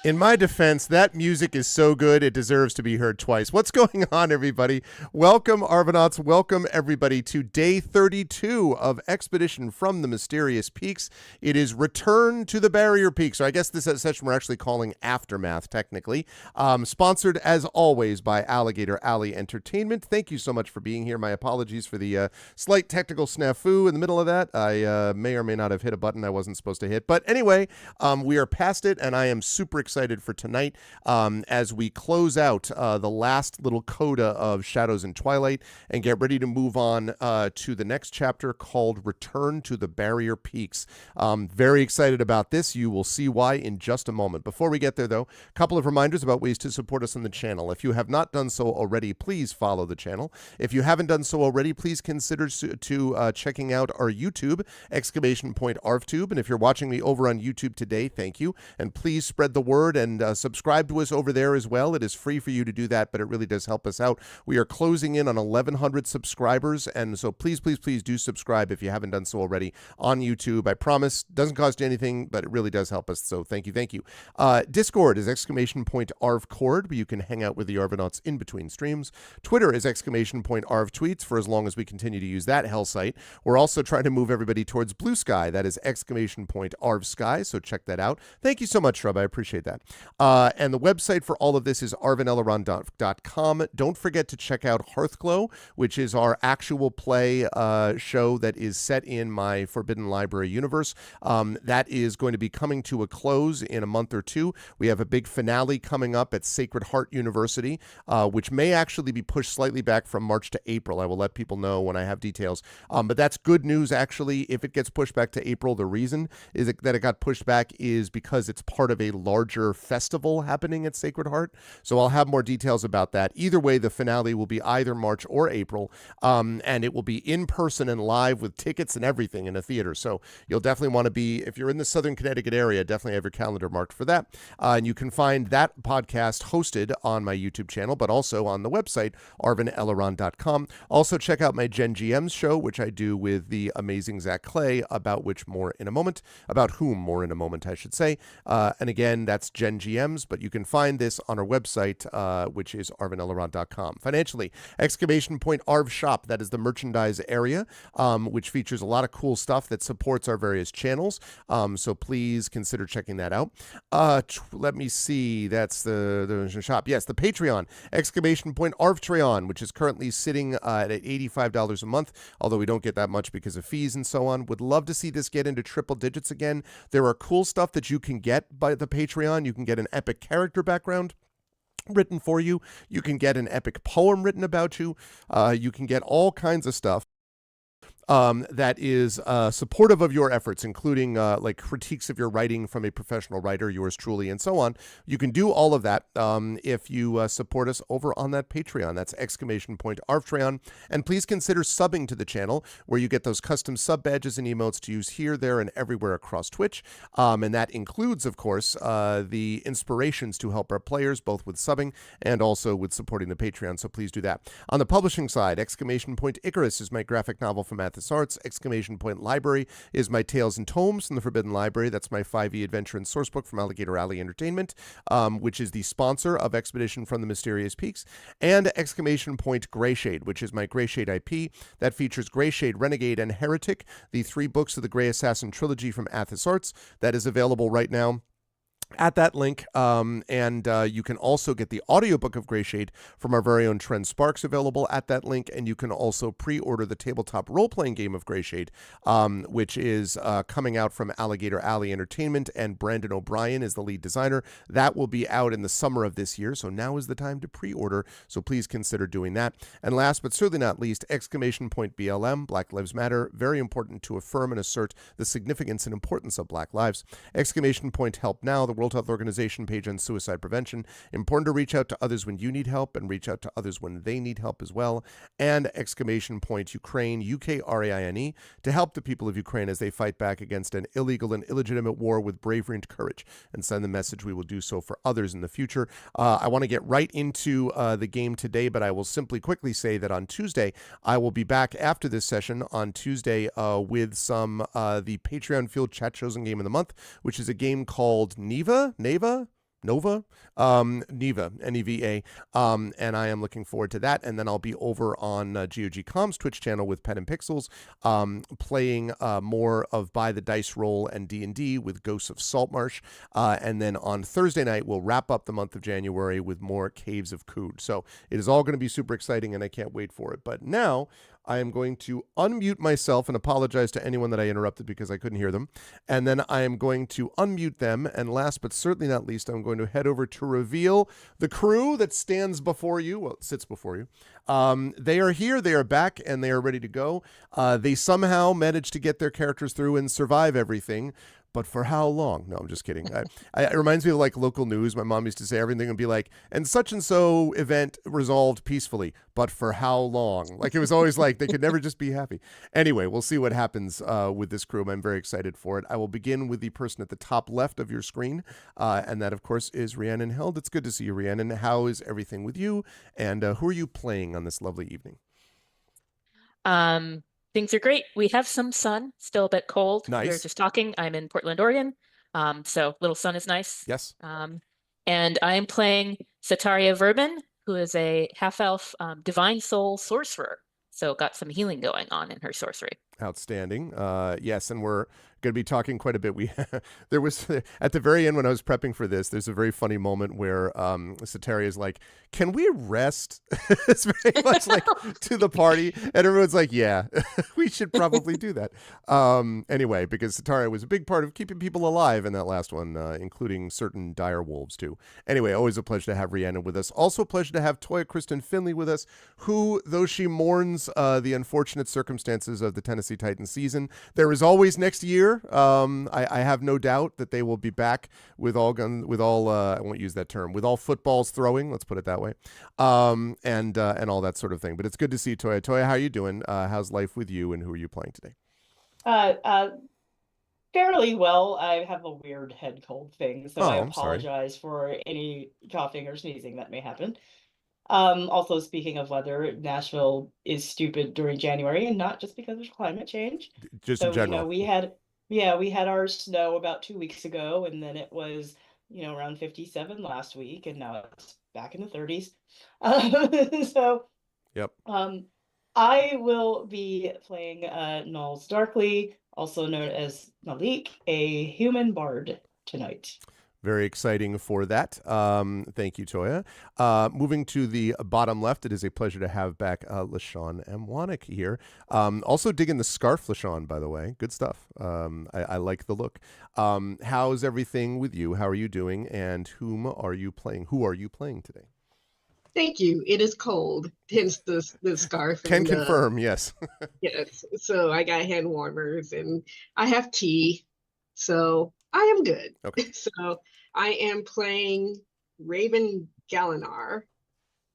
In my defense, that music is so good it deserves to be heard twice. What's going on, everybody? Welcome, Arvanauts. Welcome, everybody, to day 32 of Expedition from the Mysterious Peaks. It is Return to the Barrier Peaks, or I guess this session we're actually calling Aftermath, technically. Sponsored, as always, by Alligator Alley Entertainment. Thank you so much for being here. My apologies for the slight technical snafu in the middle of that. I may or may not have hit a button I wasn't supposed to hit. But anyway, we are past it, and I am super excited for tonight as we close out the last little coda of Shadows in Twilight and get ready to move on to the next chapter called Return to the Barrier Peaks. Very excited about this. You will see why in just a moment. Before we get there, though, a couple of reminders about ways to support us on the channel. If you have not done so already, please follow the channel. If you haven't done so already, please consider checking out our YouTube, !ArvTube. And if you're watching me over on YouTube today, thank you. And please spread the word and subscribe to us over there as well. It is free for you to do that, but it really does help us out. We are closing in on 1,100 subscribers, and so please do subscribe if you haven't done so already on YouTube. I promise, doesn't cost you anything, but it really does help us, so thank you. Discord is !ArvCord, where you can hang out with the Arvanauts in between streams. Twitter is !ArvTweets for as long as we continue to use that hell site. We're also trying to move everybody towards Blue Sky. That is !ArvSky, so check that out. Thank you so much, Shrub. I appreciate that. And the website for all of this is arvaneleron.com. Don't forget to check out Hearthglow, which is our actual play show that is set in my Forbidden Library universe. That is going to be coming to a close in a month or two. We have a big finale coming up at Sacred Heart University, which may actually be pushed slightly back from March to April. I will let people know when I have details. But that's good news, actually. If it gets pushed back to April, the reason is that it got pushed back is because it's part of a larger festival happening at Sacred Heart. So I'll have more details about that. Either way, the finale will be either March or April, and it will be in person and live with tickets and everything in a theater. So you'll definitely want to be, if you're in the Southern Connecticut area, definitely have your calendar marked for that. And you can find that podcast hosted on my YouTube channel, but also on the website, arvaneleron.com. Also check out my Gen GMs show, which I do with the amazing Zach Clay, about whom more in a moment, I should say. And again, that's Gen GMs, but you can find this on our website, which is arvaneleron.com. Financially, !Arv Shop, that is the merchandise area, which features a lot of cool stuff that supports our various channels. So please consider checking that out. Let me see. That's the shop. Yes, the Patreon, !Arvtreon, which is currently sitting at $85 a month, although we don't get that much because of fees and so on. Would love to see this get into triple digits again. There are cool stuff that you can get by the Patreon. You can get an epic character background written for you. You can get an epic poem written about you. You can get all kinds of stuff that is supportive of your efforts, including like critiques of your writing from a professional writer, yours truly, and so on. You can do all of that if you support us over on that Patreon. That's !Arvtreon. And please consider subbing to the channel, where you get those custom sub badges and emotes to use here, there, and everywhere across Twitch. And that includes, of course, the inspirations to help our players, both with subbing and also with supporting the Patreon. So please do that. On the publishing side, !Icarus is my graphic novel from Athens Arts. !Library is my Tales and Tomes from the Forbidden Library. That's my 5e adventure and sourcebook from Alligator Alley Entertainment, which is the sponsor of Expedition from the Mysterious Peaks. And Greyshade, which is my Greyshade IP that features Greyshade, Renegade, and Heretic, the 3 books of the Grey Assassin trilogy from Athos Arts. That is available right now at that link, and you can also get the audiobook of Greyshade from our very own Trent Sparks available at that link, and you can also pre-order the tabletop role-playing game of Greyshade, which is coming out from Alligator Alley Entertainment, and Brandon O'Brien is the lead designer. That will be out in the summer of this year, so now is the time to pre-order, so please consider doing that. And last but certainly not least, BLM, Black Lives Matter, very important to affirm and assert the significance and importance of Black lives. Help Now, the World Health Organization page on suicide prevention. Important to reach out to others when you need help and reach out to others when they need help as well. And Ukraine, Ukraine, to help the people of Ukraine as they fight back against an illegal and illegitimate war with bravery and courage, and send the message we will do so for others in the future. I want to get right into the game today, but I will simply quickly say that on Tuesday, I will be back after this session on Tuesday with the Patreon Field Chat Chosen Game of the Month, which is a game called Neva, Nova, Neva, Neva, and I am looking forward to that. And then I'll be over on GOG Comms Twitch channel with Pen and Pixels, playing more of By the Dice Roll and D&D with Ghosts of Saltmarsh. And then on Thursday night, we'll wrap up the month of January with more Caves of Cood. So it is all going to be super exciting, and I can't wait for it. But now I am going to unmute myself and apologize to anyone that I interrupted because I couldn't hear them. And then I am going to unmute them. And last but certainly not least, I'm going to head over to reveal the crew that stands before you. Well, sits before you. They are here, they are back, and they are ready to go. They somehow managed to get their characters through and survive everything. But for how long? No, I'm just kidding. It reminds me of like local news. My mom used to say everything would be like, and such and so event resolved peacefully. But for how long? Like it was always like they could never just be happy. Anyway, we'll see what happens with this crew. I'm very excited for it. I will begin with the person at the top left of your screen. And that, of course, is Rhiannon Held. It's good to see you, Rhiannon. How is everything with you? And who are you playing on this lovely evening? Things are great. We have some sun, still a bit cold. Nice. We were just talking. I'm in Portland, Oregon. So little sun is nice. Yes. And I'm playing Sataria Verban, who is a half-elf divine soul sorcerer. So got some healing going on in her sorcery. Outstanding. Yes, and we're going to be talking quite a bit. There was at the very end when I was prepping for this, there's a very funny moment where Sataria is like, "Can we rest?" It's very much like to the party, and everyone's like, "Yeah, we should probably do that." Anyway, because Sataria was a big part of keeping people alive in that last one, including certain dire wolves too. Anyway, always a pleasure to have Rhiannon with us. Also a pleasure to have Toya Kristen Finley with us, who, though she mourns the unfortunate circumstances of the Tennessee Titans season, there is always next year. I have no doubt that they will be back with all I won't use that term, with all footballs throwing, let's put it that way, and all that sort of thing. But it's good to see you, Toya. Toya, how are you doing? How's life with you, and who are you playing today? Fairly well. I have a weird head cold thing, so I I'm sorry. apologize for any coughing or sneezing that may happen. Also, speaking of weather, Nashville is stupid during January, and not just because of climate change. Just So, in general. we had our snow about 2 weeks ago, and then it was, around 57 last week, and now it's back in the 30s. So, Yep. I will be playing Knowles Darkly, also known as Malik, a human bard tonight. Very exciting for that. Thank you, Toya. Moving to the bottom left, it is a pleasure to have back LaShawn Amwanek here. Also digging the scarf, LaShawn, by the way. Good stuff. I like the look. How's everything with you? How are you doing? And whom are you playing? Who are you playing today? Thank you. It is cold, hence the scarf. Can confirm, yes. Yes. So I got hand warmers and I have tea. So I am good. Okay. So I am playing Raven Galinar,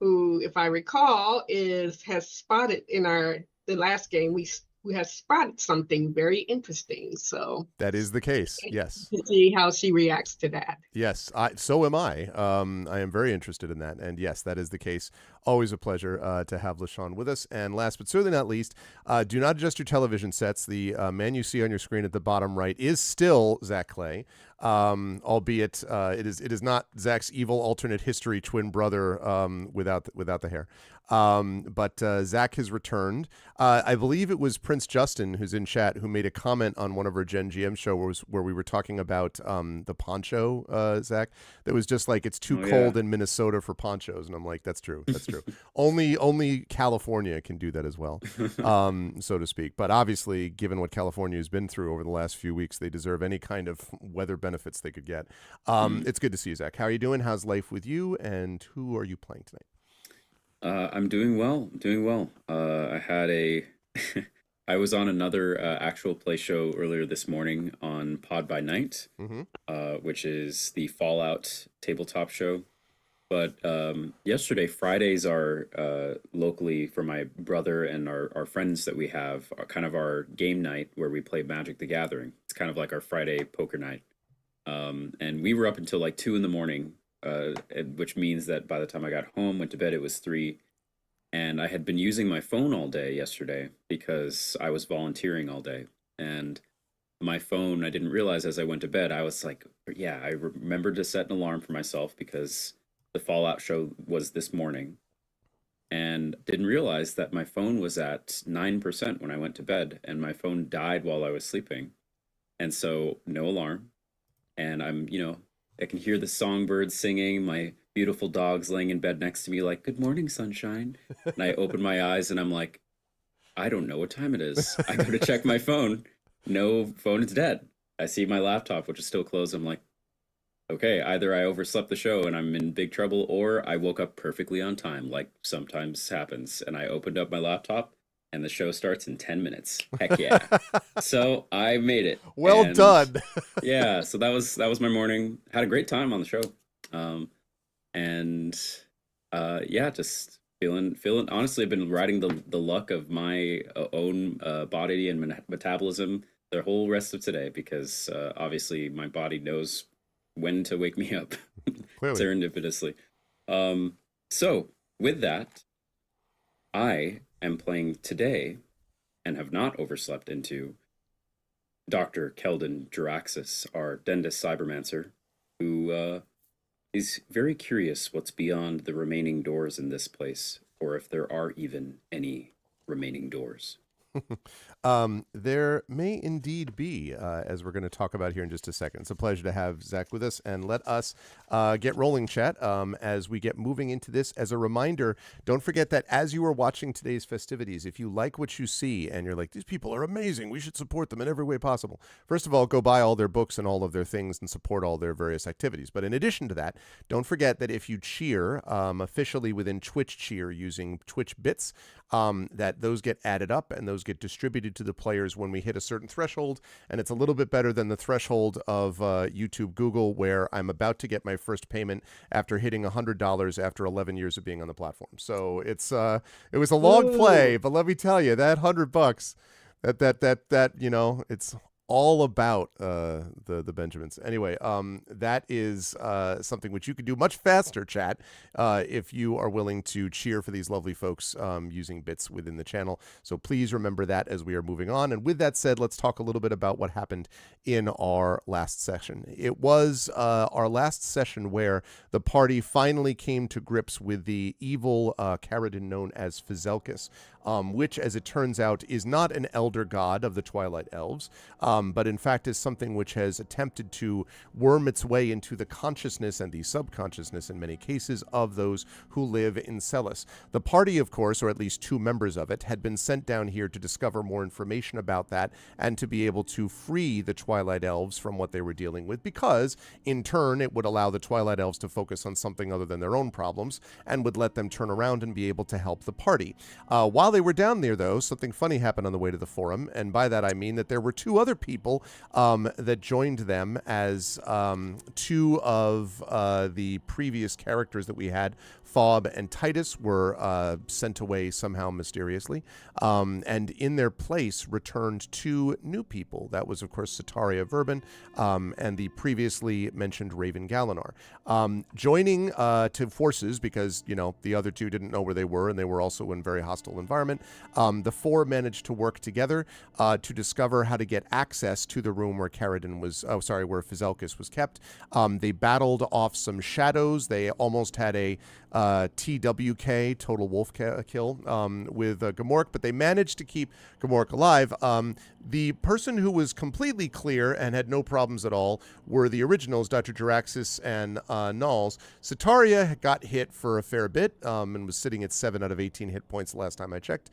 who, if I recall, has spotted in the last game we have spotted something very interesting. So that is the case. Yes. To see how she reacts to that. Yes. So am I. I am very interested in that. And yes, that is the case. Always a pleasure to have LaShawn with us. And last but certainly not least, do not adjust your television sets. The man you see on your screen at the bottom right is still Zach Clay, albeit it is not Zach's evil alternate history twin brother without the hair. But Zach has returned. I believe it was Prince Justin, who's in chat, who made a comment on one of our Gen GM show where we were talking about the poncho, Zach, that was just like, it's too cold in Minnesota for ponchos. And I'm like, that's true. That's true. Only California can do that as well, so to speak. But obviously, given what California has been through over the last few weeks, they deserve any kind of weather benefits they could get. It's good to see you, Zach. How are you doing? How's life with you? And who are you playing tonight? I'm doing well. I was on another actual play show earlier this morning on Pod by Night, which is the Fallout tabletop show. But yesterday, Fridays are locally for my brother and our friends that we have, kind of our game night where we play Magic the Gathering. It's kind of like our Friday poker night. And we were up until like 2 a.m, which means that by the time I got home, went to bed, it was 3. And I had been using my phone all day yesterday because I was volunteering all day. And my phone, I didn't realize as I went to bed, I was like, yeah, I remembered to set an alarm for myself because the Fallout show was this morning, and didn't realize that my phone was at 9% when I went to bed, and my phone died while I was sleeping. And so no alarm. And I can hear the songbirds singing, my beautiful dog's laying in bed next to me like, good morning, sunshine. And I open my eyes and I'm like, I don't know what time it is. I go to check my phone. No, phone is dead. I see my laptop, which is still closed. I'm like, okay, either I overslept the show and I'm in big trouble, or I woke up perfectly on time, like sometimes happens. And I opened up my laptop and the show starts in 10 minutes. Heck yeah. So I made it. Well And done. yeah, so that was my morning. Had a great time on the show. Yeah, just feeling honestly, I've been riding the luck of my own body and metabolism the whole rest of today, because obviously my body knows when to wake me up Clearly. serendipitously. So with that, I am playing today and have not overslept into Dr. Keldon Jaraxxus, our Dendus Cybermancer, who is very curious what's beyond the remaining doors in this place, or if there are even any remaining doors. There may indeed be, as we're going to talk about here in just a second. It's a pleasure to have Zach with us, and let us get rolling, chat, as we get moving into this. As a reminder, don't forget that as you are watching today's festivities, if you like what you see and you're like, these people are amazing, we should support them in every way possible. First of all, go buy all their books and all of their things and support all their various activities. But in addition to that, don't forget that if you cheer officially within Twitch Cheer using Twitch Bits, that those get added up and those get distributed to the players when we hit a certain threshold. And it's a little bit better than the threshold of YouTube Google, where I'm about to get my first payment after hitting $100 after 11 years of being on the platform. So it was a long play, but let me tell you, that $100 that it's all about the Benjamins. Anyway, that is something which you can do much faster, chat, if you are willing to cheer for these lovely folks using bits within the channel. So please remember that as we are moving on. And with that said, let's talk a little bit about what happened in our last session. It was our last session where the party finally came to grips with the evil Caridin known as Fizelkis, which, as it turns out, is not an elder god of the Twilight Elves, but in fact is something which has attempted to worm its way into the consciousness and the subconsciousness, in many cases, of those who live in Celis. The party, of course, or at least two members of it, had been sent down here to discover more information about that and to be able to free the Twilight Elves from what they were dealing with, because, in turn, it would allow the Twilight Elves to focus on something other than their own problems and would let them turn around and be able to help the party. While they were down there, though, something funny happened on the way to the forum, and by that I mean that there were two other people that joined them as two of the previous characters that we had. Fob and Titus were sent away somehow mysteriously, and in their place returned two new people. That was, of course, Sataria Verben and the previously mentioned Raven Galinar. Joining to forces, because, the other two didn't know where they were, and they were also in a very hostile environment, the four managed to work together to discover how to get access to the room where where Fizelkis was kept. They battled off some shadows. They almost had a TWK, Total Wolf Kill, with Gamork, but they managed to keep Gamork alive. The person who was completely clear and had no problems at all were the originals, Dr. Jaraxxus and Nulls. Sataria got hit for a fair bit and was sitting at 7 out of 18 hit points the last time I checked.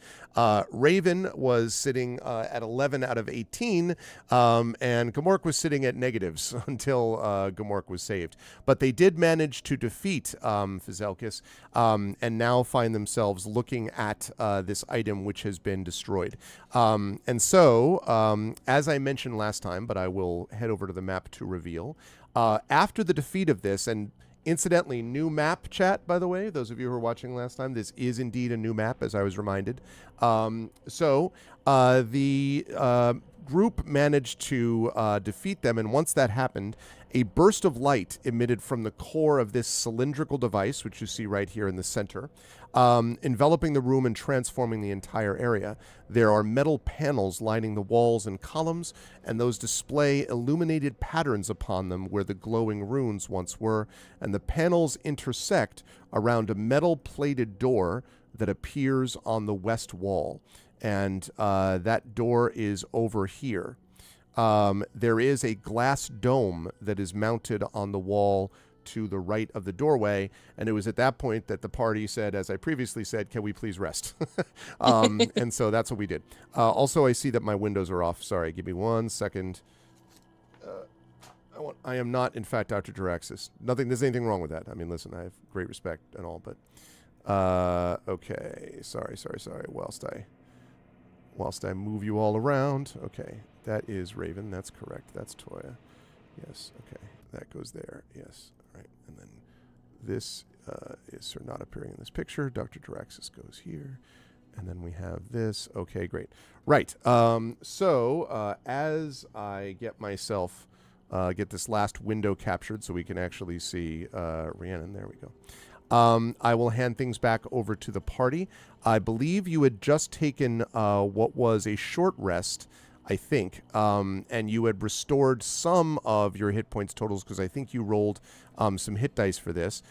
Raven was sitting at 11 out of 18, and Gamork was sitting at negatives until Gamork was saved. But they did manage to defeat Fizelkis, and now find themselves looking at this item which has been destroyed. And so, as I mentioned last time, but I will head over to the map to reveal, after the defeat of this, and incidentally, new map, chat, by the way, those of you who were watching last time, this is indeed a new map, as I was reminded. The group managed to defeat them, and once that happened, A burst of light emitted from the core of this cylindrical device, which you see right here in the center, enveloping the room and transforming the entire area. There are metal panels lining the walls and columns, and those display illuminated patterns upon them where the glowing runes once were, and the panels intersect around a metal-plated door that appears on the west wall, and that door is over here. There is a glass dome that is mounted on the wall to the right of the doorway, and it was at that point that the party said, as I previously said, can we please rest? And so that's what we did. Also, I see that my windows are off. Sorry, give me 1 second. I am not, in fact, Dr. Jaraxis. There's anything wrong with that. I mean, listen, I have great respect and all, but okay. Sorry. Whilst I move you all around. Okay, that is Raven. That's correct. That's Toya. Yes. Okay, that goes there. Yes. All right. And then this is her not appearing in this picture. Dr. Jaraxis goes here. And then we have this. Okay, great. Right. So as I get myself, get this last window captured so we can actually see Rhiannon. There we go. I will hand things back over to the party. I believe you had just taken what was a short rest, I think, and you had restored some of your hit points totals because I think you rolled some hit dice for this.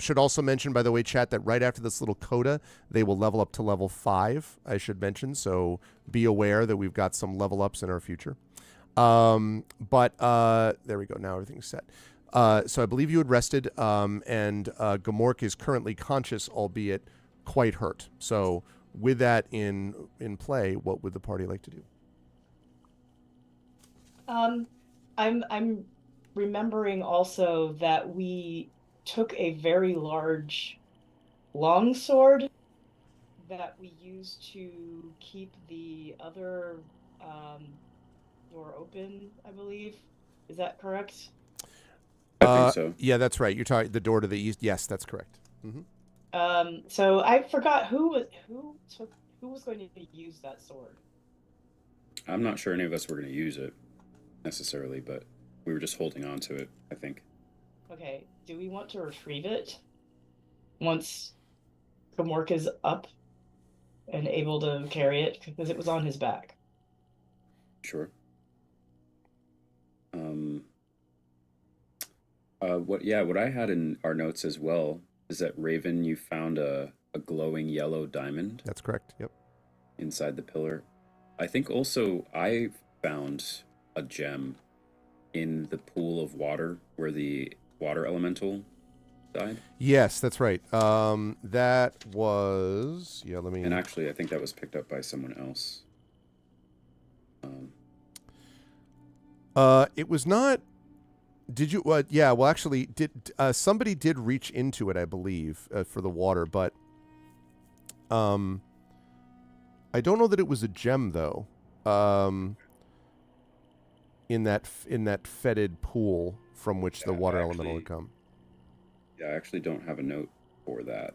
Should also mention, by the way, chat, that right after this little coda, they will level up to level 5, I should mention, so be aware that we've got some level ups in our future. But there we go. Now everything's set. So I believe you had rested, and Gamork is currently conscious, albeit quite hurt. So with that in play, what would the party like to do? I'm remembering also that we took a very large longsword that we used to keep the other door open, I believe. Is that correct? I think so. Yeah, that's right. You're talking the door to the east. Yes, that's correct. Mm-hmm. So I forgot who was going to use that sword. I'm not sure any of us were going to use it necessarily, but we were just holding on to it, I think. Okay, do we want to retrieve it once Gamork is up and able to carry it? Because it was on his back. Sure. What I had in our notes as well is that Raven, you found a glowing yellow diamond. That's correct. Yep. Inside the pillar. I think also I found a gem in the pool of water where the water elemental died. Yes, that's right. That was And actually, I think that was picked up by someone else. It was not. Did you? Yeah. Well, actually, somebody did reach into it, I believe, for the water, but I don't know that it was a gem though. In that fetid pool from which the water elemental had come. Yeah, I actually don't have a note for that,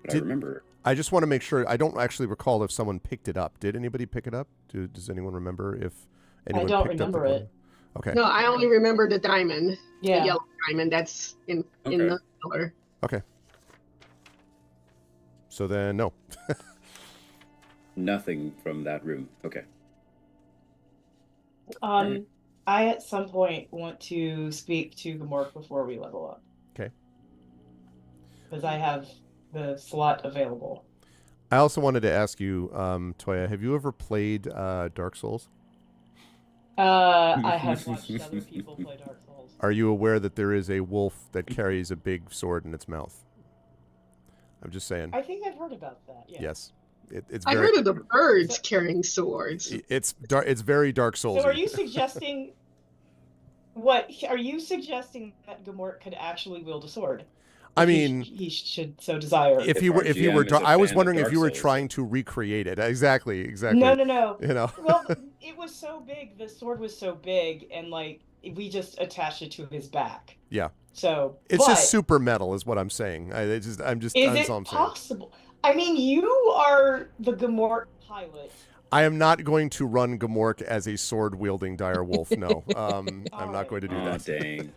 but I remember. I just want to make sure. I don't actually recall if someone picked it up. Did anybody pick it up? Does anyone remember if anyone? I don't picked remember up it. Okay. No, I only remember the diamond. Yeah. The yellow diamond that's in the color. Okay. So then, no. Nothing from that room. Okay. I at some point want to speak to Gamork before we level up. Okay. Because I have the slot available. I also wanted to ask you, Toya, have you ever played Dark Souls? I have watched other people play Dark Souls. Are you aware that there is a wolf that carries a big sword in its mouth? I'm just saying. I think I've heard about that. Yeah. Yes. It's I very, heard of the birds carrying swords. It's very Dark Souls. So are you suggesting that Gamork could actually wield a sword? I mean, he should so desire. If he were, I was wondering if you were trying to recreate it. Exactly. No. You know. Well, it was so big. The sword was so big, and like we just attached it to his back. Yeah. So it's just super metal, is what I'm saying. Is it possible? I mean, you are the Gamork pilot. I am not going to run Gamork as a sword-wielding dire wolf. No, I'm not going to do Oh, that. dang.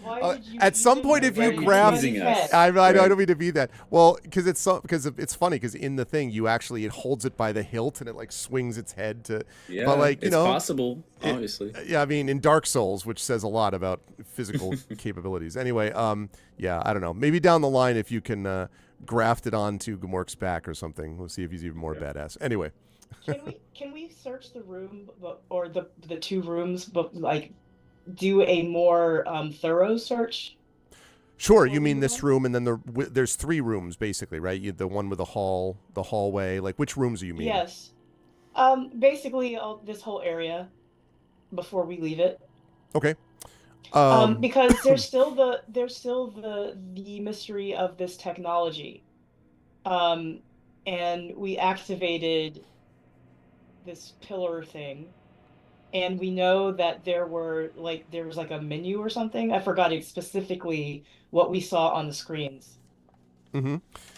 Why did you At some even point, if you write it grab- in Teasing his us. head? I Right. don't mean to be that. Well, because it's funny because in the thing you actually it holds it by the hilt and it like swings its head to. Yeah, But like it's possible, it- obviously. Yeah, I mean in Dark Souls, which says a lot about physical capabilities. Anyway, yeah, I don't know. Maybe down the line if you can graft it onto Gamork's back or something, we'll see if he's even more badass. Anyway. Can we search the room or the two rooms, but like do a more thorough search? Sure, Or you mean this room? room, and then there's 3 rooms basically, right? The one with the hall, the hallway. Like, which rooms are you meaning? Yes. Basically this whole area before we leave it. Okay. Because there's still the mystery of this technology. And we activated this pillar thing. And we know that there was like a menu or something. I forgot specifically what we saw on the screens. Mm-hmm.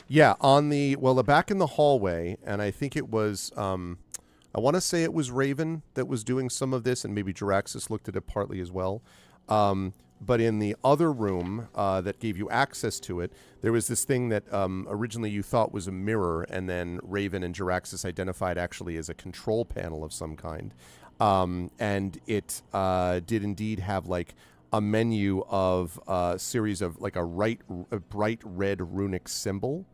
Yeah, on the back in the hallway, and I think it was I want to say it was Raven that was doing some of this, and maybe Jaraxxus looked at it partly as well. But in the other room that gave you access to it, there was this thing that originally you thought was a mirror, and then Raven and Jaraxxus identified actually as a control panel of some kind. And it did indeed have like a menu of a series of like a bright red runic symbol.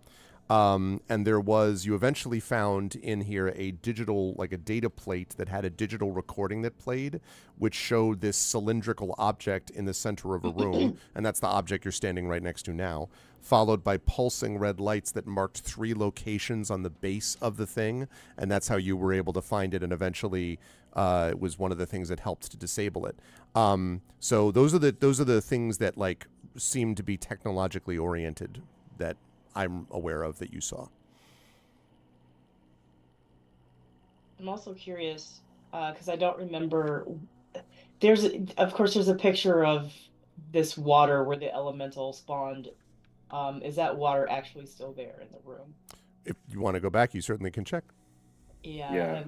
And you eventually found in here a digital, like a data plate that had a digital recording that played, which showed this cylindrical object in the center of a room. And that's the object you're standing right next to now, followed by pulsing red lights that marked 3 locations on the base of the thing. And that's how you were able to find it. And eventually it was one of the things that helped to disable it. So those are the things that like seem to be technologically oriented that I'm aware of that you saw. I'm also curious because I don't remember. Of course, there's a picture of this water where the elemental spawned. Is that water actually still there in the room? If you want to go back, you certainly can check. Yeah. Yeah.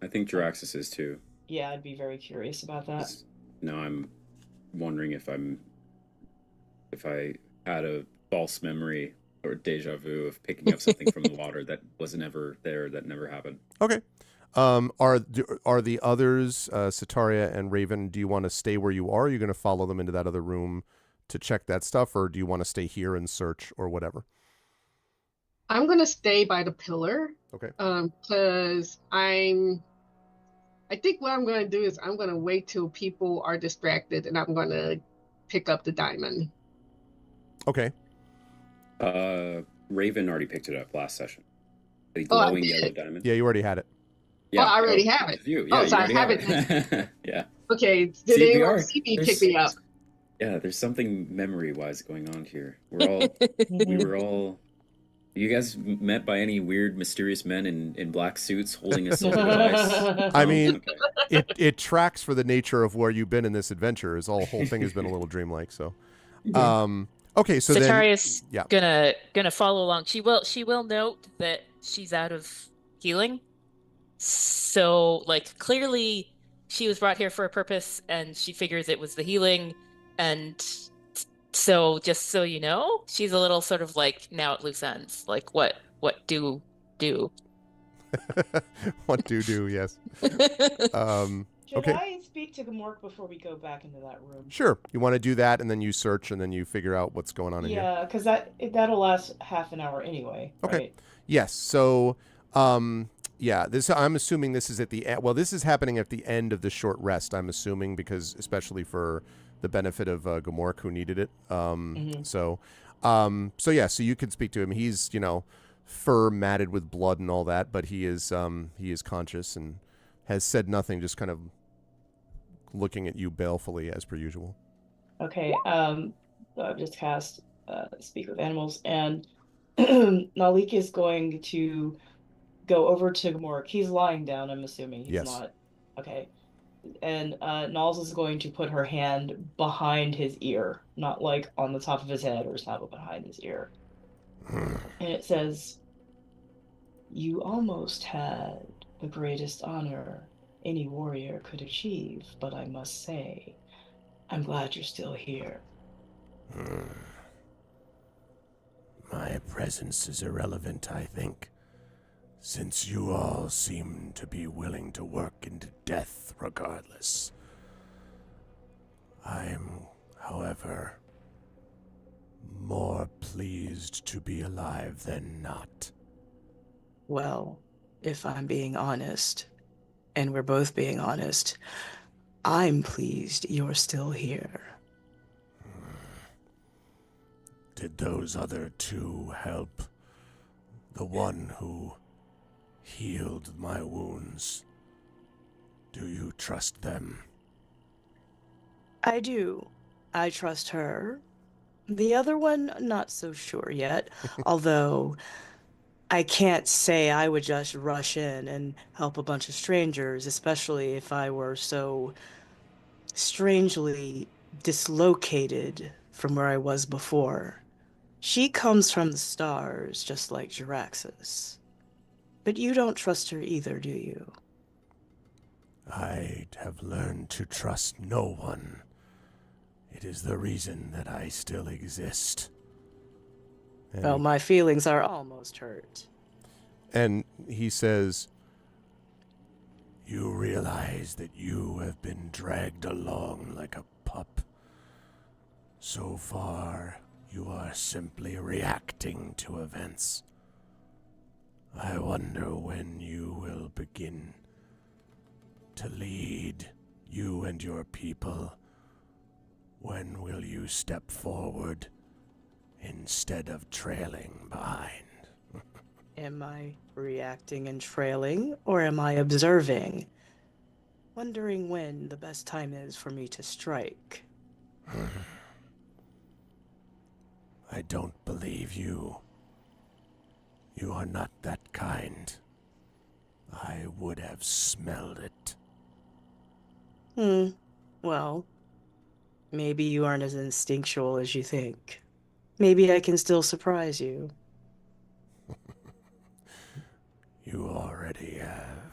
I think Jaraxxus is too. Yeah, I'd be very curious about that. Now I'm wondering if I had a false memory or deja vu of picking up something from the water that was never there, that never happened. Okay. Are the others, Sataria and Raven, do you want to stay where you are? Are you going to follow them into that other room to check that stuff, or do you want to stay here and search or whatever? I'm gonna stay by the pillar. Okay. Because I think what I'm gonna do is I'm gonna wait till people are distracted and I'm gonna pick up the diamond. Okay. Raven already picked it up last session. The Oh, I glowing did? yellow diamond. Yeah, you already had it. Yeah. I already have it. You. Oh, Yeah, so you I already have it. Yeah. Okay, did See, we anyone are- see me there's- pick me up? Yeah, there's something memory-wise going on here. We were all. You guys met by any weird, mysterious men in black suits holding a silver device? I mean, Okay. it tracks for the nature of where you've been in this adventure. Is all whole thing has been a little dreamlike. So, okay, so Sataria's yeah. gonna follow along. She will note that she's out of healing. So like clearly she was brought here for a purpose and she figures it was the healing, and so just so you know, she's a little sort of like now at loose ends. Like what do? what do? Yes. Should Okay. I speak to Gamork before we go back into that room? Sure. You want to do that, and then you search, and then you figure out what's going on in here. Yeah, because that'll last half an hour anyway. Okay. Right? Yes. So, yeah. I'm assuming this is at the end. Well, this is happening at the end of the short rest. I'm assuming because especially for the benefit of Gamork who needed it. So yeah. So you could speak to him. He's fur matted with blood and all that, but he is conscious and has said nothing. Just kind of looking at you balefully as per usual. Okay. I've just cast Speak with Animals, and Nalik is going to go over to Gamork. He's lying down, I'm assuming. He's Yes. not. Okay. And Nals is going to put her hand behind his ear, not like on the top of his head or something, but behind his ear. And it says, "You almost had the greatest honor any warrior could achieve, but I must say, I'm glad you're still here. My presence is irrelevant, I think, since you all seem to be willing to work into death regardless. I'm, however, more pleased to be alive than not. Well, if I'm being honest, and we're both being honest, I'm pleased you're still here. Did those other two help? The one who healed my wounds. Do you trust them? I do. I trust her. The other one, not so sure yet, although I can't say I would just rush in and help a bunch of strangers, especially if I were so strangely dislocated from where I was before. She comes from the stars, just like Jaraxxus. But you don't trust her either, do you? I have learned to trust no one. It is the reason that I still exist. Well, my feelings are almost hurt. And he says, you realize that you have been dragged along like a pup. So far, you are simply reacting to events. I wonder when you will begin to lead, you and your people. When will you step forward instead of trailing behind? Am I reacting and trailing, or am I observing? Wondering when the best time is for me to strike. I don't believe you. You are not that kind. I would have smelled it. Well, maybe you aren't as instinctual as you think. Maybe I can still surprise you. You already have.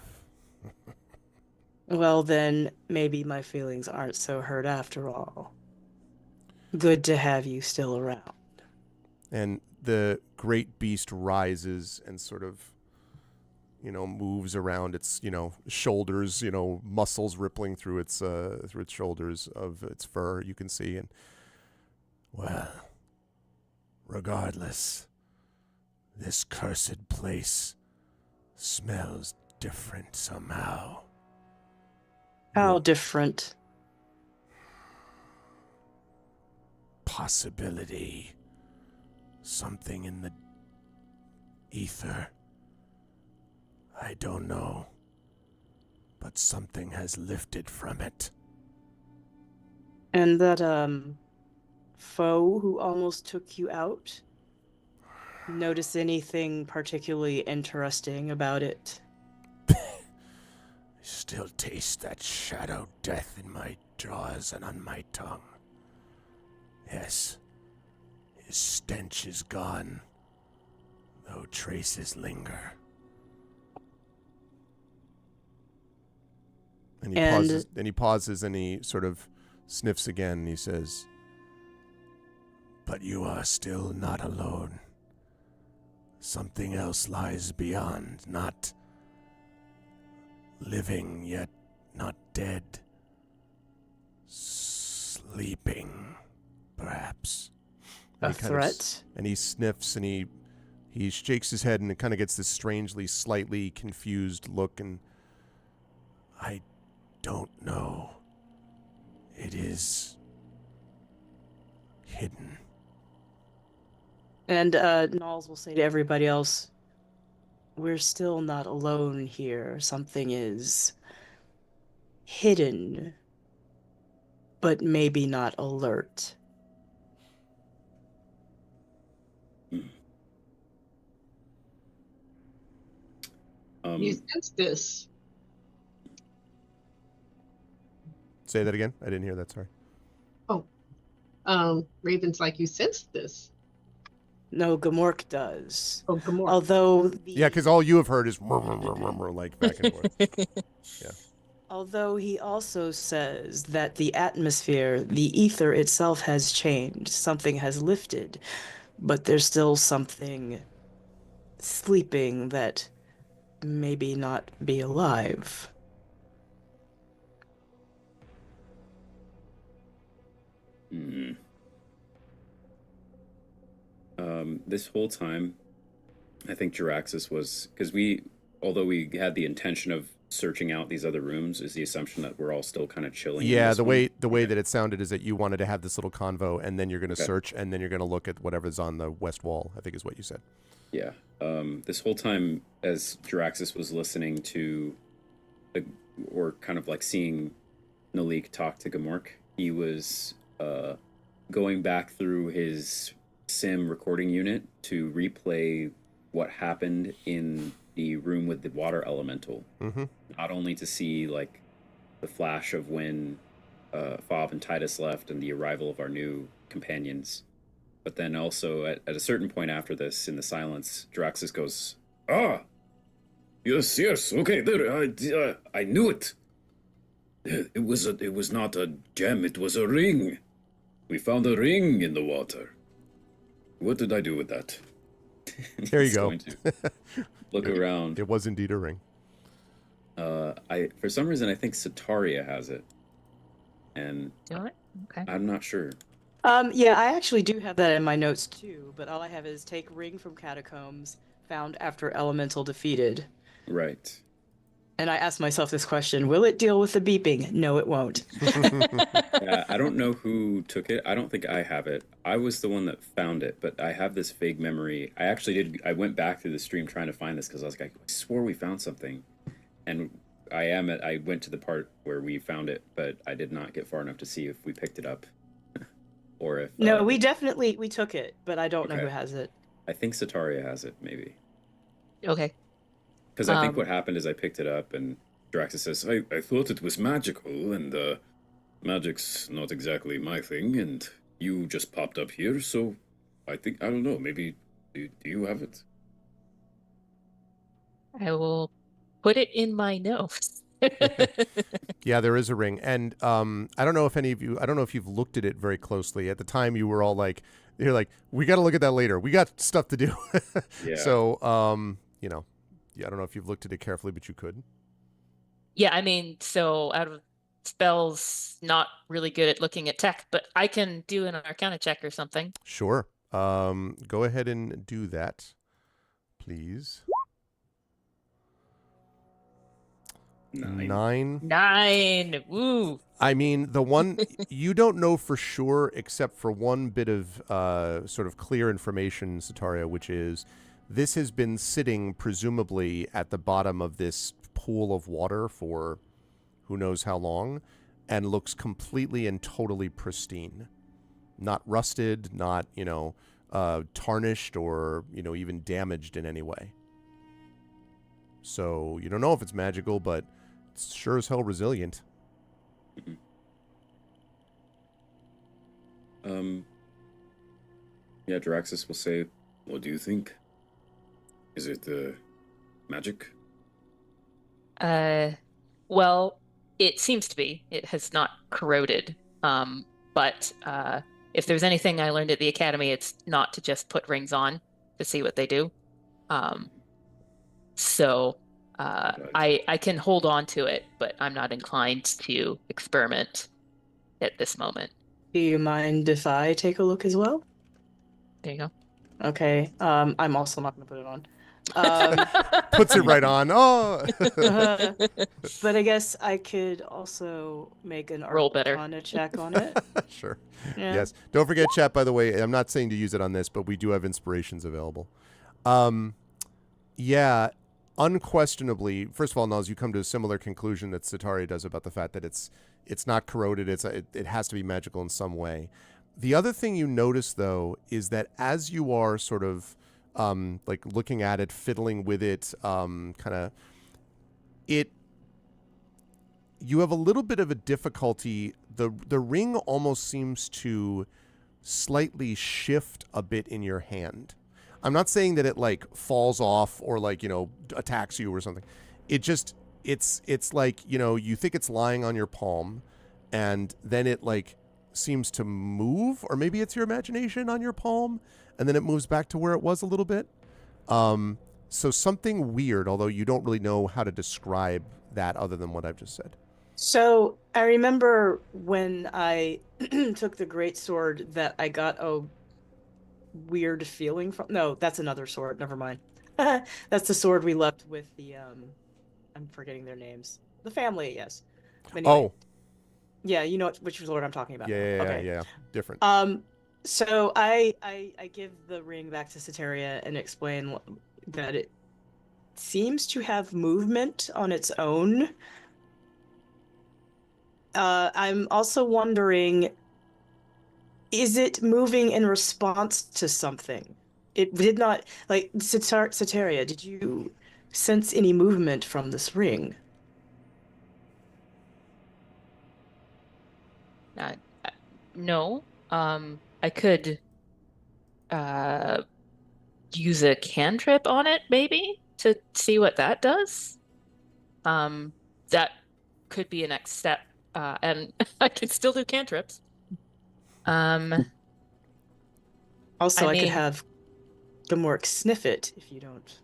Well, then, maybe my feelings aren't so hurt after all. Good to have you still around. And the great beast rises and sort of, moves around its, shoulders, muscles rippling through its shoulders of its fur, you can see. And, well, regardless, this cursed place smells different somehow. How different? Possibility. Something in the ether. I don't know. But something has lifted from it. And that, foe who almost took you out? Notice anything particularly interesting about it? I still taste that shadow death in my jaws and on my tongue. Yes, his stench is gone, though traces linger. And he pauses and he sort of sniffs again and he says, but you are still not alone. Something else lies beyond, not living yet not dead. Sleeping, perhaps. A threat? And he sniffs and he shakes his head and it kind of gets this strangely, slightly confused look, and I don't know. It is hidden. And Knowles will say to everybody else, we're still not alone here. Something is hidden, but maybe not alert. You sense this. Say that again? I didn't hear that, sorry. Raven's like, you sense this. No, Gamork does. Oh, Gamora. Although Yeah, because all you have heard is like back and forth. Although he also says that the atmosphere, the ether itself has changed, something has lifted, but there's still something sleeping that maybe not be alive. Hmm. This whole time, I think Jaraxxus was, because although we had the intention of searching out these other rooms, is the assumption that we're all still kind of chilling. in Yeah, this the one. way that it sounded is that you wanted to have this little convo, and then you're going to Okay. search, and then you're going to look at whatever's on the west wall, I think is what you said. Yeah. This whole time, as Jaraxxus was listening to, or kind of like seeing Nalik talk to Gamork, he was going back through his sim recording unit to replay what happened in the room with the water elemental. Mm-hmm. Not only to see like the flash of when Fob and Titus left and the arrival of our new companions, but then also at a certain point after this, in the silence, Jaraxxus goes, "Ah, yes, okay, there, I knew it. It was not a gem, it was a ring. We found a ring in the water. What did I do with that?" There you He's go. going to look around. It was indeed a ring. For some reason, I think Sataria has it, and Do it? Okay. I'm not sure. Yeah, I actually do have that in my notes too, but all I have is take ring from catacombs, found after elemental defeated. Right. And I asked myself this question, will it deal with the beeping? No, it won't. Yeah, I don't know who took it. I don't think I have it. I was the one that found it, but I have this vague memory. I actually did. I went back through the stream trying to find this because I was like, I swore we found something, and I went to the part where we found it, but I did not get far enough to see if we picked it up, or if. No, we took it, but I don't know Okay. who has it. I think Sataria has it, maybe. Okay. Because I think what happened is I picked it up, and Jaraxxus says, I thought it was magical, and magic's not exactly my thing, and you just popped up here, so I don't know, maybe, do you have it? I will put it in my notes. Yeah, there is a ring, and I don't know if you've looked at it very closely. At the time, you were all like, you're like, we got to look at that later. We got stuff to do. Yeah. So, I don't know if you've looked at it carefully, but you could. Yeah, I mean, so out of spells, not really good at looking at tech, but I can do an Arcana check or something. Sure. Go ahead and do that, please. 9. 9. Woo. I mean, the one you don't know for sure, except for one bit of sort of clear information, Sataria, which is this has been sitting presumably at the bottom of this pool of water for who knows how long, and looks completely and totally pristine. Not rusted, not, tarnished or, even damaged in any way. So you don't know if it's magical, but it's sure as hell resilient. Yeah, Jaraxxus will say, what do you think? Is it magic? Well, it seems to be. It has not corroded. But if there's anything I learned at the academy, it's not to just put rings on to see what they do. So I can hold on to it, but I'm not inclined to experiment at this moment. Do you mind if I take a look as well? There you go. Okay. I'm also not going to put it on. Puts it right on. Oh. But I guess I could also make an Roll better. Arcana check on it. Sure. Yeah. Yes. Don't forget, chat, by the way, I'm not saying to use it on this, but we do have inspirations available. Yeah, unquestionably, first of all, Naz, you come to a similar conclusion that Sataria does about the fact that it's not corroded. It has to be magical in some way. The other thing you notice, though, is that as you are sort of like looking at it, fiddling with it, you have a little bit of a difficulty. The ring almost seems to slightly shift a bit in your hand. I'm not saying that it like falls off or like, attacks you or something. It's like, you think it's lying on your palm and then it like seems to move, or maybe it's your imagination on your palm and then it moves back to where it was a little bit. So something weird, although you don't really know how to describe that other than what I've just said. So I remember when I took the great sword that I got a weird feeling from. No, that's another sword. Never mind. That's the sword we left with the I'm forgetting their names. The family, yes. Anyway, yeah, you know which sword I'm talking about. Yeah. Different. So I give the ring back to Soteria and explain that it seems to have movement on its own. I'm also wondering, is it moving in response to something? It did not, like, Soteria, did you sense any movement from this ring? No. I could use a cantrip on it, maybe, to see what that does. That could be a next step. And I can still do cantrips. Also, I could mean- have Gamork sniff it if you don't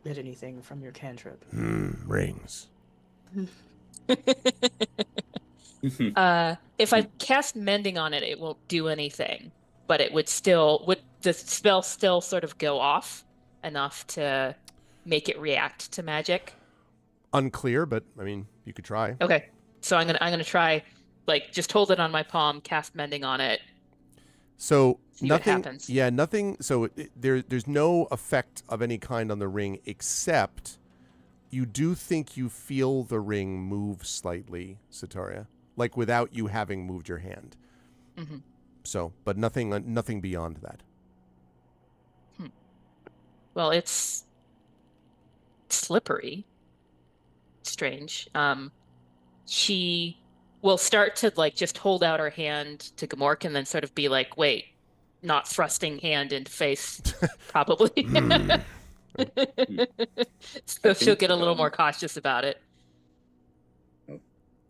get anything from your cantrip. Rings. If I cast mending on it, it won't do anything, but it would the spell still sort of go off enough to make it react to magic? Unclear, but I mean, you could try. Okay. So I'm gonna try, like, just hold it on my palm, cast mending on it. So See what nothing. happens. Yeah, nothing. So there's no effect of any kind on the ring, except you do think you feel the ring move slightly, Soteria, like without you having moved your hand. Mm-hmm. So, but nothing beyond that. Well, it's slippery. Strange. She will start to like just hold out her hand to Gamork and then sort of be like, wait, not thrusting hand into face, probably. So she'll get a little more cautious about it. Go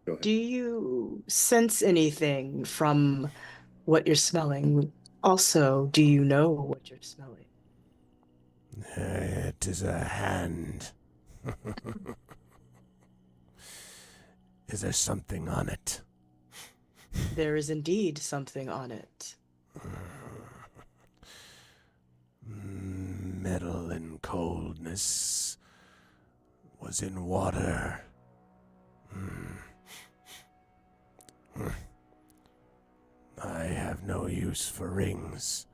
ahead. Do you sense anything from what you're smelling? Also, do you know what you're smelling? It is a hand. Is there something on it? There is indeed something on it. Metal and coldness was in water. I have no use for rings.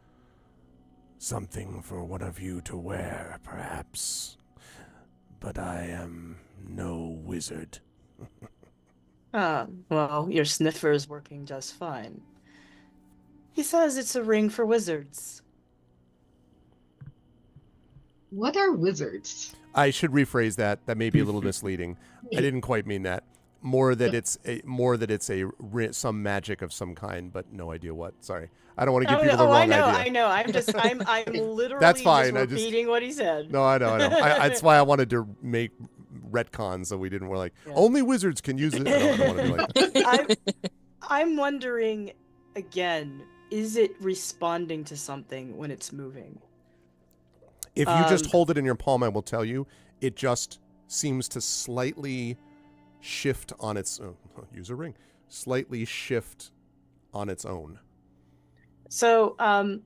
Something for one of you to wear, perhaps. But I am no wizard. Well, your sniffer is working just fine. He says it's a ring for wizards. What are wizards? I should rephrase that. That may be a little misleading. I didn't quite mean that. More that it's some magic of some kind, but no idea what. Sorry, I don't want to give people the wrong idea. I know. I'm literally That's fine. just repeating what he said. No, I know. That's why I wanted to make retcons so we didn't. We're like, only wizards can use it. I don't want to be like that. I'm wondering again. Is it responding to something when it's moving? If you just hold it in your palm, I will tell you, it just seems to slightly shift on its use a ring. Slightly shift on its own. So, I'm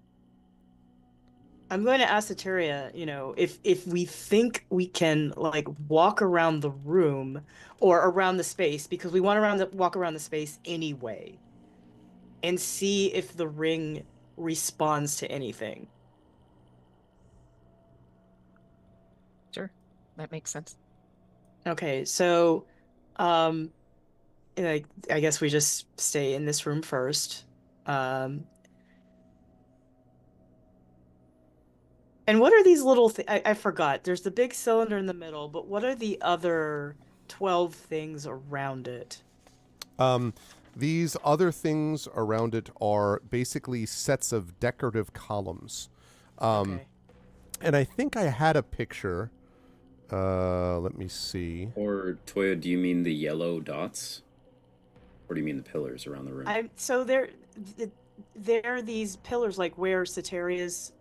going to ask Soteria, if we think we can like walk around the room or around the space, because we want to walk around the space anyway, and see if the ring responds to anything. Sure, that makes sense. Okay, so, I guess we just stay in this room first. And what are these little things? I forgot. There's the big cylinder in the middle, but what are the other 12 things around it? These other things around it are basically sets of decorative columns. Okay. And I think I had a picture. Let me see. Or Toya, do you mean the yellow dots? Or do you mean the pillars around the room? So there are these pillars like where Ceteria's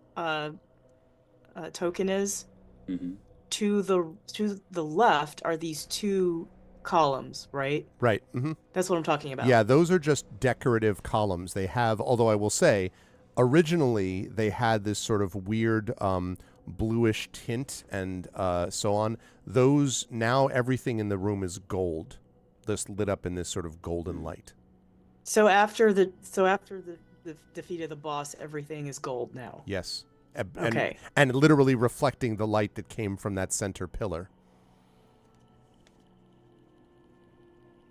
token is. Mm-hmm. To the left are these two columns, right? Right. Mm-hmm. That's what I'm talking about. Yeah, those are just decorative columns. They have, although I will say, originally they had this sort of weird bluish tint and so on. Those, now everything in the room is gold, just lit up in this sort of golden light. So after the defeat of the boss, everything is gold now. Yes. Okay. And literally reflecting the light that came from that center pillar.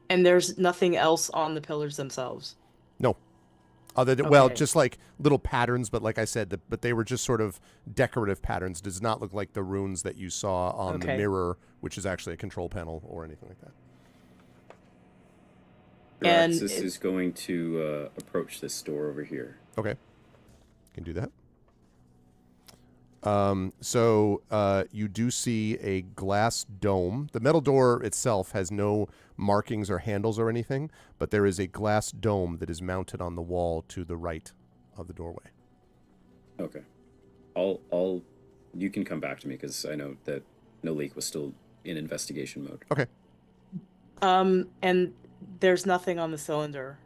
And there's nothing else on the pillars themselves. No. Other than, well, Okay. just like little patterns, but like I said, but they were just sort of decorative patterns. Does not look like the runes that you saw on the Okay. mirror, which is actually a control panel or anything like that. And This is going to approach this door over here. Okay. Can do that. So you do see a glass dome. The metal door itself has no markings or handles or anything, but there is a glass dome that is mounted on the wall to the right of the doorway. Okay. You can come back to me because I know that No Leak was still in investigation mode. Okay. And there's nothing on the cylinder.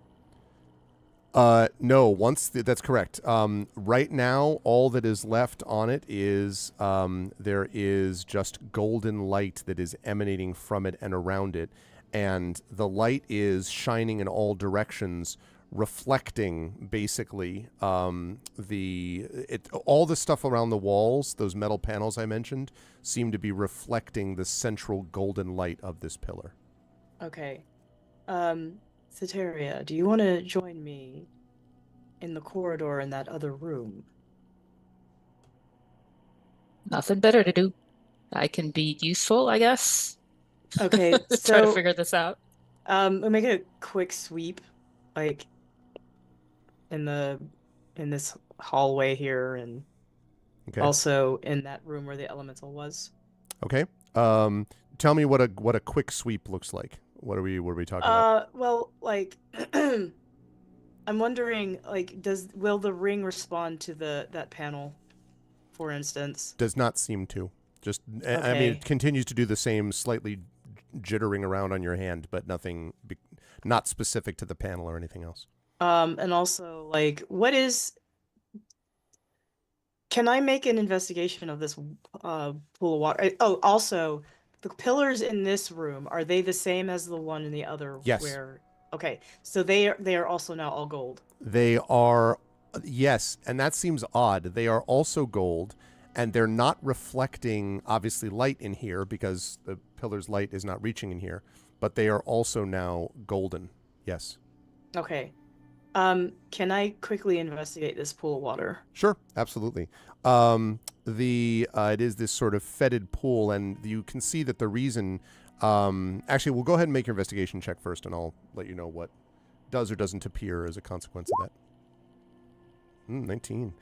No, that's correct. Right now, all that is left on it is there is just golden light that is emanating from it and around it. And the light is shining in all directions, reflecting basically all the stuff around the walls, those metal panels I mentioned, seem to be reflecting the central golden light of this pillar. Okay. Ceteria, do you want to join me in the corridor in that other room? Nothing better to do. I can be useful, I guess. Okay, Try to so figure this out. I'll make a quick sweep, like in this hallway here, and Okay. also in that room where the elemental was. Okay. Tell me what a quick sweep looks like. What are we talking about? Well, like I'm wondering, like, will the ring respond to that panel, for instance? Does not seem to. Just I mean, Okay. it continues to do the same, slightly jittering around on your hand, but not specific to the panel or anything else. And also, like, can I make an investigation of this pool of water? Oh, also, the pillars in this room, are they the same as the one in the other? Yes. Okay, so they are also now all gold. They are, yes, and that seems odd. They are also gold, and they're not reflecting, obviously, light in here because the pillar's light is not reaching in here, but they are also now golden. Yes. Okay. Can I quickly investigate this pool of water? Sure, absolutely. It is this sort of fetid pool, and you can see that the reason. Actually, we'll go ahead and make your investigation check first, and I'll let you know what does or doesn't appear as a consequence of that. 19.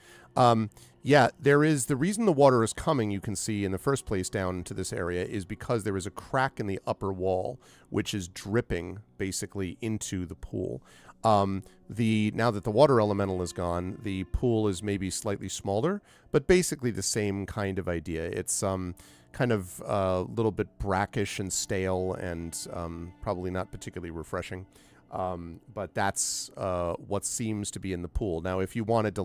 Yeah, there is the reason the water is coming. You can see in the first place down to this area is because there is a crack in the upper wall, which is dripping basically into the pool. Now that the water elemental is gone, the pool is maybe slightly smaller, but basically the same kind of idea. It's kind of a little bit brackish and stale and probably not particularly refreshing. But that's what seems to be in the pool. Now, if you wanted to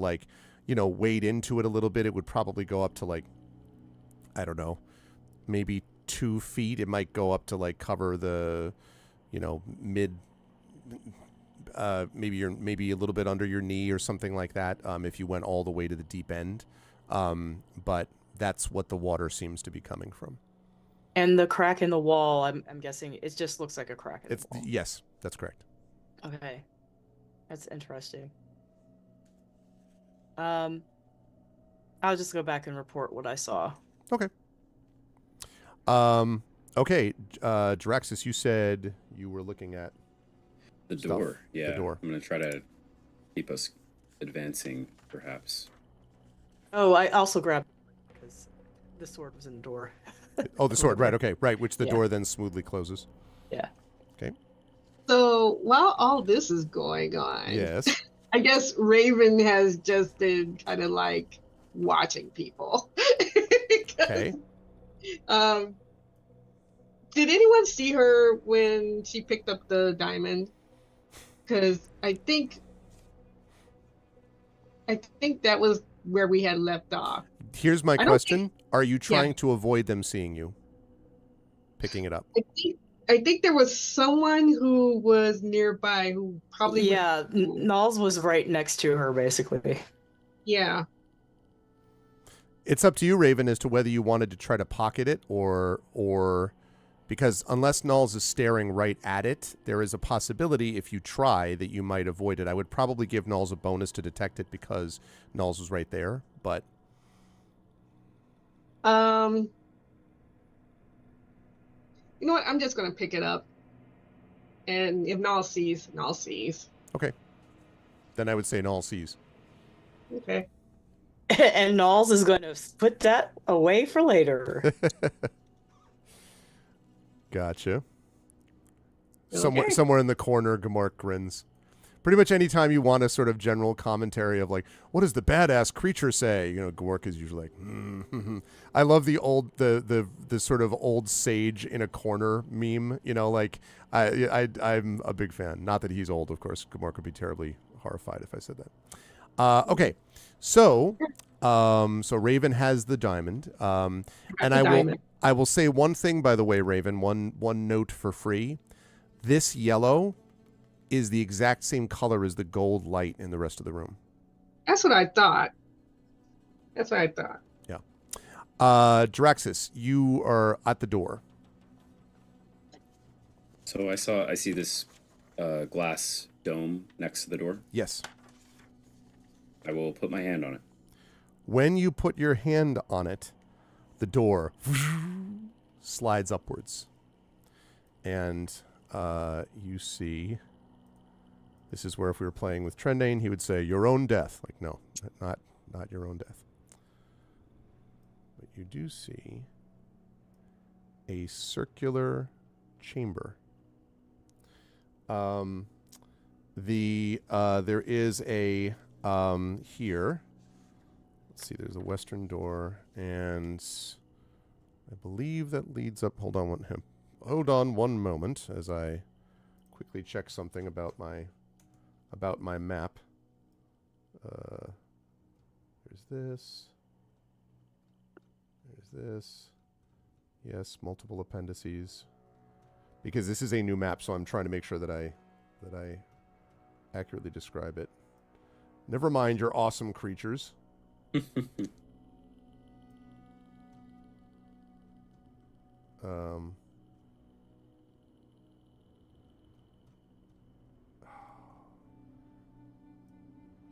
wade into it a little bit, it would probably go up to I don't know, maybe 2 feet. It might go up to cover the, mid, maybe a little bit under your knee or something like that. If you went all the way to the deep end, but that's what the water seems to be coming from. And the crack in the wall, I'm guessing it just looks like a crack in the wall. Yes, that's correct. Okay. That's interesting. I'll just go back and report what I saw. Okay. Okay, Draxus, you said you were looking at The stuff. door. Yeah. The door. I'm going to try to keep us advancing, perhaps. Oh, I also grabbed because The sword was in the door. Oh, the sword, right, okay, right, which the Yeah. door then smoothly closes. Yeah. Okay. So while all this is going on, Yes. I guess Raven has just been kind of like watching people. 'Cause, Okay. Did anyone see her when she picked up the diamond? Because I think that was where we had left off. Here's my I don't question. Are you trying to avoid them seeing you picking it up? I think there was someone who was nearby who probably would- Yeah, Nalls was right next to her, basically. yeah. It's up to you, Raven, as to whether you wanted to try to pocket it or because unless Nulls is staring right at it, there is a possibility if you try that you might avoid it. I would probably give Nulls a bonus to detect it because Nulls was right there, but You know what? I'm just gonna pick it up, and if Null sees, Null sees. okay. Then I would say Null sees. Okay. And Nalls is going to put that away for later. Gotcha. Okay. Somewhere in the corner, Gamork grins. Pretty much any time you want a sort of general commentary of like, what does the badass creature say? You know, Gamork is usually like, I love the sort of old sage in a corner meme. You know, like I'm a big fan. Not that he's old, of course. Gamork would be terribly horrified if I said that. Okay, so Raven has the diamond, and I will say one thing, by the way, Raven. One note for free. This yellow is the exact same color as the gold light in the rest of the room. That's what I thought. Yeah. Draxus, you are at the door. So I see this glass dome next to the door. Yes. I will put my hand on it. When you put your hand on it, the door slides upwards. And you see, this is where if we were playing with Trendane, he would say, your own death. Like, no, not your own death. But you do see a circular chamber. There is a, here, let's see, there's a western door, and I believe that leads up, hold on one moment as I quickly check something about my map. There's this. Yes, multiple appendices. Because this is a new map, so I'm trying to make sure that I accurately describe it. Never mind your awesome creatures.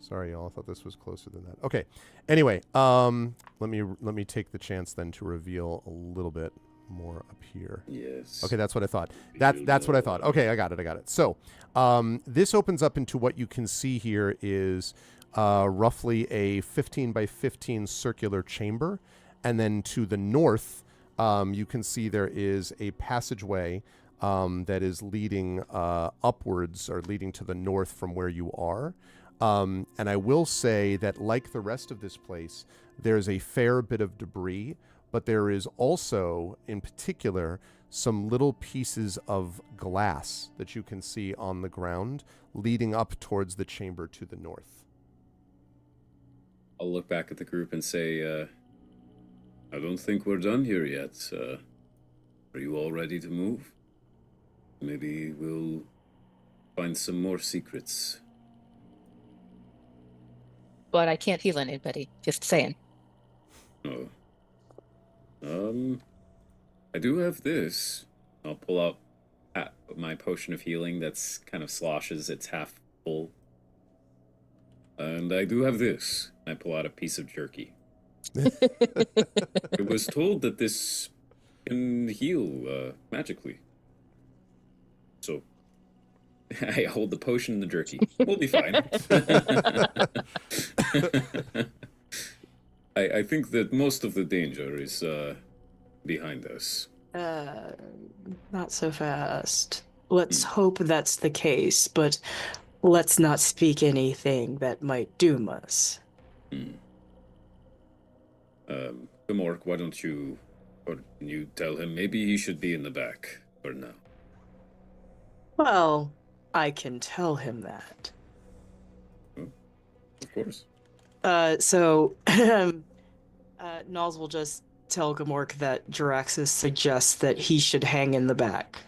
Sorry, y'all. I thought this was closer than that. Okay. Anyway, let me take the chance then to reveal a little bit more up here. Yes. Okay, that's what I thought. That's what I thought. Okay, I got it. So, this opens up into what you can see here is roughly a 15 by 15 circular chamber, and then to the north, you can see there is a passageway that is leading upwards or leading to the north from where you are. And I will say that, like the rest of this place, there's a fair bit of debris, but there is also, in particular, some little pieces of glass that you can see on the ground leading up towards the chamber to the north. I'll look back at the group and say, I don't think we're done here yet. Are you all ready to move? Maybe we'll find some more secrets. But I can't heal anybody. Just saying. Oh. I do have this. I'll pull out my potion of healing that's kind of sloshes. It's half full. And I do have this. I pull out a piece of jerky. It was told that this can heal magically. So I hold the potion and the jerky. We'll be fine. I think that most of the danger is behind us. Not so fast. Let's hope that's the case, but let's not speak anything that might doom us. Gamork, why don't you, or you tell him maybe he should be in the back for now. Well, I can tell him that. Of course. So Nals will just tell Gamork that Jaraxxus suggests that he should hang in the back.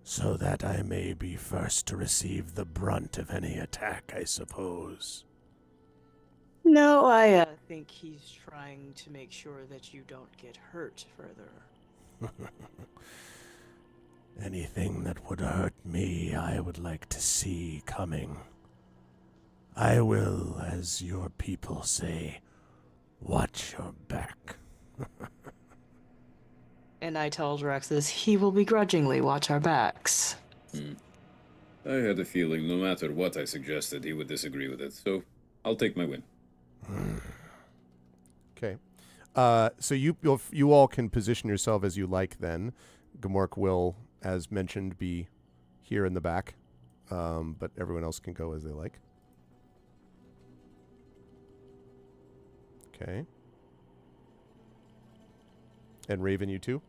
So that I may be first to receive the brunt of any attack, I suppose. No, I think he's trying to make sure that you don't get hurt further. Anything that would hurt me, I would like to see coming. I will, as your people say, watch your back. And I tell Jaraxxus he will begrudgingly watch our backs. I had a feeling no matter what I suggested, he would disagree with it, so I'll take my win. Okay. So you all can position yourself as you like then. Gamork will, as mentioned, be here in the back, but everyone else can go as they like. Okay. And Raven, you too?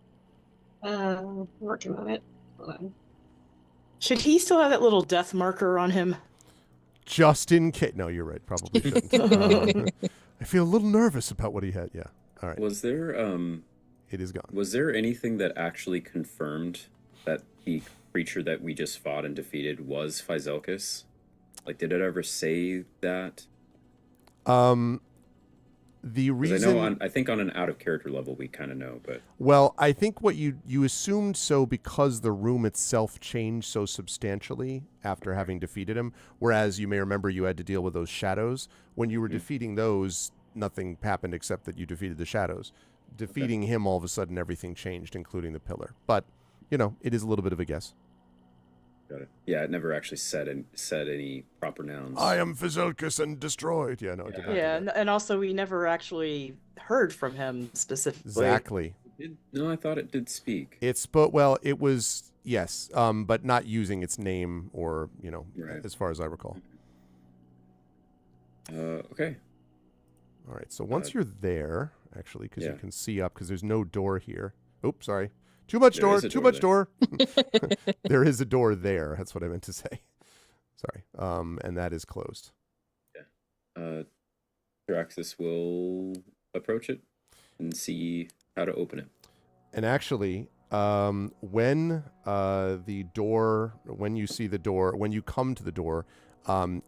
Working on it. Hold on. Should he still have that little death marker on him? Just in case. No, you're right. Probably shouldn't. I feel a little nervous about what he had. Yeah. All right. Was there It is gone. Was there anything that actually confirmed that the creature that we just fought and defeated was Phyzelkus? Like, did it ever say that? The 'Cause reason I think on an out of character level we kind of know, but well, I think what you assumed so because the room itself changed so substantially after having defeated him. Whereas you may remember you had to deal with those shadows. When you were defeating those, nothing happened except that you defeated the shadows. Defeating him, all of a sudden, everything changed, including the pillar. But it is a little bit of a guess. got it. Yeah, it never actually said any proper nouns. I am Phyzelkus and destroyed. Yeah, no, it did not do Yeah, that. and also we never actually heard from him specifically. Exactly. No, I thought it did speak. It was yes, but not using its name or Right. as far as I recall. Okay. All right, so once you're there, actually, because you Yeah. can see up, because there's no door here. Oops, sorry. Too much There door, is a too door much there. door. There is a door there. That's what I meant to say. Sorry. And that is closed. Jaraxxus will approach it and see how to open it. And actually, when you see the door, when you come to the door,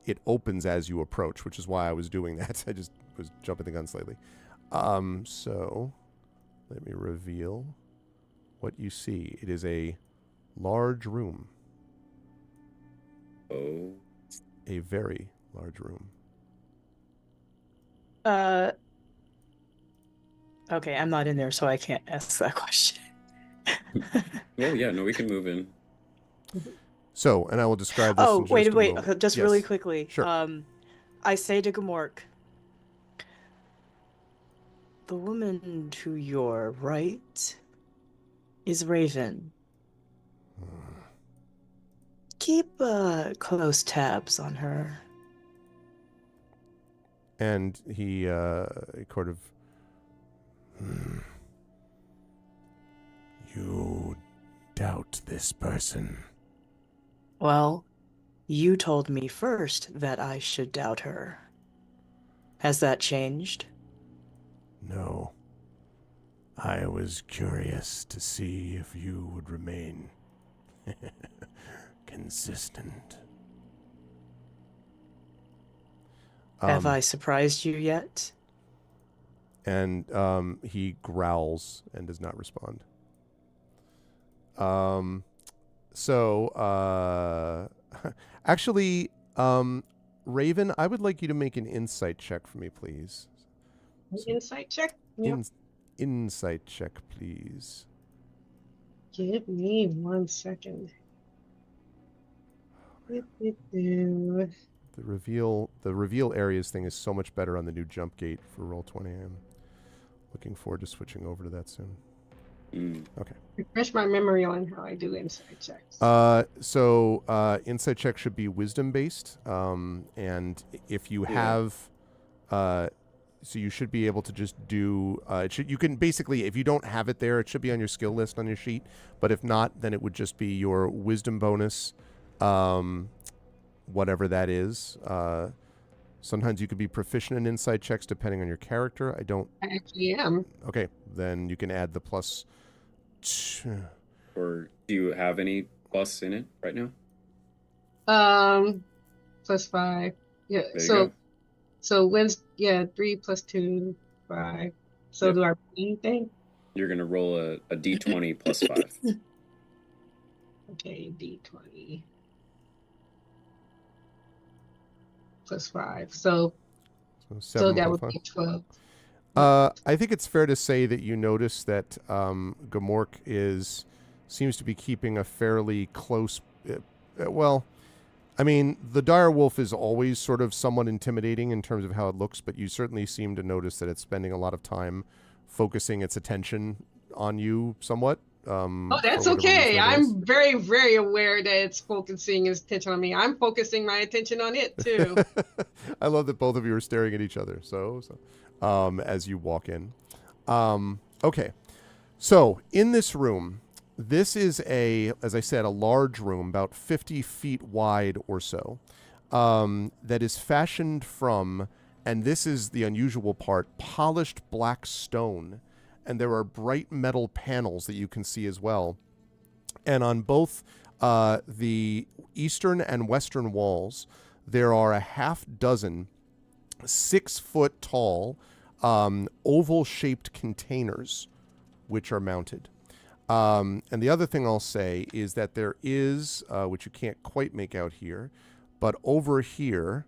it opens as you approach, which is why I was doing that. I just was jumping the gun slightly. So let me reveal what you see. It is a large room. Oh. A very large room. Okay, I'm not in there, so I can't ask that question. Well, yeah, no, we can move in. So, and I will describe this. Oh, in just wait, a wait, moment. just Yes. really quickly. Sure. I say to Gamork, the woman to your right is Raven. Keep close tabs on her. And he sort of. You doubt this person. Well, you told me first that I should doubt her. Has that changed? No. I was curious to see if you would remain consistent. Have I surprised you yet? And he growls and does not respond. Actually, Raven, I would like you to make an insight check for me, please. Insight check. Yep. Insight check, please. Give me 1 second. The reveal areas thing is so much better on the new jump gate for Roll20. I'm looking forward to switching over to that soon. Okay. Refresh my memory on how I do inside checks. So inside check should be wisdom based, and if you have, so you should be able to just do. You can basically, if you don't have it there, it should be on your skill list on your sheet. But if not, then it would just be your wisdom bonus, whatever that is. Sometimes you could be proficient in inside checks depending on your character. I actually am. Okay, then you can add the plus. Or do you have any plus in it right now? +5. Yeah. There you go. So 3 + 2, 5. So Yep. do I roll anything? You're gonna roll a d20 plus 5. Okay, D20 +5. So 7 that plus would 5. be 12. I think it's fair to say that you notice that Gamork seems to be keeping a fairly close. Well, I mean, the dire wolf is always sort of somewhat intimidating in terms of how it looks, but you certainly seem to notice that it's spending a lot of time focusing its attention on you somewhat. Oh, that's for whatever okay. reason it is. I'm very, very aware that it's focusing its attention on me. I'm focusing my attention on it too. I love that both of you are staring at each other. So as you walk in. Okay. So in this room, this is as I said, a large room, about 50 feet wide or so, that is fashioned from, and this is the unusual part, polished black stone. And there are bright metal panels that you can see as well. And on both the eastern and western walls, there are a half dozen 6-foot tall oval-shaped containers which are mounted. And the other thing I'll say is that there is, which you can't quite make out here, but over here,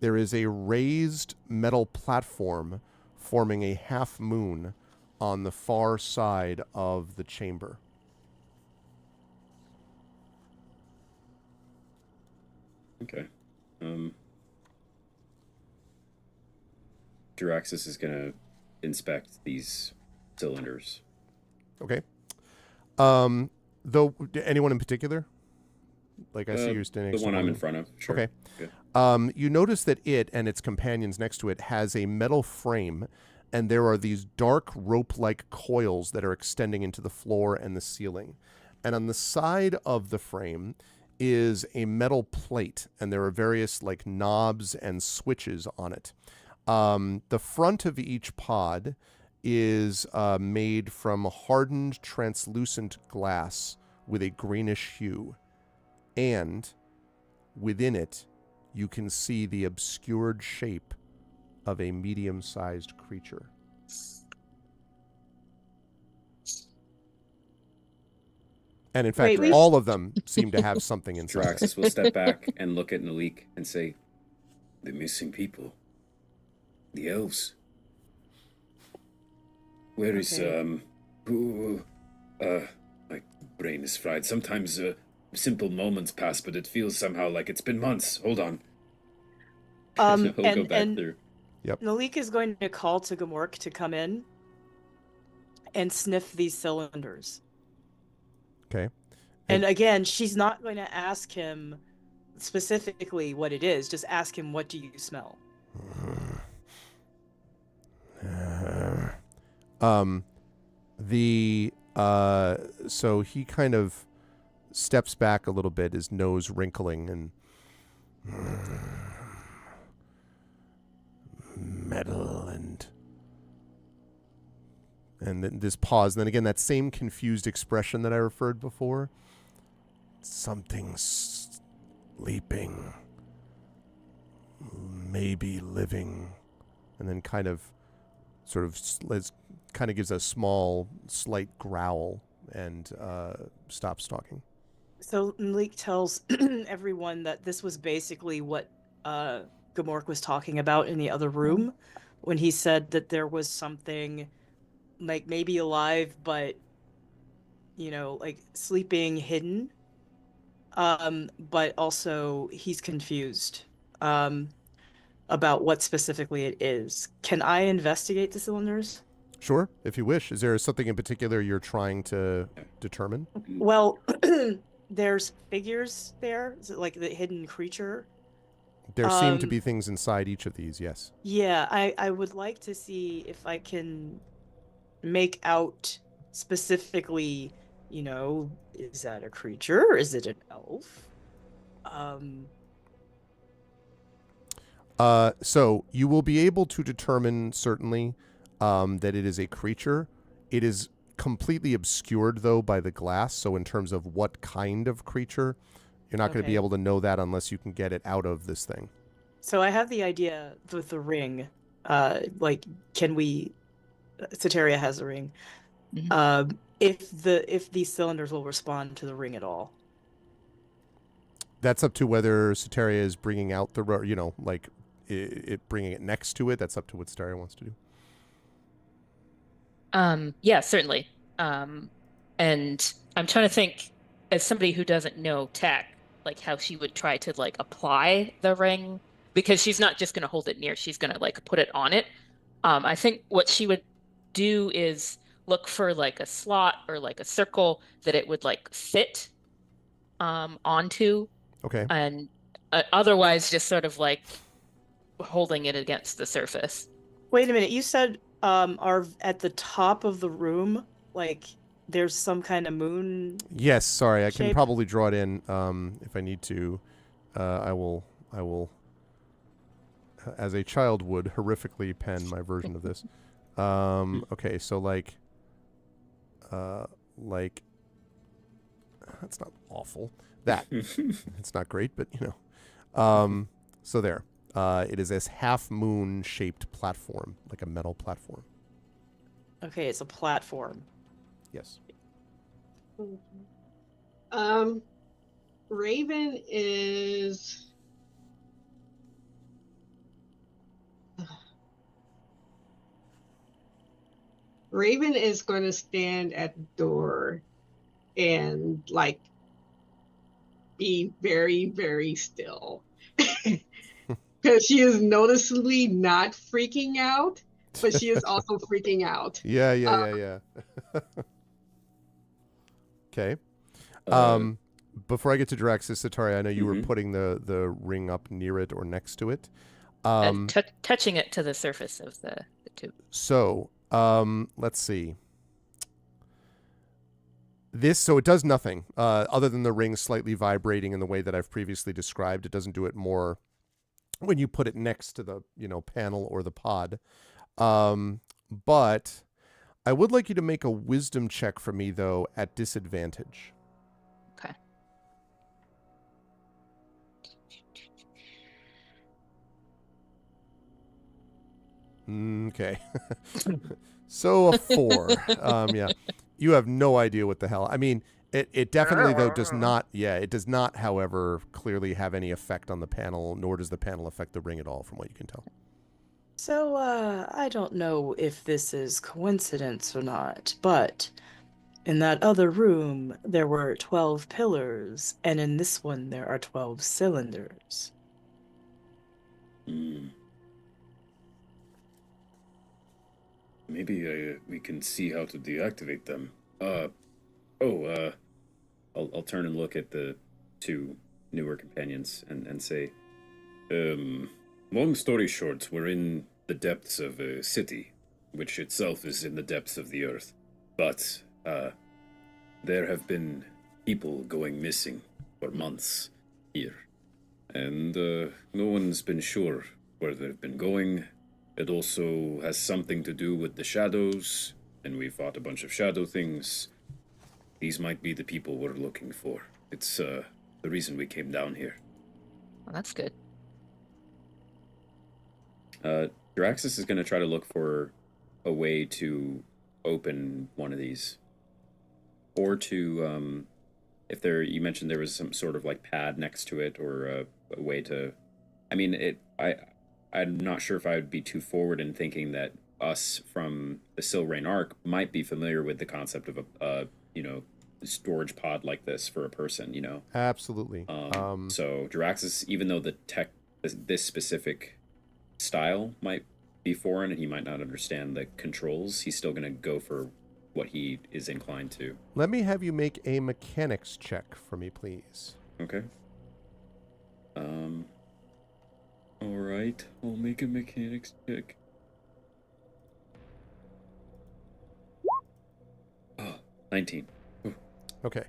there is a raised metal platform forming a half moon on the far side of the chamber. Okay. Jaraxxus is gonna inspect these cylinders. Okay. Though, anyone in particular? Like I see you're standing next The to one I'm one. in front of. Sure. Okay. Good. You notice that it and its companions next to it has a metal frame, and there are these dark rope-like coils that are extending into the floor and the ceiling. And on the side of the frame is a metal plate, and there are various like knobs and switches on it. The front of each pod is made from hardened translucent glass with a greenish hue. And within it, you can see the obscured shape of a medium-sized creature. And in fact, Wait. all of them seem to have something inside. Jaraxxus will step back and look at Nalik and say, "The missing people. The elves. Where is, Okay. my brain is fried. Sometimes, simple moments pass, but it feels somehow like it's been months. Hold on." He'll go back through. Nalik is going to call to Gamork to come in and sniff these cylinders. Okay. And again, she's not going to ask him specifically what it is. Just ask him, what do you smell? So he kind of steps back a little bit, his nose wrinkling, and metal and then this pause, and then again that same confused expression that I referred before. Something's sleeping, maybe living, and then kind of gives a small, slight growl and stops talking. So Nalik tells everyone that this was basically what Gamork was talking about in the other room when he said that there was something like maybe alive, but like sleeping hidden. But also he's confused about what specifically it is. Can I investigate the cylinders? Sure, if you wish. Is there something in particular you're trying to determine? Well, there's figures there. Is it like the hidden creature? There seem to be things inside each of these, yes. Yeah, I would like to see if I can make out specifically, is that a creature? Is it an elf? So you will be able to determine certainly that it is a creature. It is completely obscured, though, by the glass. So in terms of what kind of creature, you're not going to be able to know that unless you can get it out of this thing. So I have the idea with the ring. Can we... Soteria has a ring. Mhm. If these cylinders will respond to the ring at all. That's up to whether Soteria is bringing out the, it bringing it next to it. That's up to what Soteria wants to do. Yeah, certainly. And I'm trying to think, as somebody who doesn't know tech, like how she would try to like apply the ring, because she's not just going to hold it near, she's going to like put it on it. I think what she would do is look for like a slot or like a circle that it would like fit onto, Okay. and otherwise just sort of like holding it against the surface. Wait a minute, you said are at the top of the room, like there's some kind of moon. Yes, sorry, I can shape? probably draw it in if I need to. I will, as a child would, horrifically pen my version of this. Okay, so like, that's not awful. That it's not great, but so there. It is this half moon shaped platform, like a metal platform. Okay, it's a platform. Yes. Raven is going to stand at the door and like be very, very still. Because she is noticeably not freaking out, but she is also freaking out. Yeah. Okay. Before I get to Draxus, Satari, I know you were putting the ring up near it or next to it. Touching it to the surface of the tube. So, let's see. So it does nothing other than the ring slightly vibrating in the way that I've previously described. It doesn't do it more when you put it next to the panel or the pod. But I would like you to make a wisdom check for me, though, at disadvantage. Okay. Okay. So a 4. Yeah. You have no idea what the hell. I mean, it definitely, though, does not, it does not, however, clearly have any effect on the panel, nor does the panel affect the ring at all, from what you can tell. So, I don't know if this is coincidence or not, but in that other room, there were 12 pillars, and in this one, there are 12 cylinders. Maybe we can see how to deactivate them. I'll turn and look at the two newer companions and say, long story short, we're in the depths of a city, which itself is in the depths of the earth. But there have been people going missing for months here. And no one's been sure where they've been going. It also has something to do with the shadows, and we fought a bunch of shadow things. These might be the people we're looking for. It's the reason we came down here. Well, that's good. Draxus is going to try to look for a way to open one of these. Or to, if there, you mentioned there was some sort of like pad next to it, or a way to, I mean, I'm not sure if I would be too forward in thinking that us from the Silrain Arc might be familiar with the concept of a storage pod like this for a person, Absolutely. So Draxus, even though the tech this specific style might be foreign and he might not understand the controls, he's still going to go for what he is inclined to. Let me have you make a mechanics check for me, please. Okay. All right. I'll make a mechanics check. Oh, 19. Ooh. Okay.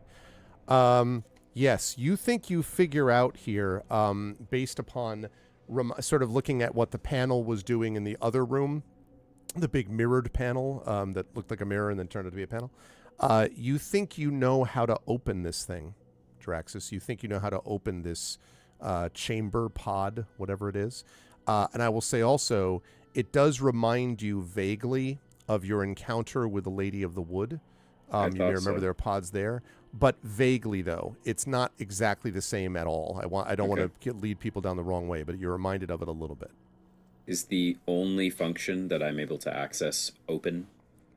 Yes, you think you figure out here, based upon sort of looking at what the panel was doing in the other room, the big mirrored panel that looked like a mirror and then turned out to be a panel. You think you know how to open this thing, Draxus. You think you know how to open this chamber pod, whatever it is. And I will say also, it does remind you vaguely of your encounter with the Lady of the Wood. You may remember there are pods there, but vaguely though, it's not exactly the same at all. I don't want to lead people down the wrong way, but you're reminded of it a little bit. Is the only function that I'm able to access open,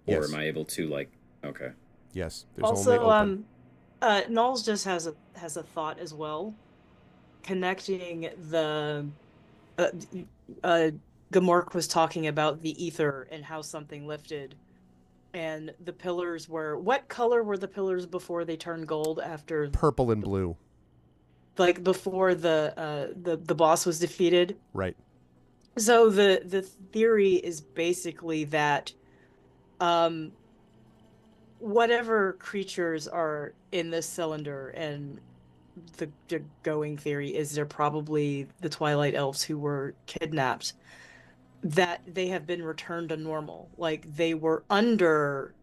or Yes. am I able to like? Okay. Yes, there's Also, only open. Knowles just has a thought as well, connecting the Gamork was talking about the ether and how something lifted, and the pillars were, what color were the pillars before they turned gold? After Purple and blue. like before the boss was defeated. Right. So the theory is basically that whatever creatures are in this cylinder, and the going theory is they're probably the Twilight Elves who were kidnapped, that they have been returned to normal. Like they were under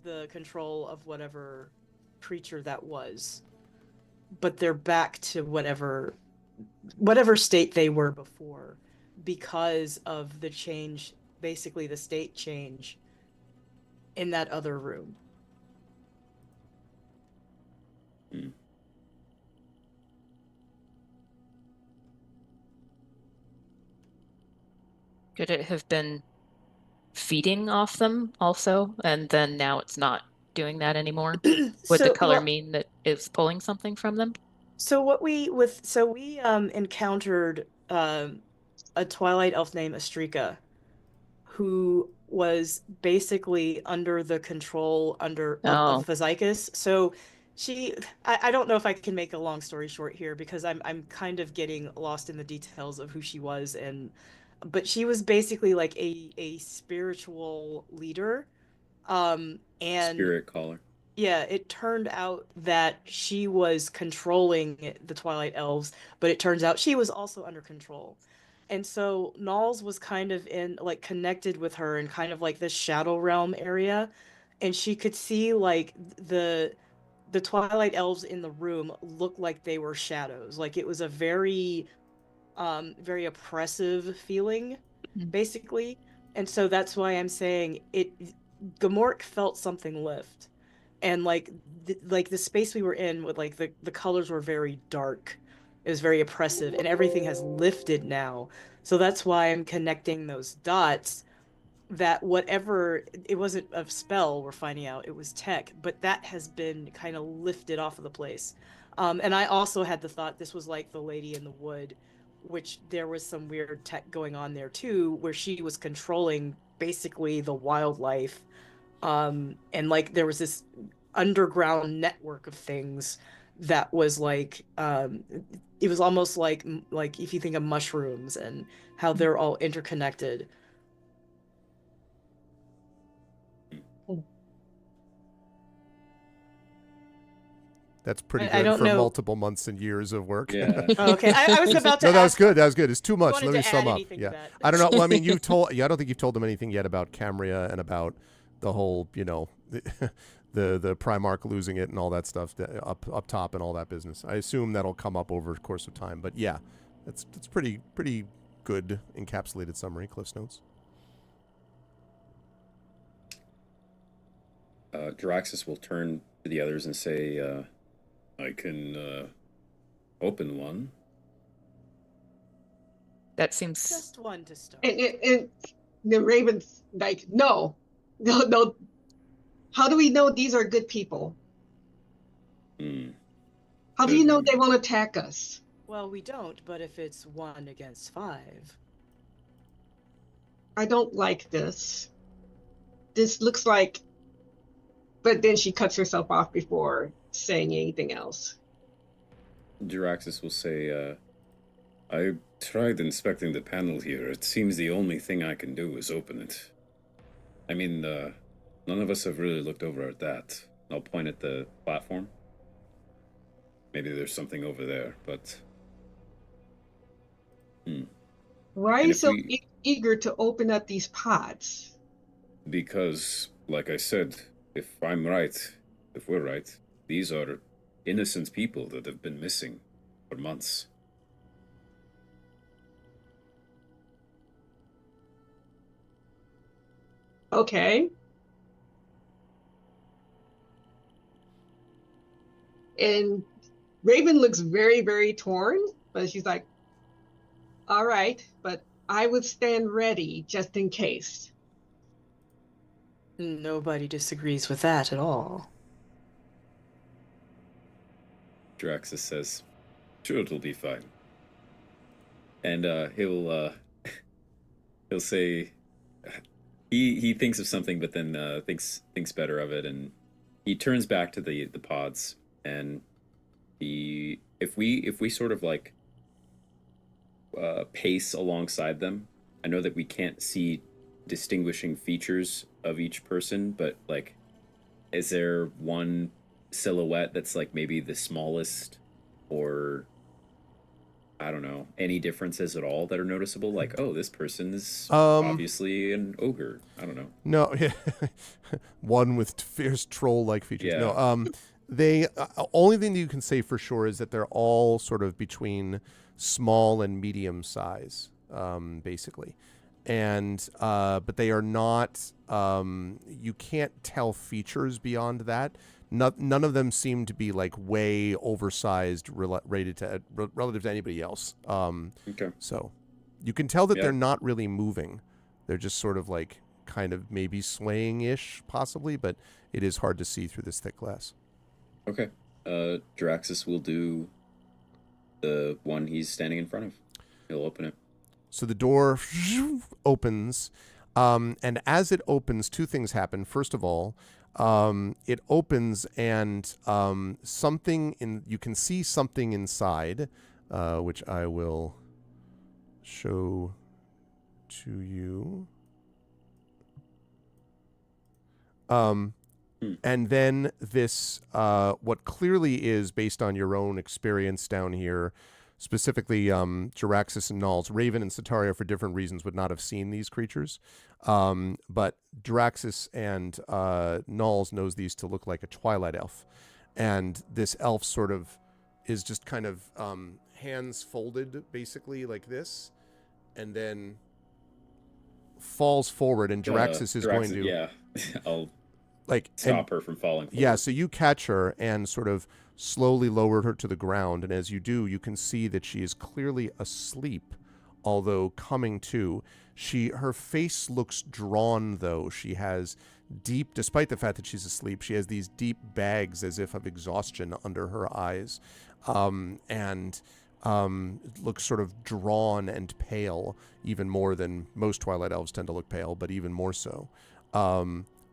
the control of whatever creature that was, but they're back to whatever state they were before because of the change, basically the state change in that other room. Hmm. Could it have been feeding off them also, and then now it's not doing that anymore? Would the color mean that it's pulling something from them? So we encountered a Twilight Elf named Astrika, who was basically under the control of Physicus. So I don't know if I can make a long story short here, because I'm kind of getting lost in the details of who she was, but she was basically like a spiritual leader, and Spirit caller. yeah, it turned out that she was controlling the Twilight Elves, but it turns out she was also under control. And so Knowles was kind of connected with her in kind of like this shadow realm area, and she could see like the Twilight Elves in the room looked like they were shadows. Like it was a very very oppressive feeling, basically. And so that's why I'm saying Gamork felt something lift. And like the space we were in with like the colors were very dark. It was very oppressive, and everything has lifted now. So that's why I'm connecting those dots, that whatever, it wasn't a spell, we're finding out, it was tech, but that has been kind of lifted off of the place. And I also had the thought this was like the Lady in the Wood, which there was some weird tech going on there too, where she was controlling basically the wildlife. And like there was this underground network of things that was like it was almost like if you think of mushrooms and how they're all interconnected. That's pretty I good don't for know. multiple months and years of work. Yeah. Oh, okay, I was about to No, that was ask, good. That was good. It's too much. wanted Let me to sum add up. anything to Yeah. that. I don't know. Well, I mean, I don't think you've told them anything yet about Camria and about the whole, the Primarch losing it and all that stuff up top and all that business. I assume that'll come up over the course of time. But yeah, it's pretty good encapsulated summary, Cliff's Notes. Draxus will turn to the others and say, I can open one. That seems Just one to start. And the Ravens like, no. How do we know these are good people? Hmm. How do you know they won't attack us? Well, we don't, but if it's 1 against 5. I don't like this. This looks like, but then she cuts herself off before saying anything else. Jiraxis will say, I tried inspecting the panel here. It seems the only thing I can do is open it. I mean, none of us have really looked over at that. I'll point at the platform. Maybe there's something over there, but... Why are And you if so we- eager to open up these pods? Because, like I said, if I'm right, if we're right, these are innocent people that have been missing for months. Okay. And Raven looks very, very torn, but she's like, all right, but I would stand ready just in case. Nobody disagrees with that at all. Jiraxis says, sure, it'll be fine. And he'll say he thinks of something, but then thinks better of it, and he turns back to the pods, and if we sort of like pace alongside them, I know that we can't see distinguishing features of each person, but like, is there one silhouette that's like maybe the smallest, or I don't know, any differences at all that are noticeable? Like, oh, this person is obviously an ogre. I don't know. No, one with fierce troll-like features. Yeah. No, they only thing that you can say for sure is that they're all sort of between small and medium size, basically, and but they are not. You can't tell features beyond that. None of them seem to be like way oversized relative to anybody else. Okay. So you can tell that Yeah. they're not really moving. They're just sort of like kind of maybe swaying-ish, possibly, but it is hard to see through this thick glass. Okay. Jiraxis will do the one he's standing in front of. He'll open it. So the door opens, and as it opens, two things happen. First of all, it opens and you can see something inside, which I will show to you. And then this, what clearly is based on your own experience down here, specifically Jiraxis and Nulls. Raven and Sataria, for different reasons, would not have seen these creatures. But Jiraxis and Nulls knows these to look like a twilight elf. And this elf sort of is just kind of hands folded, basically like this, and then falls forward, and Jiraxis is going to... Yeah, I'll like stop her from falling forward. Yeah, so you catch her and sort of slowly lower her to the ground, and as you do, you can see that she is clearly asleep, although coming to. Her face looks drawn, though. She has despite the fact that she's asleep, she has these deep bags as if of exhaustion under her eyes, and looks sort of drawn and pale, even more than most Twilight Elves tend to look pale, but even more so.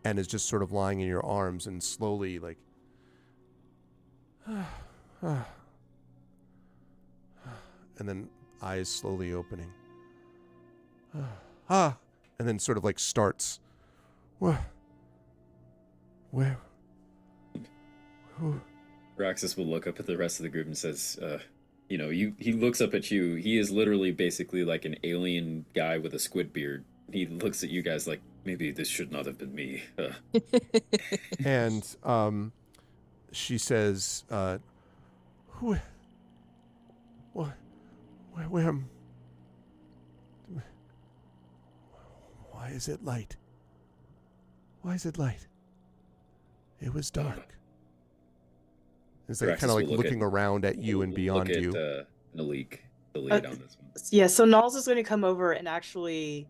And is just sort of lying in your arms and slowly like and then eyes slowly opening. And then sort of like starts. Where? Jiraxis will look up at the rest of the group and says, he looks up at you. He is literally basically like an alien guy with a squid beard. He looks at you guys like, maybe this should not have been me. And she says, where why is it light? Why is it light? It was dark. It's like Jiraxis kind of like will looking around at you and beyond look at, you. Nalik, the lead on this one. Yeah, so Nulls is going to come over and actually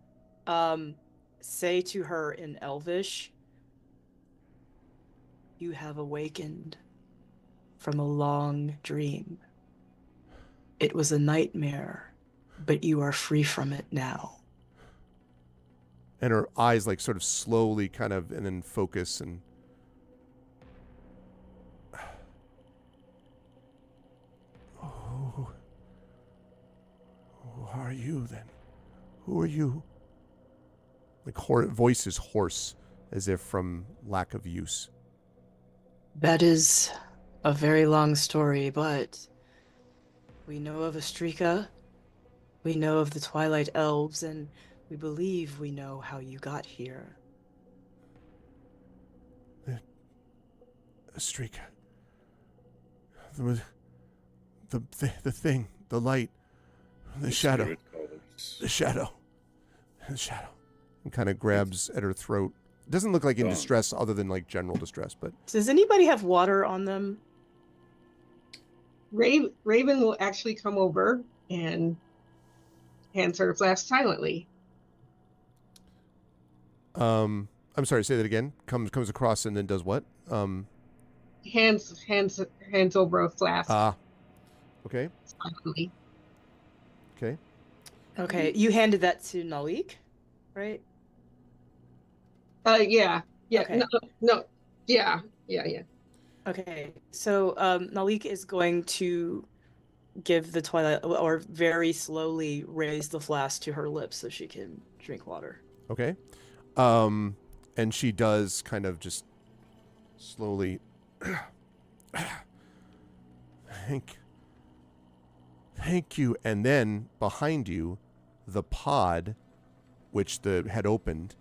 say to her in Elvish, "You have awakened from a long dream. It was a nightmare, but you are free from it now. And her eyes like sort of slowly kind of and then focus and who are you then? Who are you? Like voice is hoarse as if from lack of use. That is a very long story, but we know of Astrika, we know of the Twilight Elves, and we believe we know how you got here. Astrika. The thing, the light, the shadow. Spirit colors. The shadow. The shadow. And kind of grabs at her throat. Doesn't look like in distress other than like general distress, but Does anybody have water on them? Raven will actually come over and hands her a flask silently. I'm sorry, say that again. Comes across and then does what? Hands over a flask Okay. silently. Okay. Okay, you handed that to Nalik, right? Yeah. Okay. No. Yeah. Okay, so Nalik is going to give the Twilight, or very slowly raise the flask to her lips so she can drink water. Okay. And she does kind of just slowly Thank you. And then behind you, the pod, which had opened,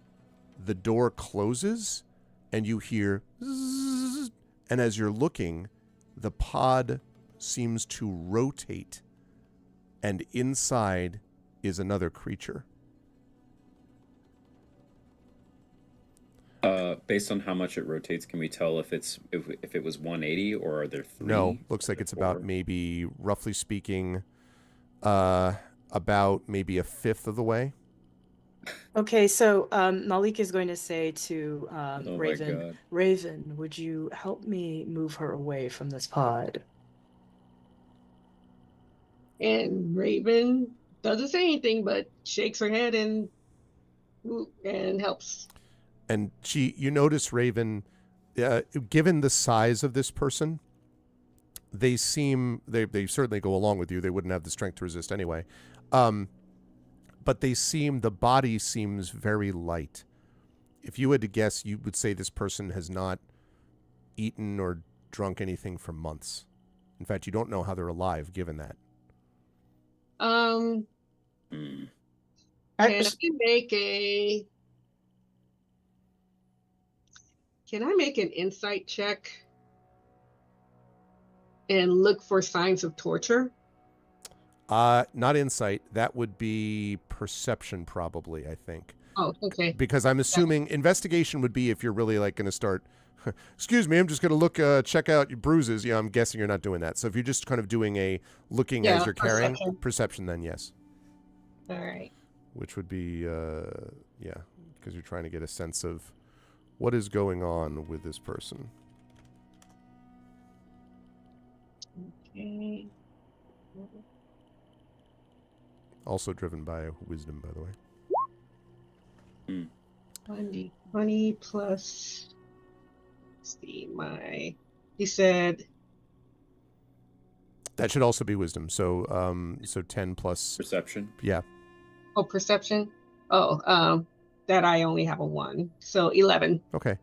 the door closes and you hear zzz, and as you're looking, the pod seems to rotate and inside is another creature. Based on how much it rotates, can we tell if it was 180 or are there 3? No, looks like it's about maybe, roughly speaking, about maybe a fifth of the way. Okay, so Nalik is going to say to Oh my Raven, God. Raven, would you help me move her away from this pod? And Raven doesn't say anything but shakes her head and helps. And you notice, Raven, given the size of this person, they certainly go along with you. They wouldn't have the strength to resist anyway. But the body seems very light. If you had to guess, you would say this person has not eaten or drunk anything for months. In fact, you don't know how they're alive, given that. Hmm. Can I make an insight check and look for signs of torture? Not insight. That would be perception, probably, I think. Oh, okay. Because I'm assuming investigation would be if you're really like going to start, excuse me, I'm just going to look, check out your bruises. Yeah, I'm guessing you're not doing that. So if you're just kind of doing a looking as you're carrying, perception, then yes. All right. Which would be, yeah, because you're trying to get a sense of what is going on with this person. Okay. Also driven by wisdom, by the way. 20 plus. Let's see, he said. That should also be wisdom. So, so 10 plus Perception. Yeah. Oh, perception. Oh, that I only have a 1, so 11. Okay.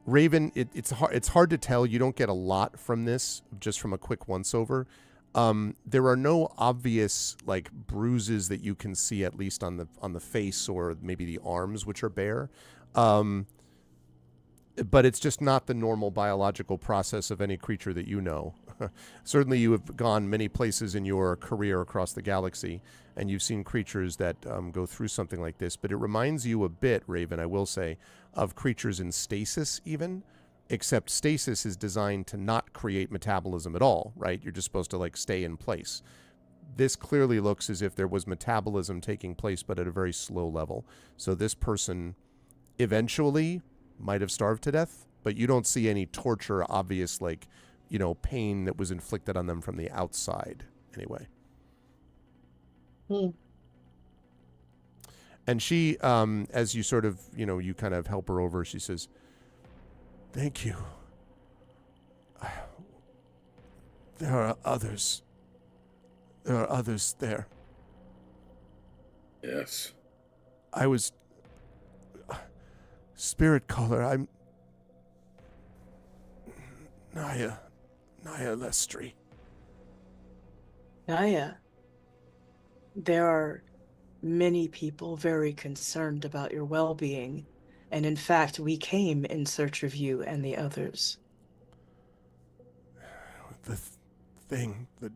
Raven, it's hard to tell. You don't get a lot from this, just from a quick once-over. There are no obvious like bruises that you can see, at least on the face or maybe the arms, which are bare. But it's just not the normal biological process of any creature that you know. Certainly you have gone many places in your career across the galaxy, and you've seen creatures that go through something like this. But it reminds you a bit, Raven, I will say, of creatures in stasis even, except stasis is designed to not create metabolism at all, right? You're just supposed to like stay in place. This clearly looks as if there was metabolism taking place, but at a very slow level. So this person eventually might have starved to death, but you don't see any torture, obvious like pain that was inflicted on them from the outside anyway. And she, as you sort of, you kind of help her over, she says, "Thank you. There are others. There are others there." Yes. I was... Spirit caller, I'm... Naya Lestri. Naya, there are many people very concerned about your well-being, and in fact, we came in search of you and the others. The thing, the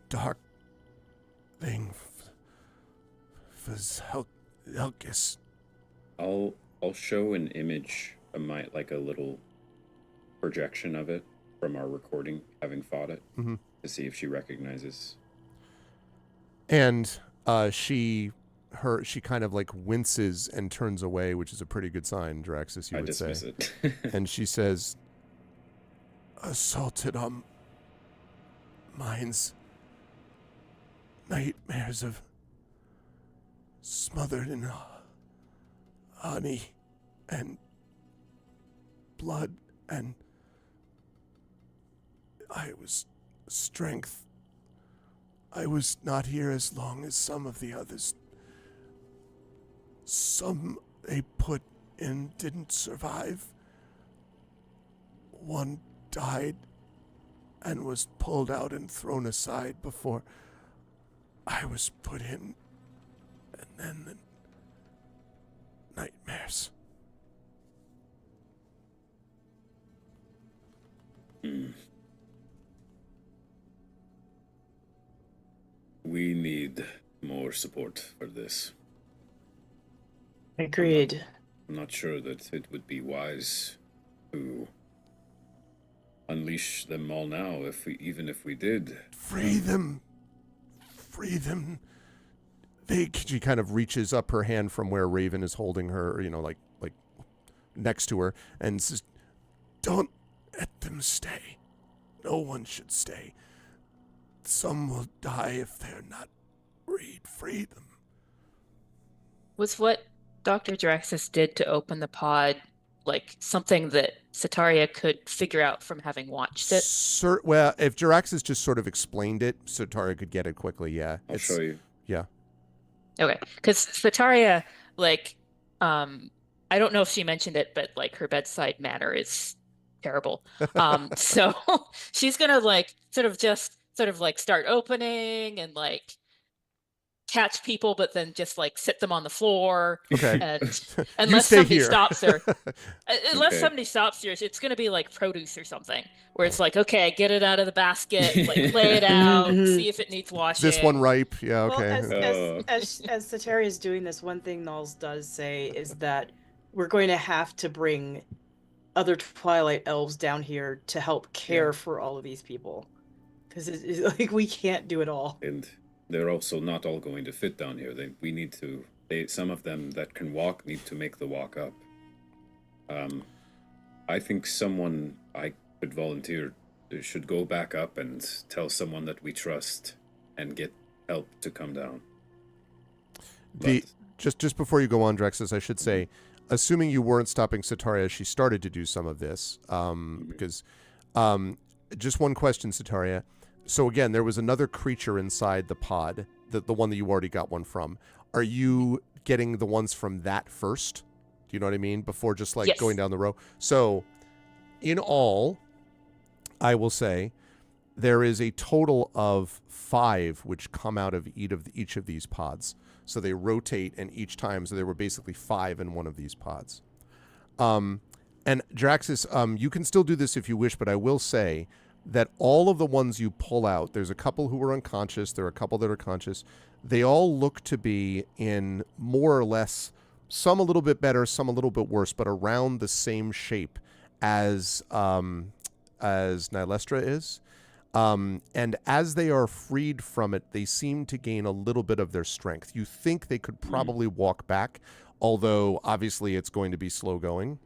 dark thing, Helkis. I'll show an image of like a little projection of it from our recording, having fought it, to see if she recognizes. And she kind of like winces and turns away, which is a pretty good sign, Draxus, you would say. I dismiss it. And she says, "Assaulted on minds, nightmares of smothered in honey and blood, and I was strength. I was not here as long as some of the others. Some they put in didn't survive. One died and was pulled out and thrown aside before I was put in. And then the nightmares." We need more support for this. Agreed. I'm not sure that it would be wise to unleash them all now, even if we did. Free them. Free them. She kind of reaches up her hand from where Raven is holding her, like next to her, and says, "Don't let them stay. No one should stay. Some will die if they're not freed. Free them." Was what Dr. Draxus did to open the pod like something that Sataria could figure out from having watched it? Well, if Draxus just sort of explained it, Sataria could get it quickly, yeah. I'll show you. Yeah. Okay, because Sataria, I don't know if she mentioned it, but her bedside manner is terrible. So she's gonna start opening and catch people, but then just sit them on the floor. Okay. And unless somebody stops her, somebody stops her, it's gonna be like produce or something, where it's okay, get it out of the basket, lay it out, see if it needs washing. This one ripe, yeah, okay. Well, as Sataria is doing this, one thing Nulls does say is that we're going to have to bring other Twilight elves down here to help care for all of these people, because we can't do it all. And they're also not all going to fit down here. Some of them that can walk need to make the walk up. I think someone I could volunteer should go back up and tell someone that we trust and get help to come down. Just before you go on, Draxus, I should say, assuming you weren't stopping Sataria as she started to do some of this, because just one question, Sataria. So again, there was another creature inside the pod, the one that you already got one from. Are you getting the ones from that first? Do you know what I mean? Before just Yes. going down the row. So in all, I will say there is a total of 5 which come out of each of these pods. So they rotate, and each time, so there were basically 5 in one of these pods. And Draxus, you can still do this if you wish, but I will say that all of the ones you pull out, there's a couple who were unconscious, there are a couple that are conscious, they all look to be in more or less, some a little bit better, some a little bit worse, but around the same shape as Nylestra is. And as they are freed from it, they seem to gain a little bit of their strength. You think they could probably walk back, although obviously it's going to be slow going.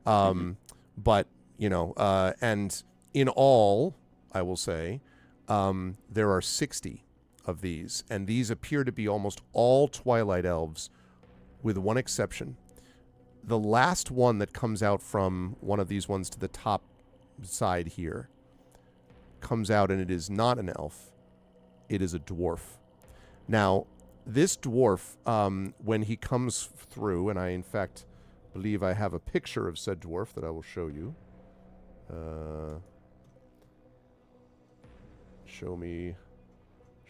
But, and In all, I will say, there are 60 of these, and these appear to be almost all Twilight Elves, with one exception. The last one that comes out from one of these ones to the top side here comes out, and it is not an elf. It is a dwarf. Now, this dwarf, when he comes through, and I, in fact, believe I have a picture of said dwarf that I will show you. Show me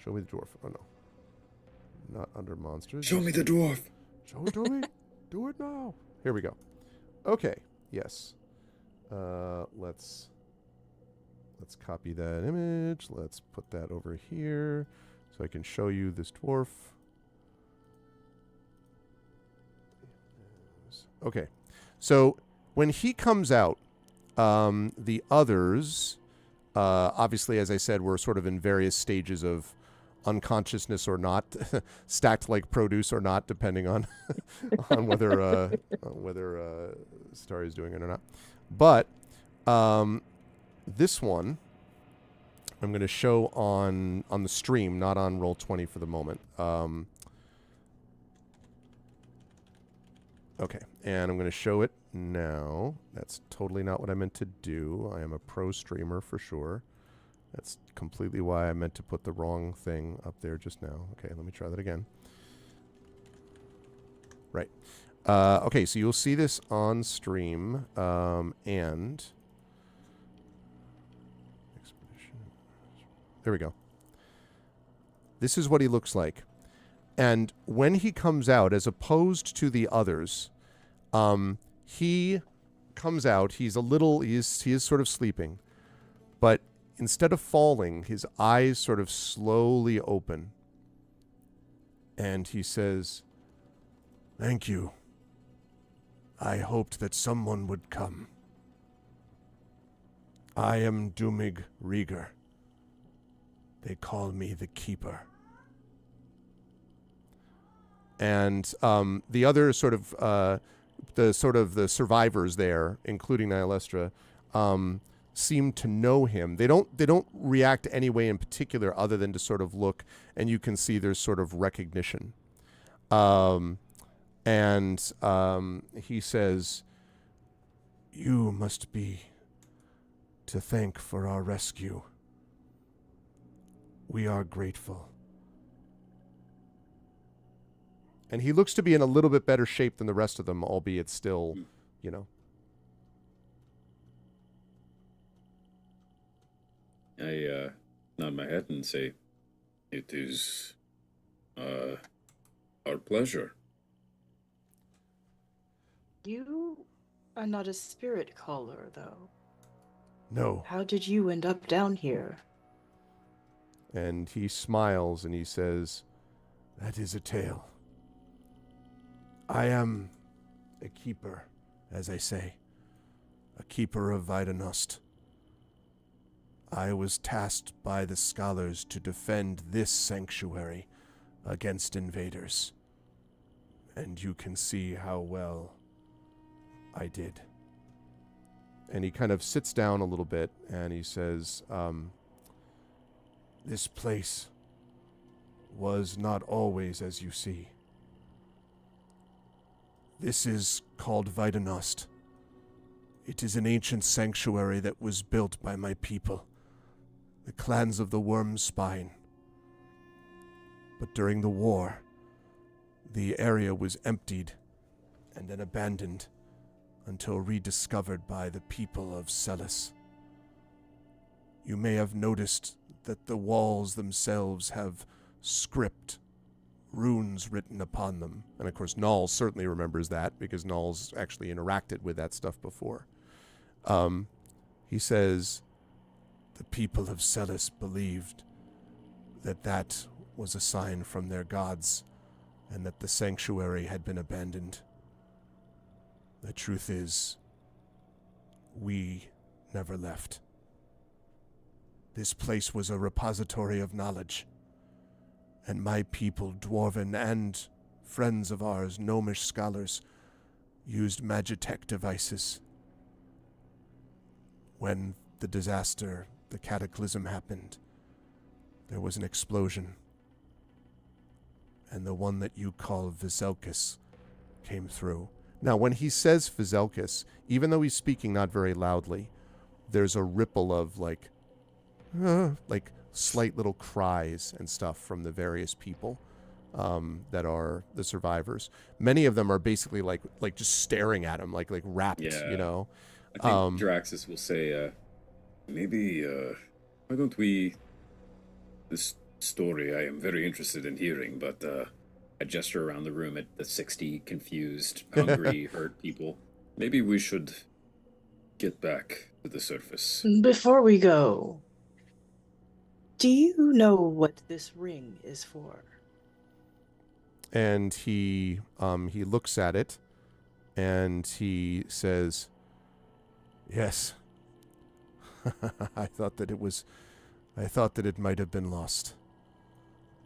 the dwarf. Oh, no. Not under monsters. Show me the dwarf. Show it to me. Do it now. Here we go. Okay. Yes. Let's copy that image. Let's put that over here so I can show you this dwarf. Okay. So when he comes out, the others, obviously, as I said, were sort of in various stages of unconsciousness or not, stacked like produce or not, depending on on whether Starry is doing it or not. But this one I'm going to show on the stream, not on Roll20 for the moment. Okay, and I'm going to show it now. That's totally not what I meant to do. I am a pro streamer for sure. That's completely why I meant to put the wrong thing up there just now. Okay, let me try that again. Right. Okay, so you'll see this on stream, and there we go. This is what he looks like. And when he comes out, as opposed to the others, he comes out, he is sort of sleeping, but instead of falling, his eyes sort of slowly open. And he says, "Thank you. I hoped that someone would come. I am Dumig Rieger. They call me the Keeper." And the other sort of the survivors there, including Nihilestra, seem to know him. They don't react any way in particular other than to sort of look, and you can see there's sort of recognition. And he says, "You must be to thank for our rescue. We are grateful." And he looks to be in a little bit better shape than the rest of them, albeit still, you know. I nod my head and say, "It is our pleasure." You are not a spirit caller, though. No. How did you end up down here? And he smiles and he says, "That is a tale. I am a keeper, as I say, a keeper of Vidanost. I was tasked by the scholars to defend this sanctuary against invaders. And you can see how well I did." And he kind of sits down a little bit and he says, "This place was not always as you see. This is called Vidanost. It is an ancient sanctuary that was built by my people, the clans of the Wormspine. But during the war, the area was emptied and then abandoned until rediscovered by the people of Celis. You may have noticed that the walls themselves have script, runes written upon them." And of course, Null certainly remembers that because Null's actually interacted with that stuff before. He says, "The people of Celis believed that that was a sign from their gods and that the sanctuary had been abandoned. The truth is, we never left. This place was a repository of knowledge, and my people, Dwarven and friends of ours, Gnomish scholars, used Magitech devices. When the disaster, the cataclysm happened, there was an explosion. And the one that you call Vizelkis came through. Now, when he says Vizelkis, even though he's speaking not very loudly, there's a ripple of like slight little cries and stuff from the various people that are the survivors. Many of them are basically like just staring at him, like rapt, you know. I think Draxus will say, maybe, why don't we... This story I am very interested in hearing, but I gesture around the room at the 60 confused, hungry, hurt people. Maybe we should get back to the surface. Before we go, do you know what this ring is for? And he looks at it, and he says, "Yes. I thought that it might have been lost.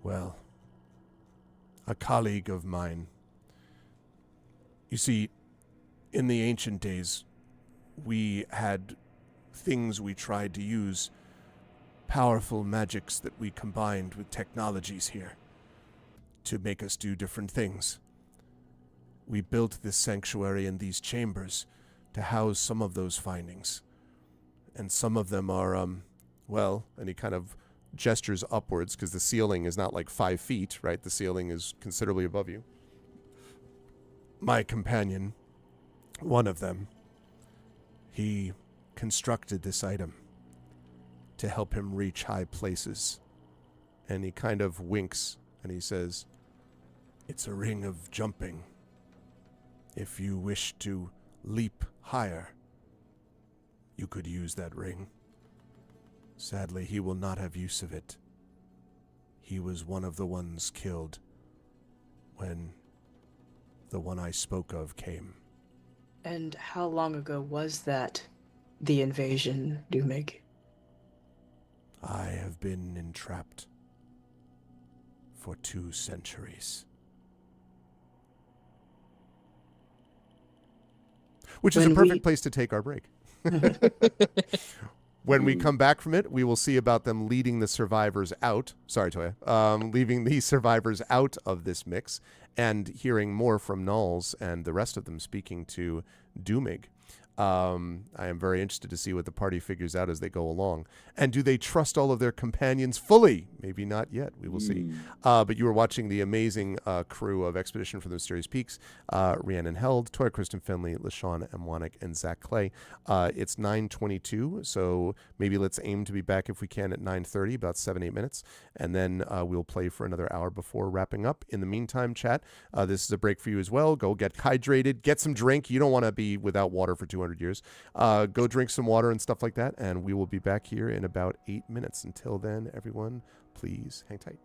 Well, a colleague of mine. You see, in the ancient days, we had things we tried to use, powerful magics that we combined with technologies here to make us do different things. We built this sanctuary and these chambers to house some of those findings. And some of them are, and he kind of gestures upwards because the ceiling is not like 5 feet, right? The ceiling is considerably above you. My companion, one of them, he constructed this item to help him reach high places. And he kind of winks and he says, "It's a ring of jumping. If you wish to leap higher, you could use that ring. Sadly, he will not have use of it. He was one of the ones killed when the one I spoke of came." And how long ago was that, the invasion, Dumig? I have been entrapped for 2 centuries. Which is a perfect place to take our break. When we come back from it, we will see about them leading the survivors out. Sorry, Toya. Leaving the survivors out of this mix and hearing more from Nulls and the rest of them speaking to Dumig. I am very interested to see what the party figures out as they go along. And do they trust all of their companions fully? Maybe not yet. We will see. But you are watching the amazing crew of Expedition from the Mysterious Peaks. Rhiannon Held, Toya Kristen Finley, LaShawn Mwanick, and Zach Clay. It's 9:22, so maybe let's aim to be back if we can at 9:30, about 7-8 minutes. And then we'll play for another hour before wrapping up. In the meantime, chat, this is a break for you as well. Go get hydrated, get some drink. You don't want to be without water for 200 years. Go drink some water and stuff like that, and we will be back here in about 8 minutes. Until then, everyone, please hang tight.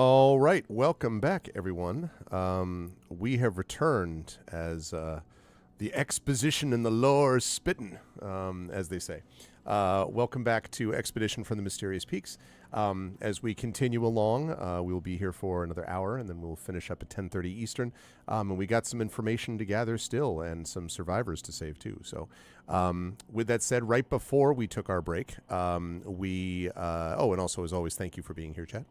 All right, welcome back, everyone. We have returned as the exposition and the lore is spittin', as they say. Welcome back to Expedition from the Mysterious Peaks. As we continue along, we will be here for another hour, and then we'll finish up at 10:30 Eastern. And we got some information to gather still, and some survivors to save too. So, with that said, right before we took our break, and also as always, thank you for being here, chat.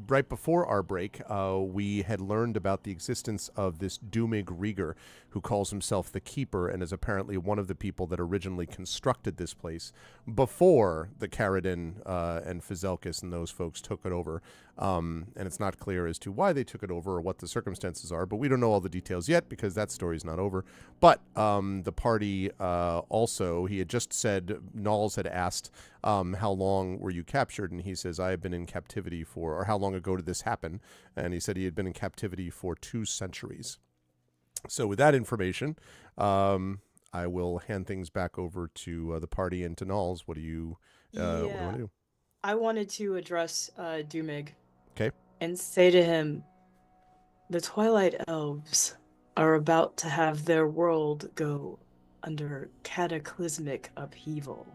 Right before our break, we had learned about the existence of this Doomig Rieger, who calls himself the Keeper and is apparently one of the people that originally constructed this place before the Caridin and Fizelkis and those folks took it over. And it's not clear as to why they took it over or what the circumstances are, but we don't know all the details yet because that story's not over. But the party also, he had just said, Knowles had asked, how long were you captured? And he says, I have been in captivity or how long ago did this happen? And he said he had been in captivity for 2 centuries. So with that information, I will hand things back over to the party and to Knowles. What do you want to do? I wanted to address Doomig. Okay. And say to him, the Twilight Elves are about to have their world go under cataclysmic upheaval.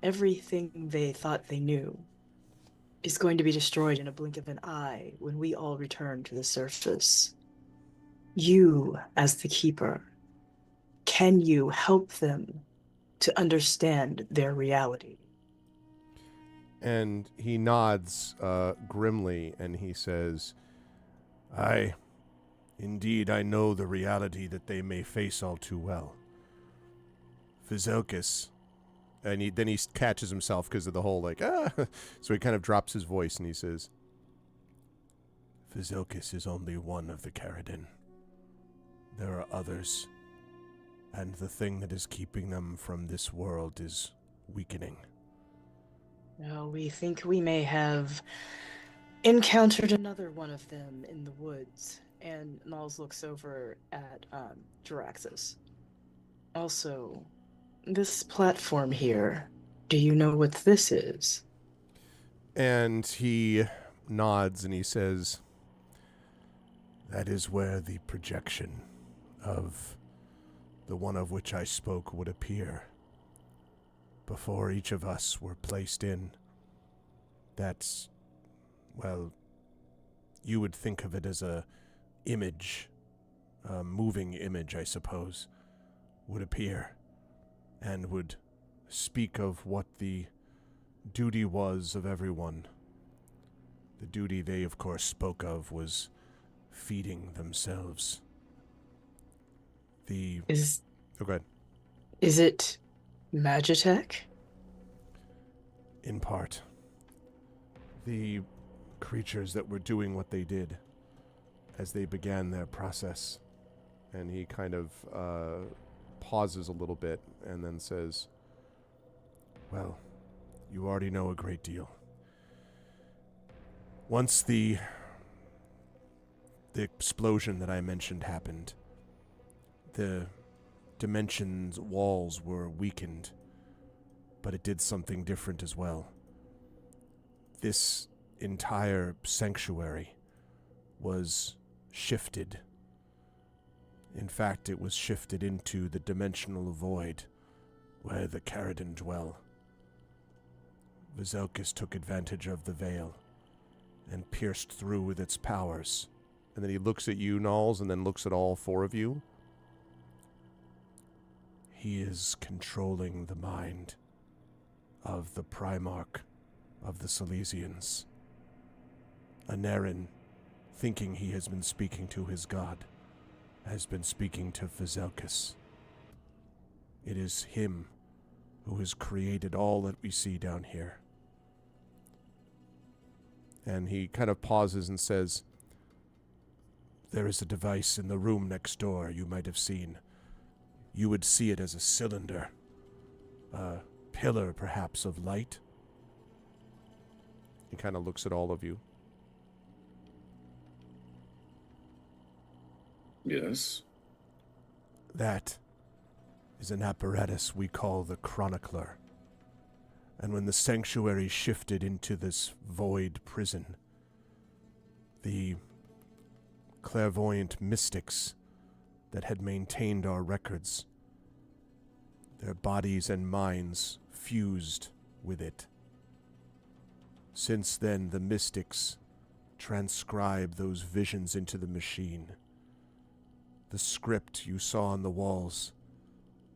Everything they thought they knew is going to be destroyed in a blink of an eye when we all return to the surface. You, as the Keeper, can you help them to understand their reality? And he nods grimly, and he says, Indeed, I know the reality that they may face all too well. Fizelkis, and then he catches himself because of the whole, so he kind of drops his voice, and he says, Fizelkis is only one of the Caridin. There are others, and the thing that is keeping them from this world is weakening. Well, we think we may have encountered another one of them in the woods. And Knowles looks over at Jaraxxus. Also, this platform here, do you know what this is? And he nods and he says, that is where the projection of the one of which I spoke would appear. Before each of us were placed in, that's, well, you would think of it as a image, a moving image, I suppose, would appear and would speak of what the duty was of everyone. The duty they, of course, spoke of was feeding themselves. Go ahead. Is it Magitech? In part. The creatures that were doing what they did as they began their process. And he kind of pauses a little bit and then says, well, you already know a great deal. Once the explosion that I mentioned happened, the dimensions walls were weakened, but it did something different as well. This entire sanctuary was shifted. In fact, it was shifted into the dimensional void where the Caridin dwell. Fizelkis took advantage of the veil and pierced through with its powers. And then he looks at you, Knowles, and then looks at all 4 of you. He is controlling the mind of the Primarch of the Silesians. Anarin, thinking he has been speaking to his god, has been speaking to Fizelkis. It is him who has created all that we see down here. And he kind of pauses and says, there is a device in the room next door you might have seen. You would see it as a cylinder, a pillar perhaps of light. He kind of looks at all of you. Yes. That is an apparatus we call the Chronicler. And when the sanctuary shifted into this void prison, The clairvoyant mystics that had maintained our records, their bodies and minds fused with it. Since then, the mystics transcribe those visions into the machine. The script you saw on the walls,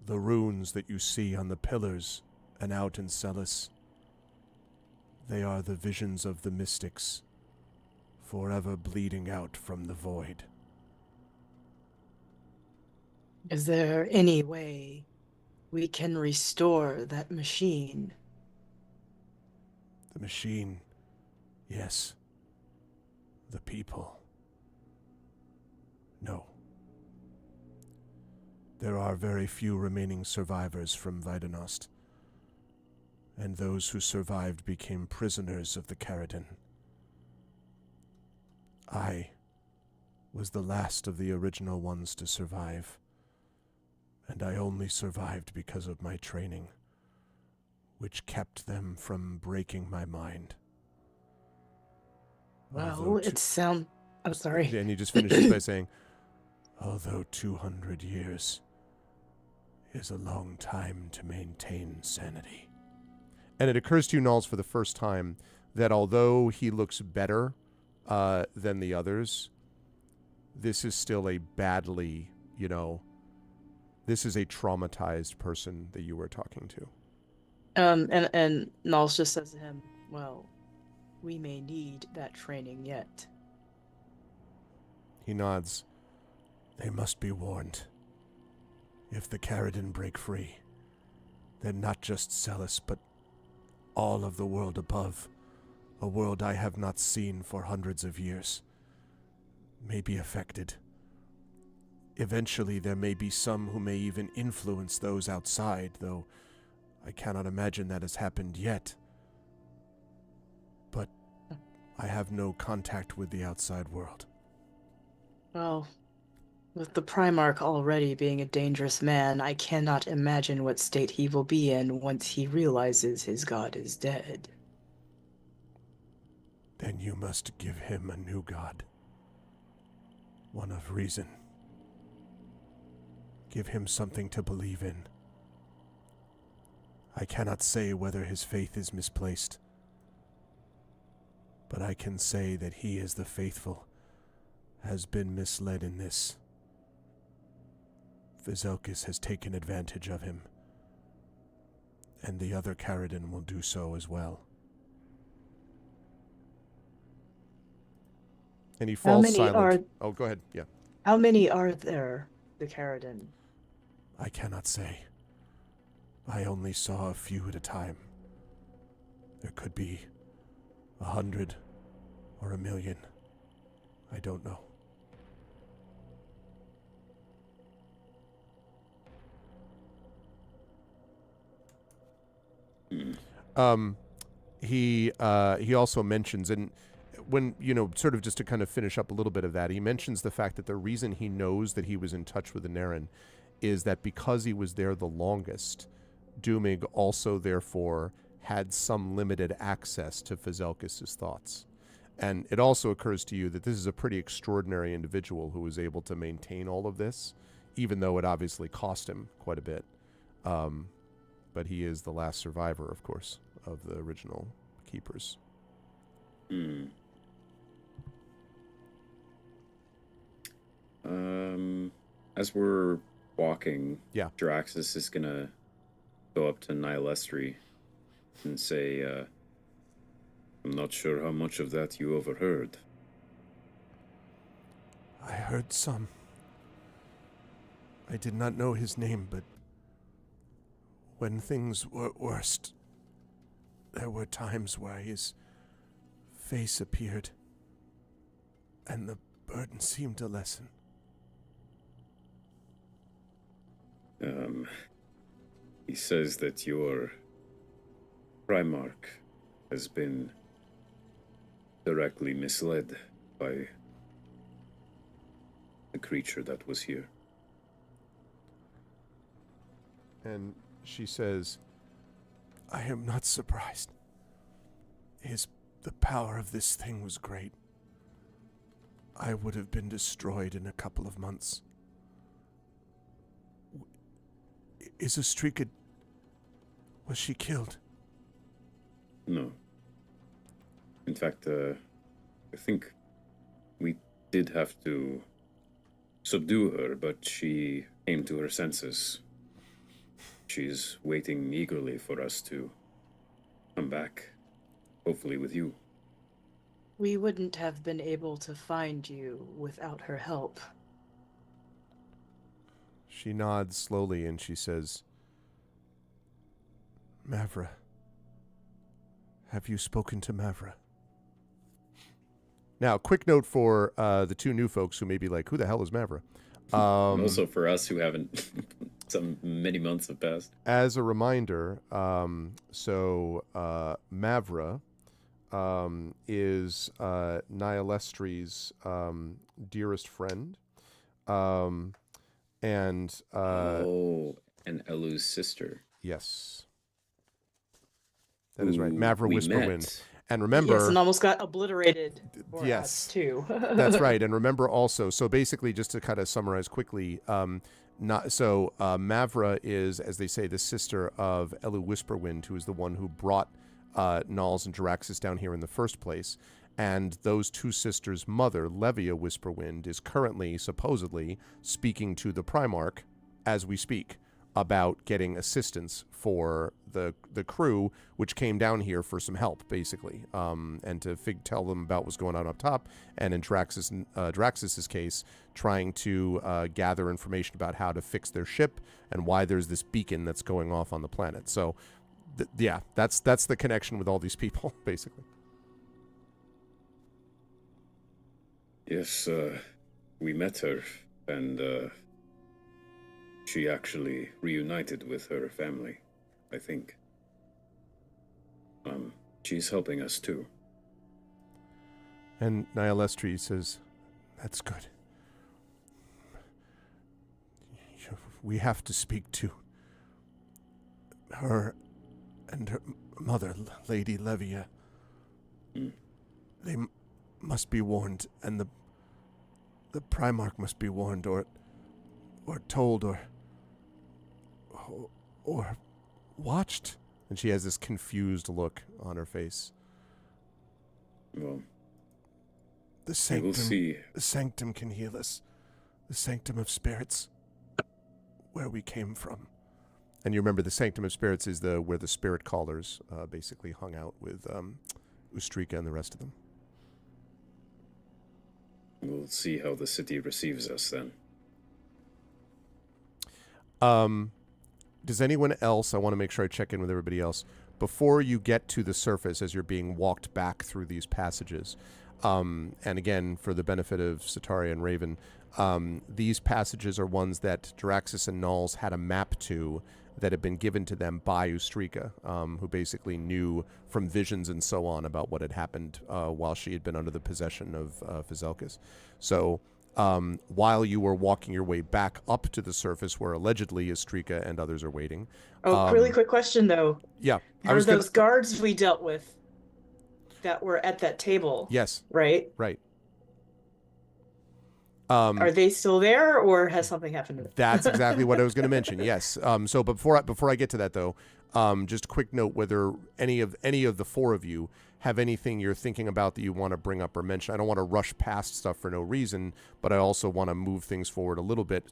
the runes that you see on the pillars and out in Celis, they are the visions of the mystics, forever bleeding out from the void. Is there any way we can restore that machine? The machine, yes. The people, no. There are very few remaining survivors from Vidanost, and those who survived became prisoners of the Caridin. I was the last of the original ones to survive, and I only survived because of my training, which kept them from breaking my mind. Well, I'm sorry. And he just finishes by saying, although 200 years is a long time to maintain sanity. And it occurs to you, Knowles, for the first time, that although he looks better than the others, this is still a badly, this is a traumatized person that you were talking to. And Knowles just says to him, well, we may need that training yet. He nods. They must be warned. If the Caridin break free, then not just Celis, but all of the world above, a world I have not seen for hundreds of years, may be affected. Eventually there may be some who may even influence those outside, though I cannot imagine that has happened yet. But I have no contact with the outside world. Well, with the Primarch already being a dangerous man, I cannot imagine what state he will be in once he realizes his god is dead. Then you must give him a new god. One of reason. Give him something to believe in. I cannot say whether his faith is misplaced, but I can say that he is the faithful, has been misled in this. Vizelkis has taken advantage of him, and the other Caridin will do so as well. And he falls silent. Oh, go ahead. Yeah. How many are there, the Caridin? I cannot say. I only saw a few at a time. There could be 100 or 1,000,000. I don't know. He also mentions, and when, sort of just to kind of finish up a little bit of that, he mentions the fact that the reason he knows that he was in touch with the Naren is that because he was there the longest, Doomig also therefore had some limited access to Vizelkis' thoughts. And it also occurs to you that this is a pretty extraordinary individual who was able to maintain all of this, even though it obviously cost him quite a bit. But he is the last survivor, of course, of the original keepers. As we're walking, yeah, Jaraxxus is gonna go up to Nihilestri and say, I'm not sure how much of that you overheard. I heard some. I did not know his name, but when things were worst, there were times where his face appeared, and the burden seemed to lessen. He says that your Primarch has been directly misled by the creature that was here. And she says, I am not surprised. The power of this thing was great. I would have been destroyed in a couple of months. Is Ustrika... Was she killed? No. In fact, I think we did have to subdue her, but she came to her senses. She's waiting eagerly for us to come back, hopefully with you. We wouldn't have been able to find you without her help. She nods slowly and she says, Mavra. Have you spoken to Mavra? Now, quick note for the two new folks who may be like, who the hell is Mavra? And also for us who haven't, many months have passed. As a reminder, Mavra is Nyalestri's dearest friend. And Elu's sister. Yes. That is right. Who Mavra we Whisperwind. met. And remember... Yes, and almost got obliterated for Yes. us, too. That's right. And remember also, so basically, just to kind of summarize quickly, Mavra is, as they say, the sister of Elu Whisperwind, who is the one who brought Nals and Jaraxxus down here in the first place. And those two sisters' mother, Levia Whisperwind, is currently, supposedly, speaking to the Primarch as we speak about getting assistance for the crew, which came down here for some help, basically, and to tell them about what's going on up top, and in Jaraxxus's case, trying to gather information about how to fix their ship and why there's this beacon that's going off on the planet. So, that's the connection with all these people, basically. Yes, we met her, and she actually reunited with her family, I think. She's helping us too. And Nyalestri says, that's good. We have to speak to her and her mother, Lady Levia. They must be warned, and the Primarch must be warned, or told, or watched. And she has this confused look on her face. Well, The sanctum, we'll see. The sanctum can heal us. The sanctum of spirits, where we came from. And you remember the sanctum of spirits is where the spirit callers basically hung out with Ustrika and the rest of them. We'll see how the city receives us then. Does anyone else, I want to make sure I check in with everybody else, before you get to the surface as you're being walked back through these passages, and again, for the benefit of Sataria and Raven, these passages are ones that Jaraxxus and Nals had a map to that had been given to them by Ustrika, who basically knew from visions and so on about what had happened while she had been under the possession of Fizelkis. So while you were walking your way back up to the surface where allegedly Ustrika and others are waiting. Really quick question, though. Yeah. Were those guards we dealt with that were at that table? Yes. Right? Right. Are they still there, or has something happened to them? That's exactly what I was going to mention. Yes. So before I get to that, though, just a quick note: whether any of the four of you have anything you're thinking about that you want to bring up or mention. I don't want to rush past stuff for no reason, but I also want to move things forward a little bit,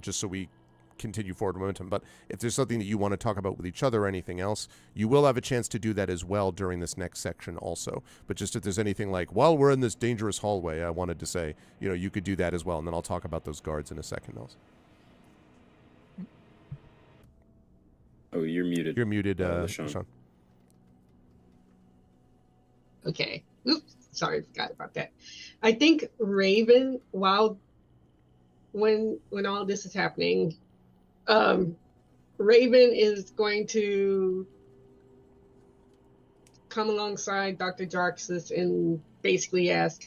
just so we continue forward momentum. But if there's something that you want to talk about with each other or anything else, you will have a chance to do that as well during this next section also. But just if there's anything like, while we're in this dangerous hallway, I wanted to say, you could do that as well. And then I'll talk about those guards in a second also. Oh, you're muted. You're muted, LaShawn. Sean. Okay. Oops. Sorry, forgot about that. I think Raven, when all this is happening, Raven is going to come alongside Dr. Jaraxxus and basically ask,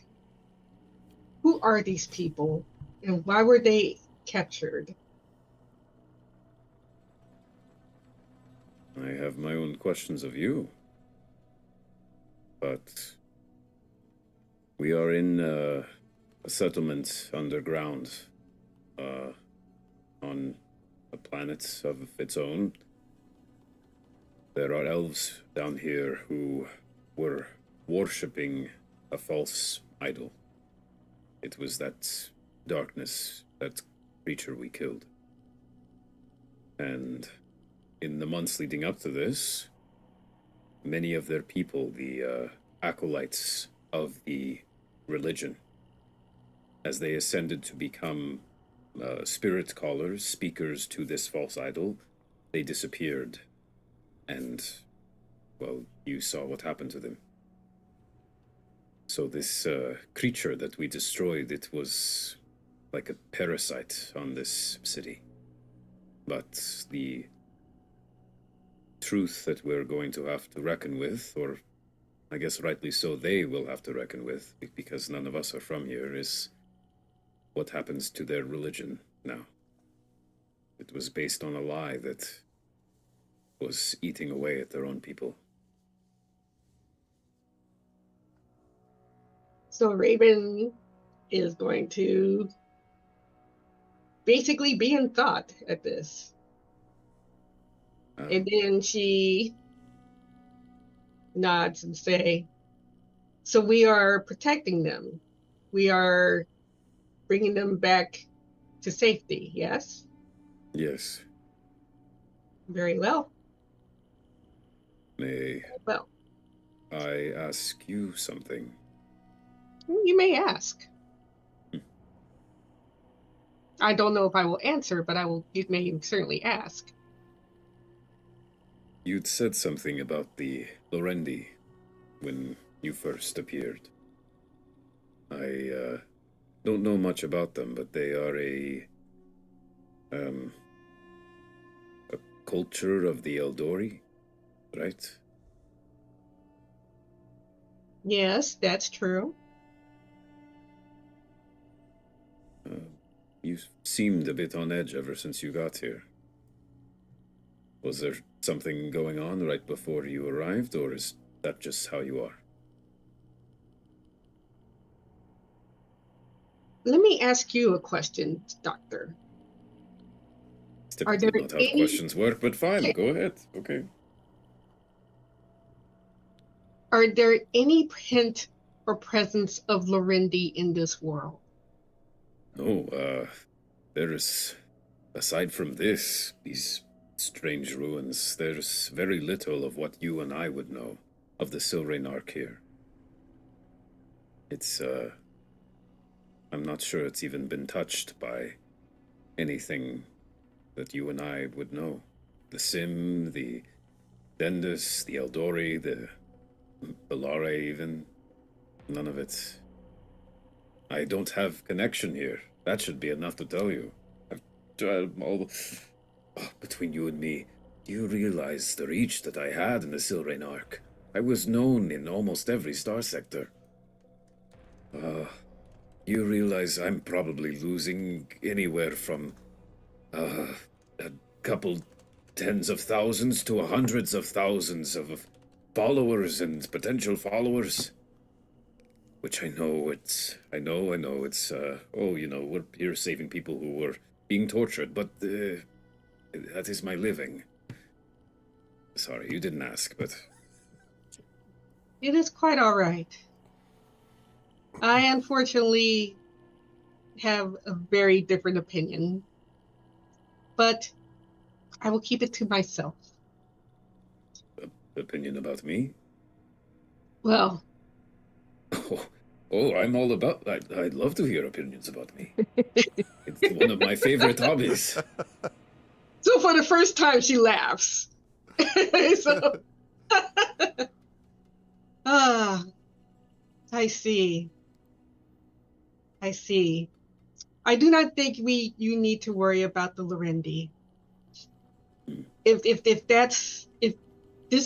who are these people and why were they captured? I have my own questions of you. But we are in a settlement underground on a planet of its own. There are elves down here who were worshipping a false idol. It was that darkness, that creature we killed. And in the months leading up to this, many of their people, the acolytes of the religion, as they ascended to become spirit callers, speakers to this false idol, they disappeared. And, well, you saw what happened to them. So this creature that we destroyed, it was like a parasite on this city. But the truth that we're going to have to reckon with, or I guess rightly so, they will have to reckon with, because none of us are from here, is what happens to their religion now. It was based on a lie that was eating away at their own people. So Raven is going to basically be in thought at this. And then she nods and say, so we are protecting them. We are bringing them back to safety, yes? Yes. Very well. May Well, I ask you something? you may ask. I don't know if I will answer, but you may certainly ask. You'd said something about the Lorendi when you first appeared. I don't know much about them, but they are a culture of the Eldori, right? Yes, that's true. You seemed a bit on edge ever since you got here. Was there something going on right before you arrived, or is that just how you are? Let me ask you a question, Doctor. It's typically not how questions work, but fine, go ahead. Okay. Are there any hint or presence of Lorendi in this world? No, there is, aside from these strange ruins, there's very little of what you and I would know of the Silranarch here. It's, I'm not sure it's even been touched by anything that you and I would know. The Sim, the Dendus, the Eldori, the Belare even. None of it. I don't have connection here. That should be enough to tell you. I've tried all... between you and me, do you realize the reach that I had in the Silranarch? I was known in almost every star sector. You realize I'm probably losing anywhere from a couple tens of thousands to hundreds of thousands of followers and potential followers. Which I know it's, we're here saving people who were being tortured, but that is my living. Sorry, you didn't ask, but... It is quite all right. I unfortunately have a very different opinion, but I will keep it to myself. Opinion about me? Well... Oh, I'm all about... I'd love to hear opinions about me. It's one of my favorite hobbies. So for the first time, she laughs. So... I see. I see. I do not think you need to worry about the Lorendi. If this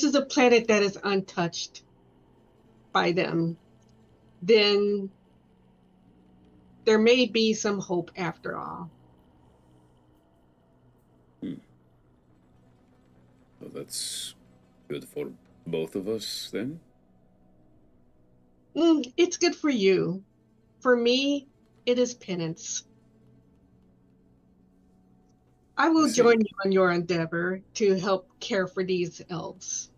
is a planet that is untouched by them, then there may be some hope after all. Well, that's good for both of us, then? It's good for you. For me, It is penance. I will see. join you on your endeavor to help care for these elves.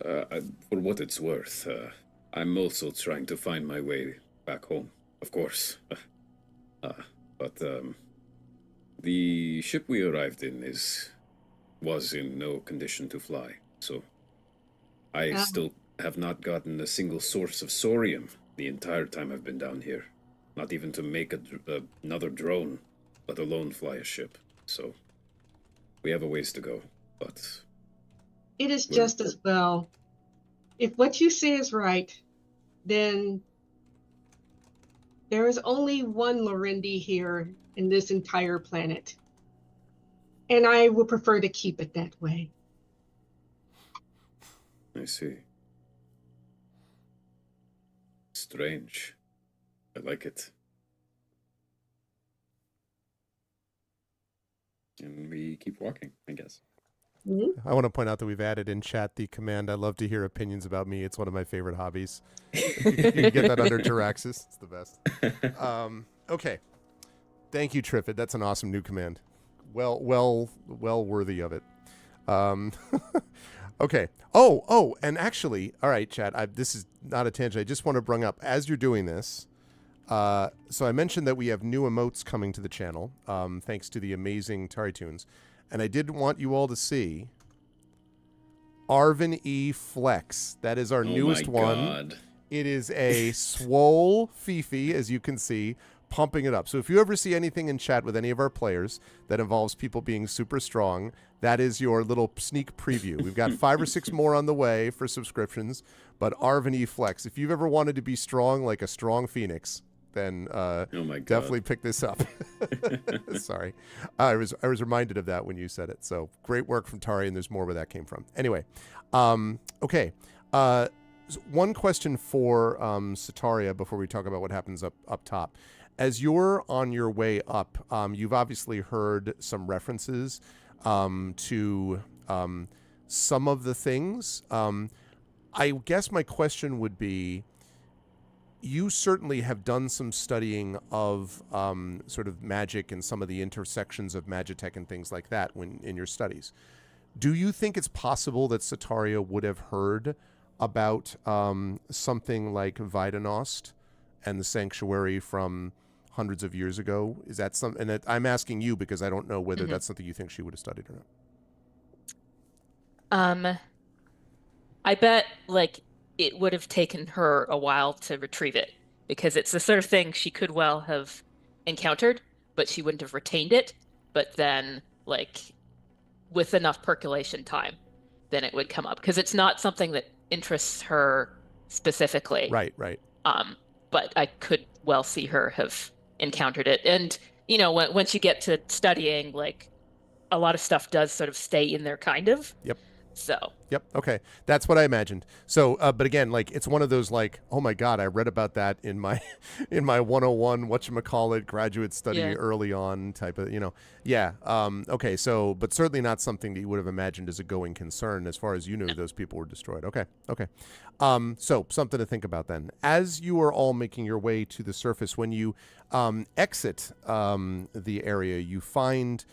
For what it's worth, I'm also trying to find my way back home, of course. But the ship we arrived in was in no condition to fly, so I still have not gotten a single source of sorium the entire time I've been down here. Not even to make another drone, let alone fly a ship. So we have a ways to go, but It is just as well. If what you say is right, then there is only one Lorendi here in this entire planet. And I would prefer to keep it that way. I see. Strange. I like it. And we keep walking, I guess. Mm-hmm. I want to point out that we've added in chat the command, I love to hear opinions about me. It's one of my favorite hobbies. You can get that under Jaraxxus. It's the best. Okay. Thank you, Triffid. That's an awesome new command. Well worthy of it. Okay. Oh, and actually, all right, chat. This is not a tangent. I just want to bring up, as you're doing this, so I mentioned that we have new emotes coming to the channel, thanks to the amazing Tari Tunes. And I did want you all to see Arvin E Flex. That is our newest one. God. It is a swole Fifi, as you can see, pumping it up. So if you ever see anything in chat with any of our players that involves people being super strong, that is your little sneak preview. We've got 5 or 6 more on the way for subscriptions, but Arvin E Flex, if you've ever wanted to be strong like a strong phoenix, then oh my God. definitely pick this up. Sorry. I was reminded of that when you said it. So great work from Tari, and there's more where that came from. Anyway, okay. One question for Sataria before we talk about what happens up top. As you're on your way up, you've obviously heard some references to some of the things. I guess my question would be, you certainly have done some studying of sort of magic and some of the intersections of Magitech and things like that in your studies. Do you think it's possible that Sataria would have heard about something like Vidanost and the Sanctuary from hundreds of years ago? Is that something? And I'm asking you because I don't know whether that's something you think she would have studied or not. I bet it would have taken her a while to retrieve it, because it's the sort of thing she could well have encountered, but she wouldn't have retained it. But then, with enough percolation time, then it would come up, because it's not something that interests her specifically. Right. But I could well see her have encountered it. And, once you get to studying, a lot of stuff does sort of stay in there, kind of. Yep. So. Yep. Okay. That's what I imagined. So, but again, it's one of those oh my God, I read about that in my 101 whatchamacallit graduate study early on type of, yeah. Okay. So, but certainly not something that you would have imagined as a going concern as far as those people were destroyed. Okay. So something to think about then. As you are all making your way to the surface, when you exit the area, you find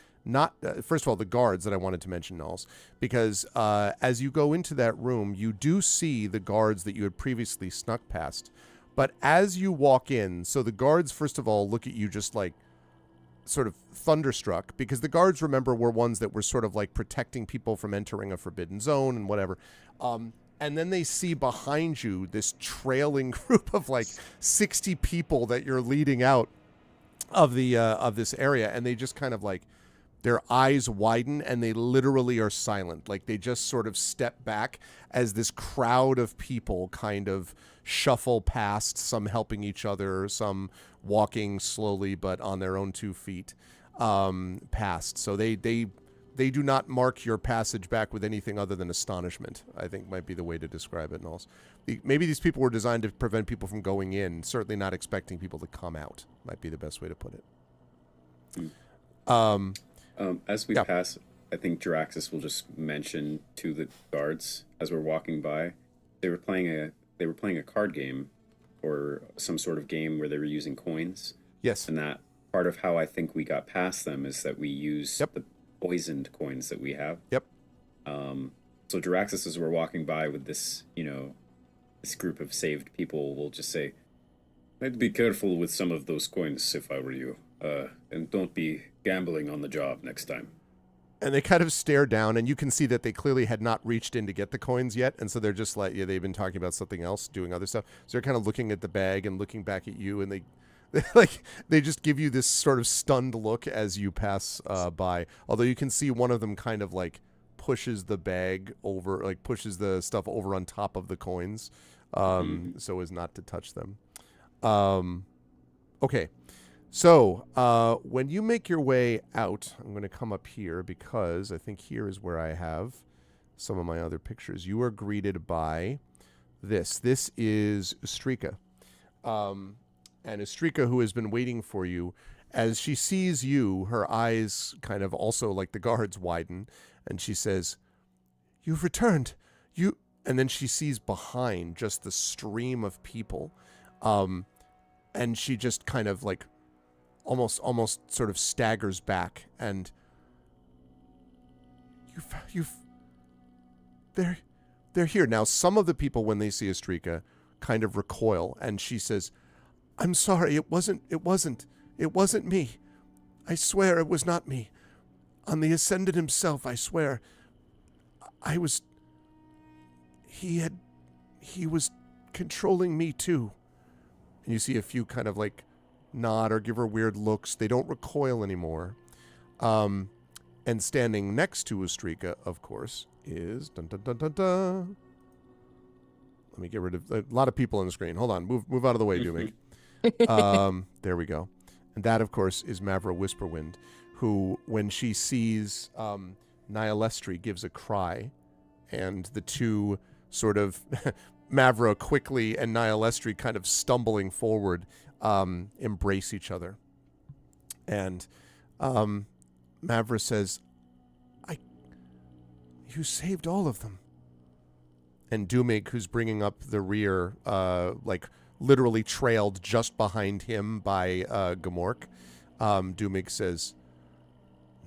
first of all, the guards that I wanted to mention, Knowles, because as you go into that room, you do see the guards that you had previously snuck past. But as you walk in, so the guards, first of all, look at you just sort of thunderstruck, because the guards, remember, were ones that were sort of protecting people from entering a forbidden zone and whatever. And then they see behind you this trailing group of 60 people that you're leading out of the of this area, and they just kind of their eyes widen and they literally are silent. They just sort of step back as this crowd of people kind of shuffle past, some helping each other, some walking slowly but on their own 2 feet past. So they do not mark your passage back with anything other than astonishment, I think might be the way to describe it. And also, maybe these people were designed to prevent people from going in, certainly not expecting people to come out, might be the best way to put it. As we pass, I think Jaraxxus will just mention to the guards as we're walking by, they were playing a card game or some sort of game where they were using coins. Yes. And that part of how I think we got past them is that we use Yep. the poisoned coins that we have. Yep. So Jaraxxus, as we're walking by with this, this group of saved people, will just say, "I'd be careful with some of those coins if I were you, and don't be gambling on the job next time." And they kind of stare down, and you can see that they clearly had not reached in to get the coins yet, and so they're just like, yeah, they've been talking about something else, doing other stuff. So they're kind of looking at the bag and looking back at you, and they just give you this sort of stunned look as you pass by. Although you can see one of them kind of like pushes the bag over, like pushes the stuff over on top of the coins, so as not to touch them. Okay. So, when you make your way out, I'm going to come up here because I think here is where I have some of my other pictures. You are greeted by this. This is Ustrika. And Ustrika, who has been waiting for you, as she sees you, her eyes kind of also like the guards widen, and she says, "You've returned. You..." And then she sees behind just the stream of people. And she just kind of like almost sort of staggers back, and they're here now. Some of the people, when they see Ustrika, kind of recoil, and she says, "I'm sorry, it wasn't me. I swear it was not me. On the Ascendant himself, I swear. He was controlling me too." And you see a few kind of like nod or give her weird looks. They don't recoil anymore. And standing next to Ustrika, of course, is dun dun dun dun dun. Let me get rid of a lot of people on the screen. Hold on, move out of the way, Dumig. There we go. And that, of course, is Mavra Whisperwind, who, when she sees Nyalestri, gives a cry, and the two sort of Mavra quickly and Nyalestri kind of stumbling forward embrace each other. And Mavra says, "You saved all of them." And Dumig, who's bringing up the rear, like literally trailed just behind him by Gamork, Dumig says,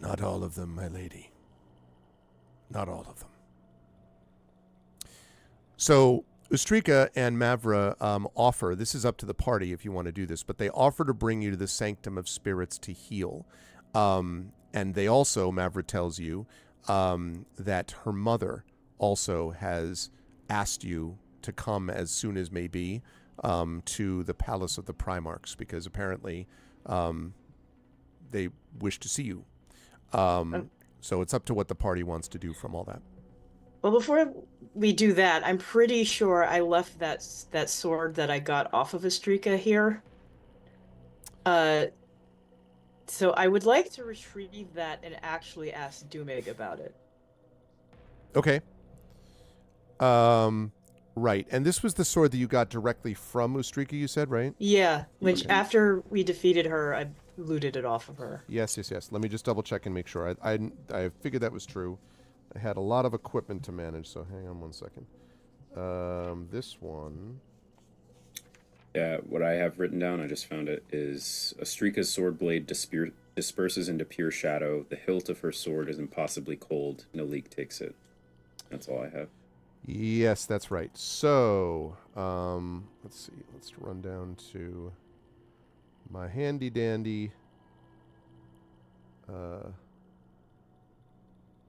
"Not all of them, my lady. Not all of them." So Ustrika and Mavra offer, this is up to the party if you want to do this, but they offer to bring you to the Sanctum of Spirits to heal. And they also, Mavra tells you, that her mother also has asked you to come as soon as may be to the Palace of the Primarchs, because apparently they wish to see you. So it's up to what the party wants to do from all that. Well, before we do that, I'm pretty sure I left that sword that I got off of Ustrika here. So I would like to retrieve that and actually ask Dumig about it. Okay. Right. And this was the sword that you got directly from Ustrika, you said, right? Yeah, Okay. after we defeated her, I looted it off of her. Yes. Let me just double check and make sure. I figured that was true. I had a lot of equipment to manage, so hang on one second. This one. Yeah, what I have written down, I just found it, is Ustrika's sword blade disperses into pure shadow. The hilt of her sword is impossibly cold. Nalik takes it. That's all I have. Yes, that's right. So, let's see. Let's run down to my handy dandy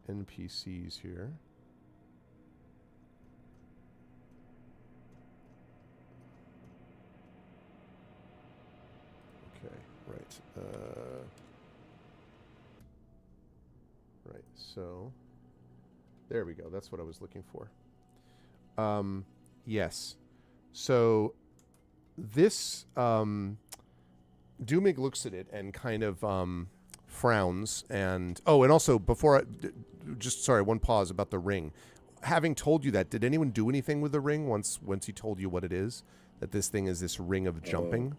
NPCs here. Okay, right. Right, so there we go. That's what I was looking for. Yes. So this Dumig looks at it and kind of frowns, and also before one pause about the ring. Having told you that, did anyone do anything with the ring once he told you what it is? That this thing is this ring of jumping?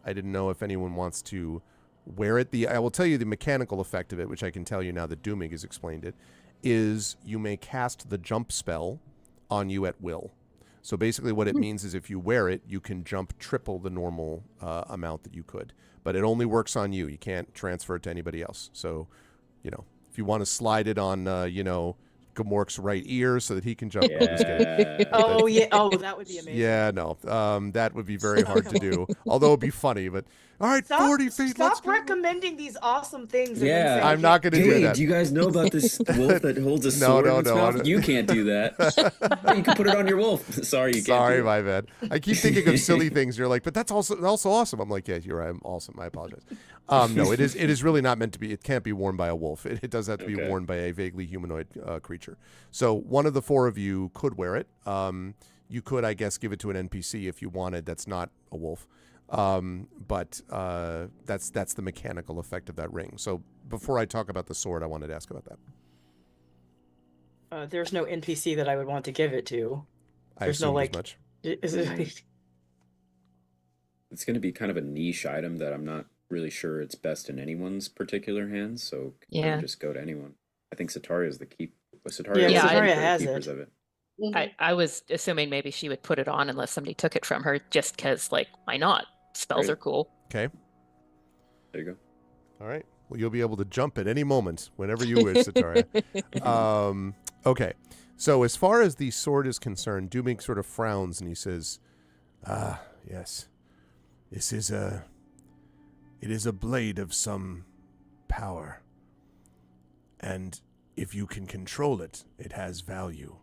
I didn't know if anyone wants to wear it. I will tell you the mechanical effect of it, which I can tell you now that Dumig has explained it, is you may cast the jump spell on you at will. So basically what it means is if you wear it, you can jump triple the normal amount that you could. But it only works on you. You can't transfer it to anybody else. So, if you want to slide it on, Gamork's right ear so that he can jump. I'm just kidding. Yeah. Oh yeah. Oh, that would be amazing. Yeah, no. That would be very hard to do. Although it'd be funny, but all right, 40 feet. Let's Stop go. recommending these awesome things. And Yeah. then say, I'm not going to do Hey, that. do you guys know about this wolf that holds a No, sword no, in its no, mouth? I- You can't do that. You can put it on your wolf. Sorry, you can't. Sorry, do it. my bad. I keep thinking of silly things. You're like, but that's also awesome. I'm like, yeah, you're right. I'm awesome. I apologize. No, it is really not meant to be. It can't be worn by a wolf. It does have to be Okay. worn by a vaguely humanoid creature. So one of the four of you could wear it. You could, I guess, give it to an NPC if you wanted. That's not a wolf. But that's the mechanical effect of that ring. So before I talk about the sword, I wanted to ask about that. There's no NPC that I would want to give it to. I There's no, assumed like- as much. Is it? It's going to be kind of a niche item that I'm not really sure it's best in anyone's particular hands. So Yeah. just go to anyone. I think Sataria is the keep. Yeah, Yeah, Sataria the has keepers it. of it. I was assuming maybe she would put it on unless somebody took it from her, just because, like, why not? Spells Right. are cool. Okay. There you go. All right. Well, you'll be able to jump at any moment, whenever you wish, Sataria. Okay. So as far as the sword is concerned, Doomink sort of frowns and he says, yes. It is a blade of some power. And if you can control it, it has value.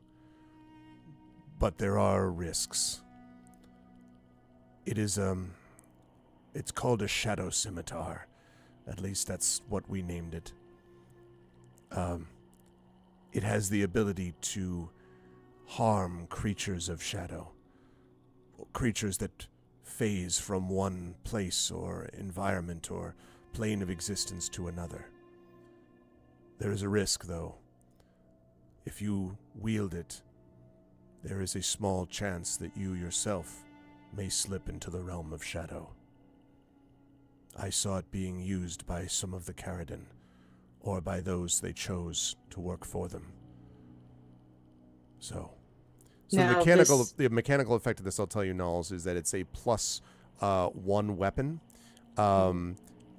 But there are risks. It is, it's called a shadow scimitar. At least that's what we named it. It has the ability to harm creatures of shadow. Creatures that phase from one place or environment or plane of existence to another. There is a risk, though. If you wield it, there is a small chance that you yourself may slip into the realm of shadow. I saw it being used by some of the Caridin, or by those they chose to work for them. So Now, the mechanical effect of this, I'll tell you, Knowles, is that it's a +1 weapon.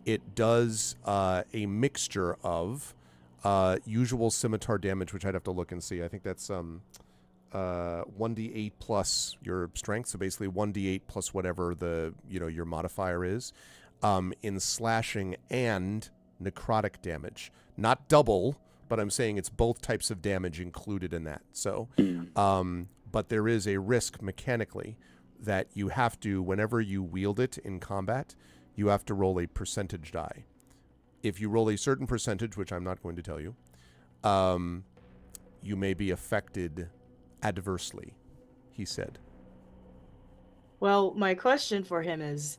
It does a mixture of usual scimitar damage, which I'd have to look and see. I think that's 1d8 plus your strength, so basically 1d8 plus whatever your modifier is, in slashing and necrotic damage. Not double, but I'm saying it's both types of damage included in that. So, but there is a risk mechanically that you have to, whenever you wield it in combat, you have to roll a percentage die. If you roll a certain percentage, which I'm not going to tell you, you may be affected adversely, he said. Well, my question for him is,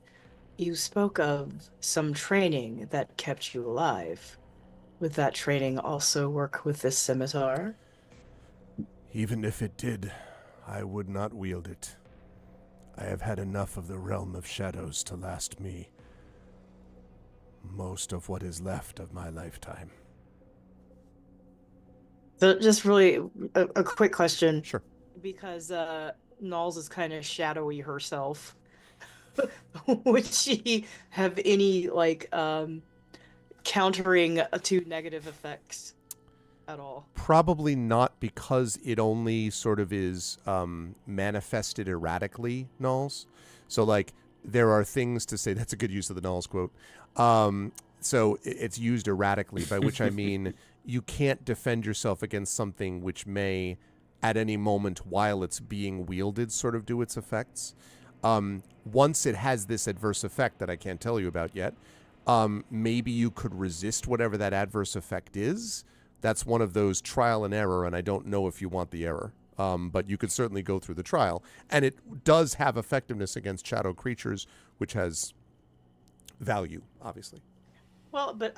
you spoke of some training that kept you alive. Would that training also work with this scimitar? Even if it did, I would not wield it. I have had enough of the realm of shadows to last me most of what is left of my lifetime. So just really a quick question. Sure. Because Knowles is kind of shadowy herself. Would she have any countering to negative effects at all? Probably not, because it only sort of is manifested erratically, Knowles. So, there are things to say. That's a good use of the Knowles quote. So it's used erratically, by which I mean you can't defend yourself against something which may, at any moment while it's being wielded, sort of do its effects. Once it has this adverse effect that I can't tell you about yet, maybe you could resist whatever that adverse effect is. That's one of those trial and error, and I don't know if you want the error. But you could certainly go through the trial. And it does have effectiveness against shadow creatures, which has value, obviously. Well, but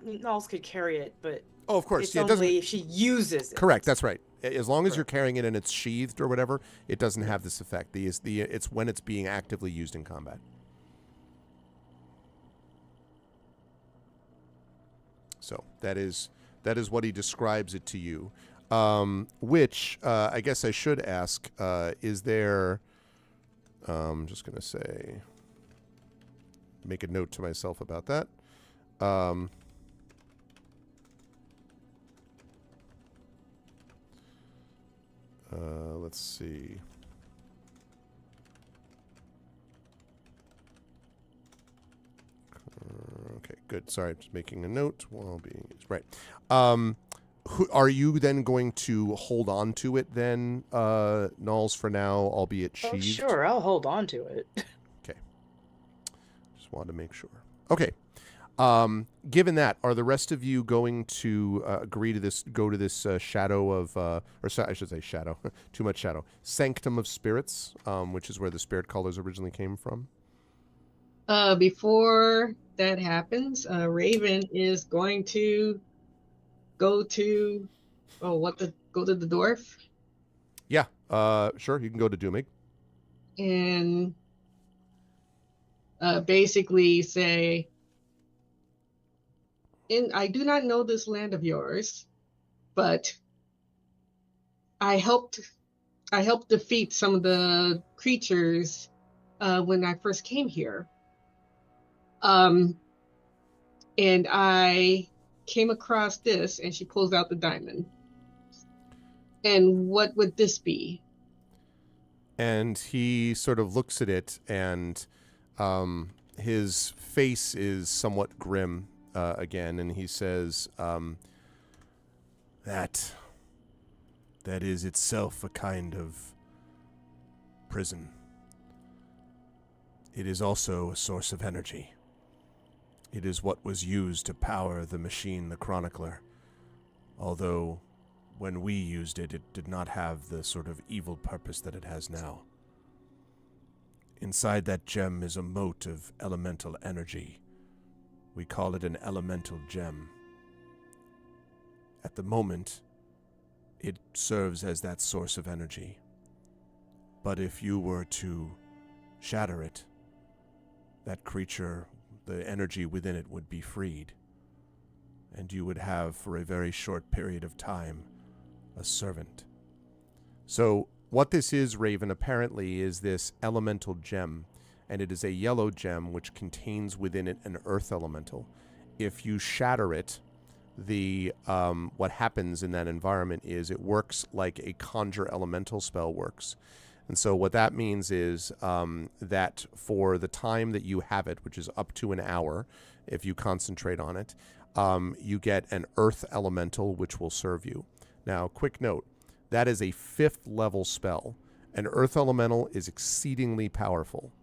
Knowles could carry it, but Oh, of course. it's Yeah, it doesn't. only if she uses it. Correct. That's right. As long as you're Correct. carrying it and it's sheathed or whatever, it doesn't have this effect. It's when it's being actively used in combat. So that is what he describes it to you. Which I guess I should ask, is there, I'm just going to say, make a note to myself about that. Let's see. Okay, good. Sorry, I'm just making a note while being used. Right. Who, are you then going to hold on to it then, Knowles, for now, albeit Oh, sheathed? sure, I'll hold on to it. Okay. Just wanted to make sure. Okay. Given that, are the rest of you going to agree to this, go to this shadow of, I should say shadow, too much shadow, Sanctum of Spirits, which is where the spirit colors originally came from? Before that happens, Raven is going to go to, go to the dwarf Yeah, sure, you can go to Doomig. and basically say, I do not know this land of yours, but I helped defeat some of the creatures when I first came here. And I came across this, and she pulls out the diamond. And what would this be? And he sort of looks at it, and his face is somewhat grim again, and he says, that is itself a kind of prison. It is also a source of energy. It is what was used to power the machine, the Chronicler, although when we used it, it did not have the sort of evil purpose that it has now. Inside that gem is a mote of elemental energy. We call it an elemental gem. At the moment, it serves as that source of energy. But if you were to shatter it, that creature, the energy within it would be freed. And you would have, for a very short period of time, a servant. So what this is, Raven, apparently is this elemental gem, and it is a yellow gem which contains within it an earth elemental. If you shatter it, the what happens in that environment is it works like a conjure elemental spell works. And so what that means is that for the time that you have it, which is up to an hour, if you concentrate on it, you get an earth elemental which will serve you. Now, quick note, that is a 5th level spell. An earth elemental is exceedingly powerful.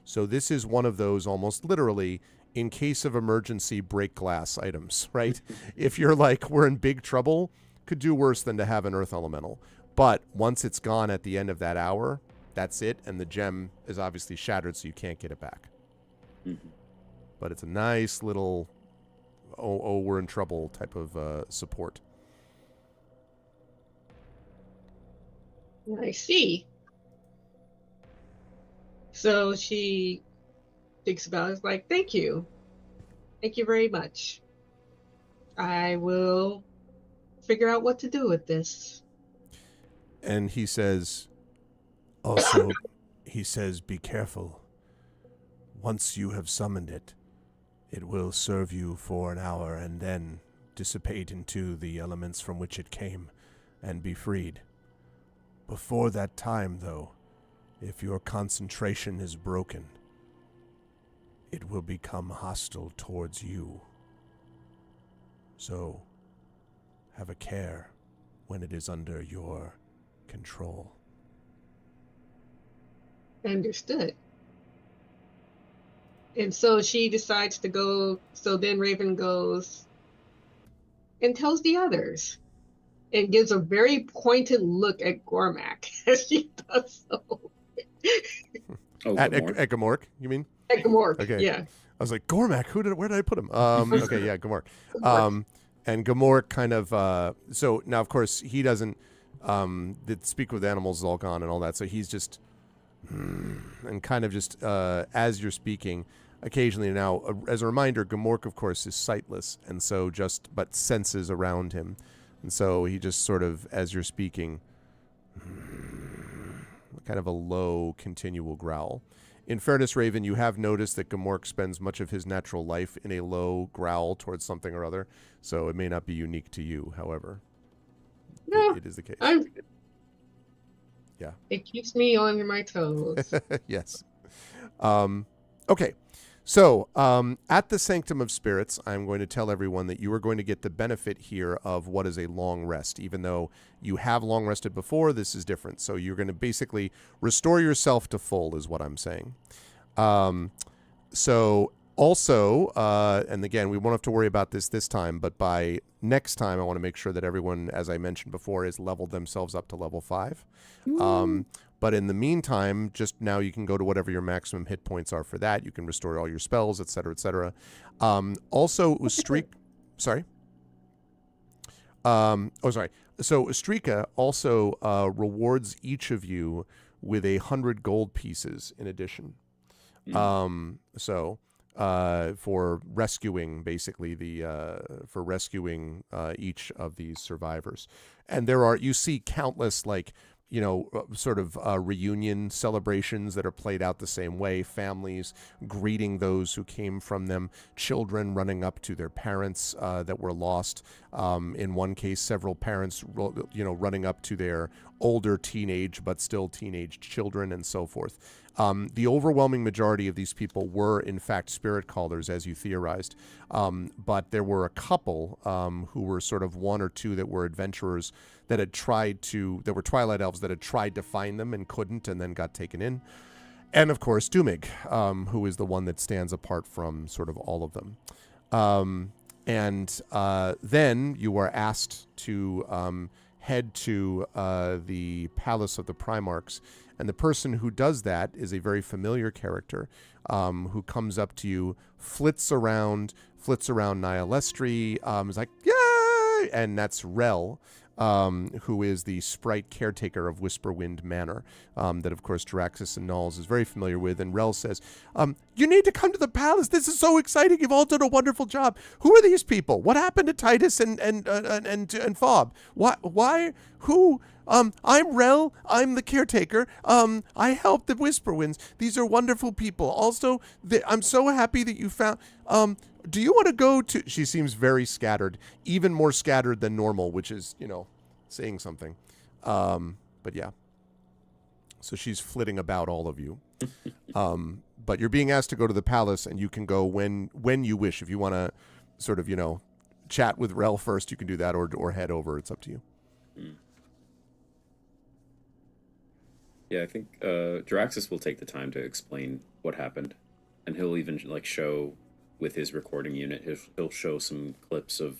So this is one of those almost literally, in case of emergency, break glass items, right? If you're like, we're in big trouble, could do worse than to have an earth elemental. But once it's gone at the end of that hour, that's it, and the gem is obviously shattered, so you can't get it back. Mm-hmm. But it's a nice little, we're in trouble type of support. I see. So she thinks about it, like, thank you. Thank you very much. I will figure out what to do with this. And he says, also, he says, be careful. Once you have summoned it, it will serve you for an hour and then dissipate into the elements from which it came and be freed. Before that time, though, if your concentration is broken, it will become hostile towards you. So, have a care when it is under your control. Understood. And so she decides to go, so then Raven goes and tells the others and gives a very pointed look at Gormak as she does so. At Gamork, you mean? At Gamork, okay. Yeah. I was like, Gormak, where did I put him? Okay, yeah, Gamork. And Gamork kind of, so now, of course, he doesn't, the speak with animals is all gone and all that, so he's just, and kind of just, as you're speaking, occasionally now, as a reminder, Gamork, of course, is sightless, and so but senses around him. And so he just sort of, as you're speaking, kind of a low, continual growl. In fairness, Raven, you have noticed that Gamork spends much of his natural life in a low growl towards something or other, so it may not be unique to you, however. No, It is the case. Yeah. It keeps me on my toes. Yes. Okay. So, at the Sanctum of Spirits, I'm going to tell everyone that you are going to get the benefit here of what is a long rest. Even though you have long rested before, this is different. So you're going to basically restore yourself to full, is what I'm saying. So also, and again, we won't have to worry about this time, but by next time, I want to make sure that everyone, as I mentioned before, has leveled themselves up to level 5. But in the meantime, just now you can go to whatever your maximum hit points are for that. You can restore all your spells, et cetera, et cetera. Also, sorry. Sorry. So Ustrika also rewards each of you with 100 gold pieces in addition. For rescuing, basically, each of these survivors. And you see countless, reunion celebrations that are played out the same way. Families greeting those who came from them, children running up to their parents that were lost. In one case, several parents, running up to their older teenage but still teenage children, and so forth. The overwhelming majority of these people were, in fact, spirit callers, as you theorized. But there were a couple who were sort of one or two that were adventurers that were Twilight Elves that had tried to find them and couldn't, and then got taken in. And, of course, Doomig, who is the one that stands apart from sort of all of them. Then you are asked to head to the Palace of the Primarchs. And the person who does that is a very familiar character who comes up to you, flits around Nihilestri, is like, yay! And that's Rel, who is the sprite caretaker of Whisperwind Manor, that, of course, Jaraxxus and Knowles is very familiar with. And Rel says, you need to come to the palace. This is so exciting. You've all done a wonderful job. Who are these people? What happened to Titus and Fob? Why? Who? I'm Rel. I'm the caretaker. I helped the Whisperwinds. These are wonderful people. Also, I'm so happy that you found... do you want to go to... She seems very scattered, even more scattered than normal, which is, saying something. But yeah. So she's flitting about all of you. But you're being asked to go to the palace, and you can go when you wish. If you want to sort of, chat with Rel first, you can do that, or head over. It's up to you. Yeah, I think Jaraxxus will take the time to explain what happened, and he'll even show with his recording unit. He'll show some clips of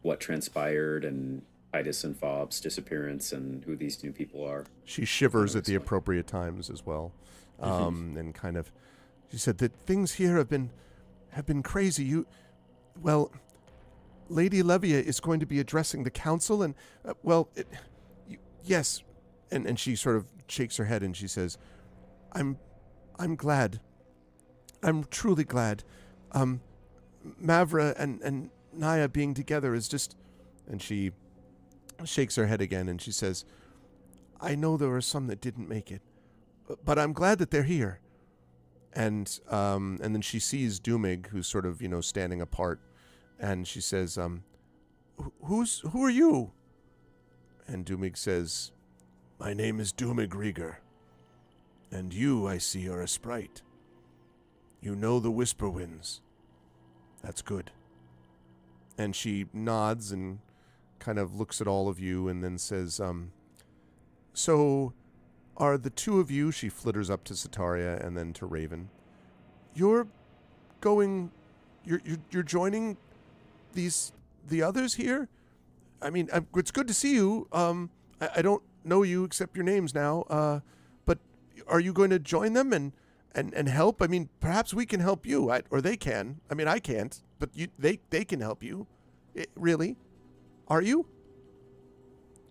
what transpired and Titus and Fob's disappearance and who these new people are. She shivers at the appropriate times as well, and kind of. She said that things here have been crazy. Lady Levia is going to be addressing the council, and yes. And she sort of shakes her head and she says, I'm glad. I'm truly glad. Mavra and Naya being together is just... And she shakes her head again and she says, I know there were some that didn't make it, but I'm glad that they're here. And then she sees Doomig, who's sort of, standing apart. And she says, who are you? And Doomig says... My name is Doomig Rieger, and you, I see, are a sprite. You know the Whisperwinds. That's good. And she nods and kind of looks at all of you and then says, so are the two of you, she flitters up to Sataria and then to Raven, you're joining the others here? I mean, it's good to see you. I don't know you except your names now, but are you going to join them and help? I mean, perhaps we can help you, or they can. I mean, I can't, but they can help you. Really? Are you?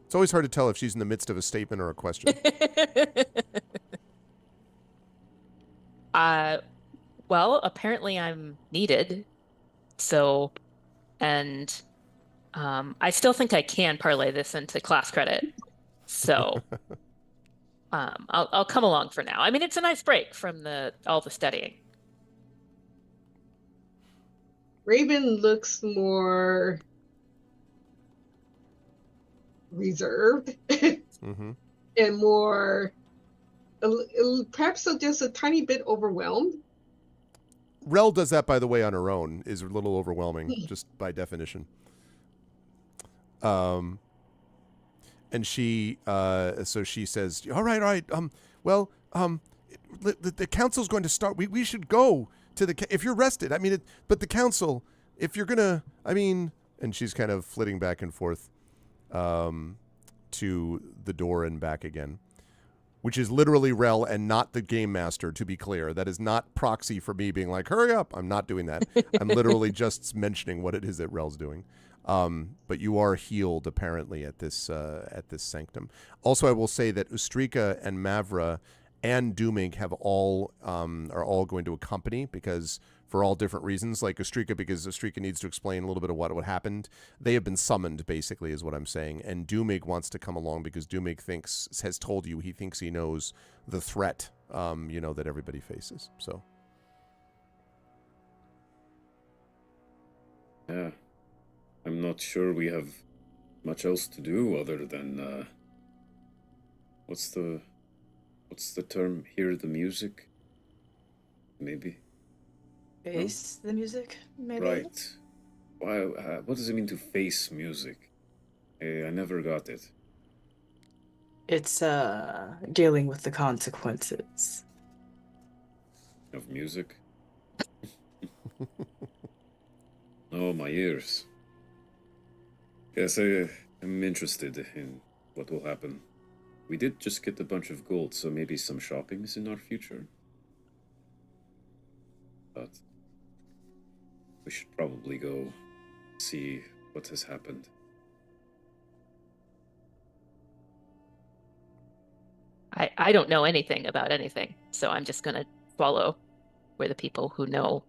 It's always hard to tell if she's in the midst of a statement or a question. Well, apparently I'm needed. So, and I still think I can parlay this into class credit. So I'll come along for now. I mean, it's a nice break from all the studying. Raven looks more reserved Mm-hmm. and more, perhaps just a tiny bit overwhelmed. Rel does that, by the way, on her own, is a little overwhelming, just by definition. And she, so she says, all right. Well, the council's going to start. We should go to if you're rested. I mean, but the council, if you're gonna, I mean, and she's kind of flitting back and forth, to the door and back again, which is literally Rel and not the game master, to be clear. That is not proxy for me being like, hurry up. I'm not doing that. I'm literally just mentioning what it is that Rel's doing. But you are healed apparently at this sanctum. Also, I will say that Ustrika and Mavra and Doomig have are all going to accompany, because for all different reasons, like Ustrika, because Ustrika needs to explain a little bit of what happened. They have been summoned, basically, is what I'm saying. And Doomig wants to come along because Doomig has told you he thinks he knows the threat, that everybody faces. So. Yeah. I'm not sure we have much else to do other than, what's the term? Hear the music? Maybe. Face the music, maybe? Right. Why? What does it mean to face music? I never got it. It's dealing with the consequences. Of music? Oh, my ears. Yes, I'm interested in what will happen. We did just get a bunch of gold, so maybe some shopping is in our future. But we should probably go see what has happened. I don't know anything about anything, so I'm just gonna follow where the people who know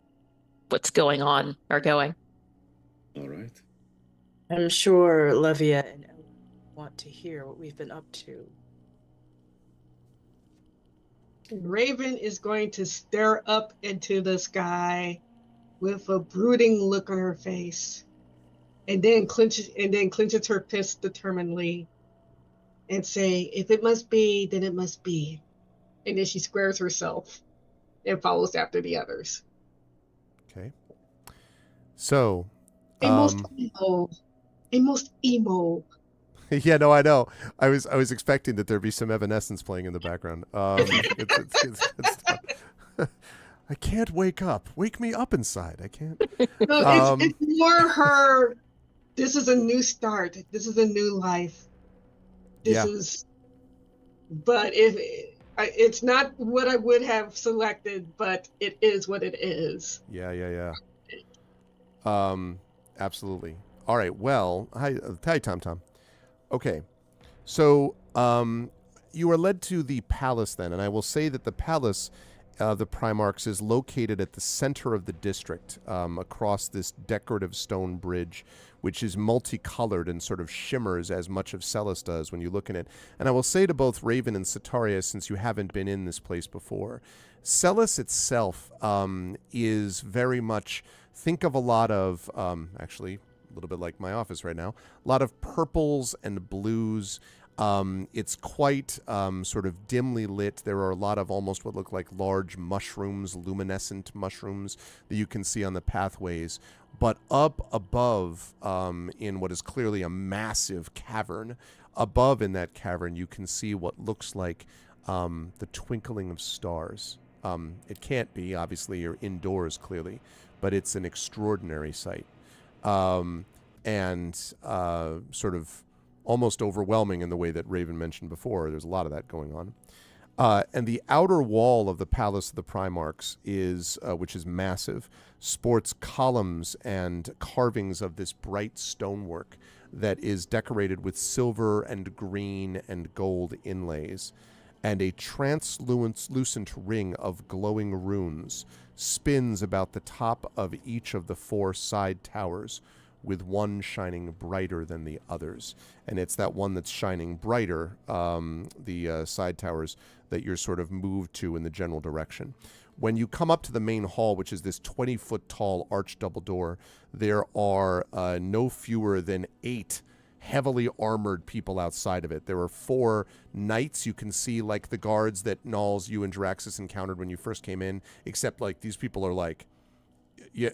what's going on are going. All right. I'm sure Levia and Ella want to hear what we've been up to. Raven is going to stare up into the sky with a brooding look on her face, and then clenches her fist determinedly and say, if it must be, then it must be. And then she squares herself and follows after the others. Okay. So, A most emo. yeah, no, I know. I was expecting that there'd be some Evanescence playing in the background. I can't wake up. Wake me up inside. I can't. No, it's more her. This is a new start. This is a new life. But it's not what I would have selected, but it is what it is. Yeah. Absolutely. All right. Well, hi, Tom. Okay. So, you are led to the palace then, and I will say that the palace, the Primarchs, is located at the center of the district, across this decorative stone bridge, which is multicolored and sort of shimmers as much of Celis does when you look in it. And I will say to both Raven and Sataria, since you haven't been in this place before, Celis itself is very much, think of a lot of, actually, a little bit like my office right now, a lot of purples and blues. It's quite sort of dimly lit. There are a lot of almost what look like large mushrooms, luminescent mushrooms that you can see on the pathways. But up above, in what is clearly a massive cavern, above in that cavern, you can see what looks like the twinkling of stars. It can't be, obviously, you're indoors clearly, but it's an extraordinary sight. And sort of almost overwhelming in the way that Raven mentioned before. There's a lot of that going on. And the outer wall of the Palace of the Primarchs is, which is massive, sports columns and carvings of this bright stonework that is decorated with silver and green and gold inlays. And a translucent ring of glowing runes spins about the top of each of the 4 side towers, with one shining brighter than the others. And it's that one that's shining brighter, the side towers, that you're sort of moved to in the general direction. When you come up to the main hall, which is this 20-foot tall arched double door, there are no fewer than 8 heavily armored people outside of it. There are 4 knights. You can see like the guards that Nulls, you and Jaraxxus encountered when you first came in, except like these people are like, yeah,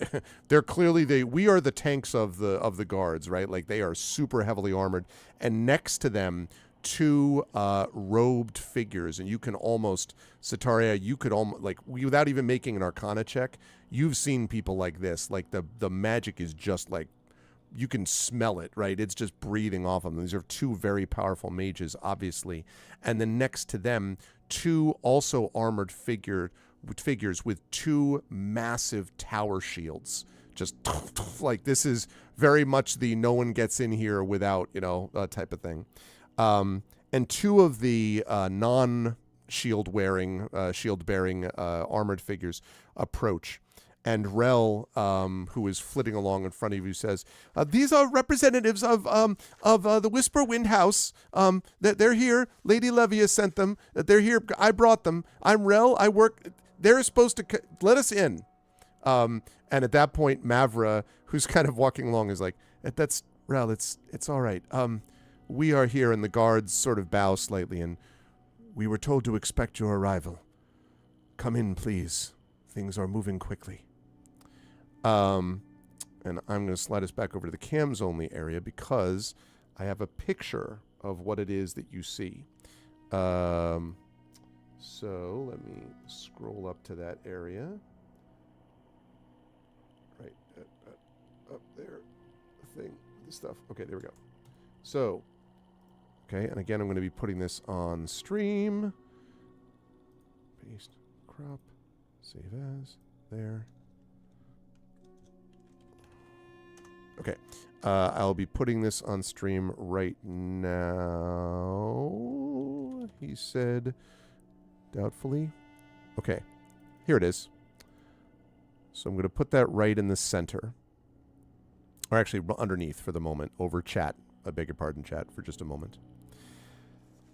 they're clearly we are the tanks of the guards, right? Like they are super heavily armored, and next to them 2 robed figures, and you can almost, Setaria, you could almost, like, without even making an Arcana check, you've seen people like this. Like the magic is just like, you can smell it, right? It's just breathing off of them. These are 2 very powerful mages, obviously. And then next to them, 2 also armored figures with 2 massive tower shields. Just like, this is very much the no one gets in here without, type of thing. And 2 of the non-shield wearing, shield-bearing armored figures approach. And Rel, who is flitting along in front of you, says, "These are representatives of the Whisperwind House. That they're here. Lady Levia sent them. They're here. I brought them. I'm Rel. I work. They're supposed to let us in." And at that point, Mavra, who's kind of walking along, is like, "That's Rel. It's all right. We are here." And the guards sort of bow slightly, and we were told to expect your arrival. Come in, please. Things are moving quickly. And I'm going to slide us back over to the cams only area because I have a picture of what it is that you see. So let me scroll up to that area. Right up there. The stuff. Okay, there we go. So, okay, and again, I'm going to be putting this on stream. Paste, crop, save as, there. Okay, I'll be putting this on stream right now, he said, doubtfully. Okay, here it is. So I'm going to put that right in the center. Or actually underneath for the moment, over chat. I beg your pardon, chat, for just a moment.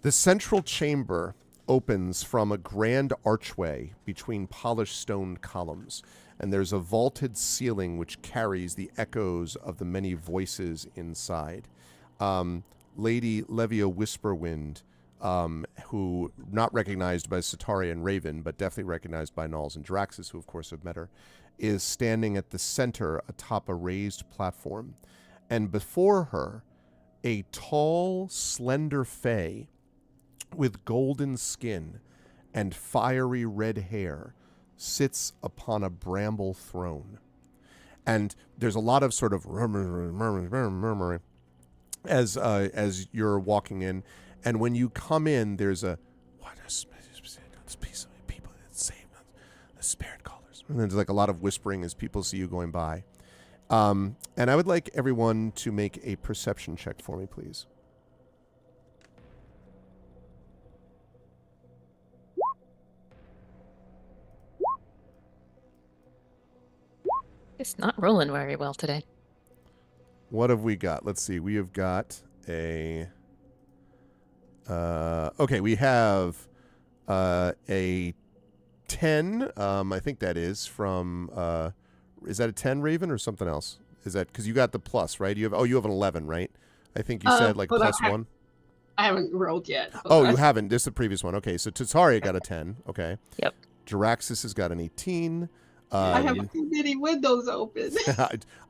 The central chamber opens from a grand archway between polished stone columns, and there's a vaulted ceiling which carries the echoes of the many voices inside. Lady Levia Whisperwind, who not recognized by Setaria and Raven, but definitely recognized by Nulls and Jaraxxus, who of course have met her, is standing at the center atop a raised platform. And before her, a tall, slender fae with golden skin and fiery red hair sits upon a bramble throne. And there's a lot of sort of murmuring as you're walking in. And when you come in, there's a, what a piece of people that saved the spirit callers. And there's like a lot of whispering as people see you going by. And I would like everyone to make a perception check for me, please. It's not rolling very well today. What have we got? Let's see. We have got a... okay, we have a 10. I think that is from... is that a 10, Raven, or something else? Is that... Because you got the plus, right? You have an 11, right? I think you said like plus 1. I haven't rolled yet. Oh, you haven't. This is the previous one. Okay, so Tataria got a 10. Okay. Yep. Jaraxxus has got an 18. I have too many windows open.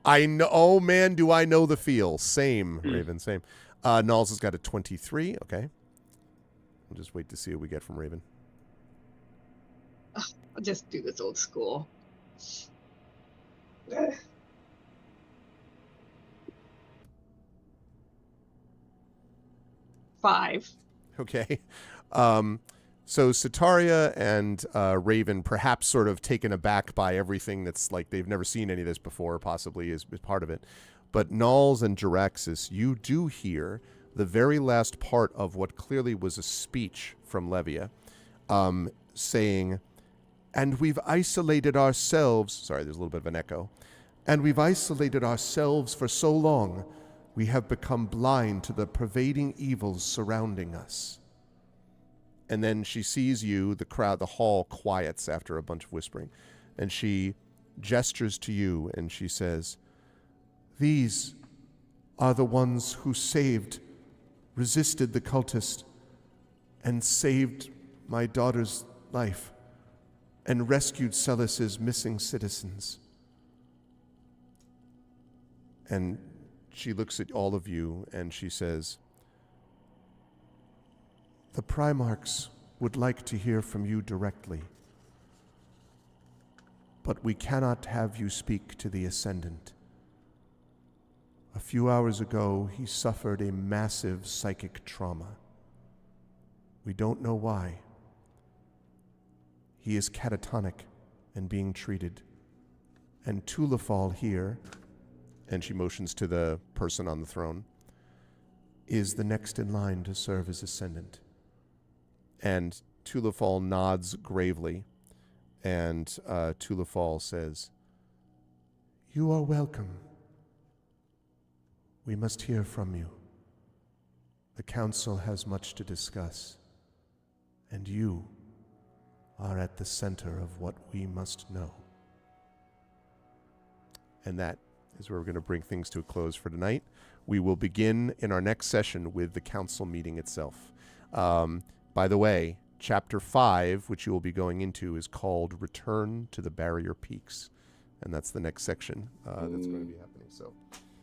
I know. Oh, man, do I know the feel. Same, Raven, same. Nulls has got a 23. Okay. We'll just wait to see what we get from Raven. I'll just do this old school. 5. Okay. So Setaria and Raven, perhaps sort of taken aback by everything that's like they've never seen any of this before, possibly is part of it. But Nulls and Jaraxxus, you do hear the very last part of what clearly was a speech from Levia, saying, "And we've isolated ourselves." Sorry, there's a little bit of an echo. And we've isolated ourselves for so long, we have become blind to the pervading evils surrounding us. And then she sees you, the crowd, the hall quiets after a bunch of whispering, and she gestures to you and she says, "These are the ones who resisted the cultist, and saved my daughter's life, and rescued Celis's missing citizens." And she looks at all of you and she says, "The Primarchs would like to hear from you directly, but we cannot have you speak to the Ascendant. A few hours ago, he suffered a massive psychic trauma. We don't know why. He is catatonic and being treated. And Tulafal here," and she motions to the person on the throne, "is the next in line to serve as Ascendant." And Tulafal nods gravely, and Tulafal says, "You are welcome. We must hear from you. The council has much to discuss, and you are at the center of what we must know." And that is where we're going to bring things to a close for tonight. We will begin in our next session with the council meeting itself. By the way, Chapter 5, which you will be going into, is called Return to the Barrier Peaks. And that's the next section that's going to be happening. So,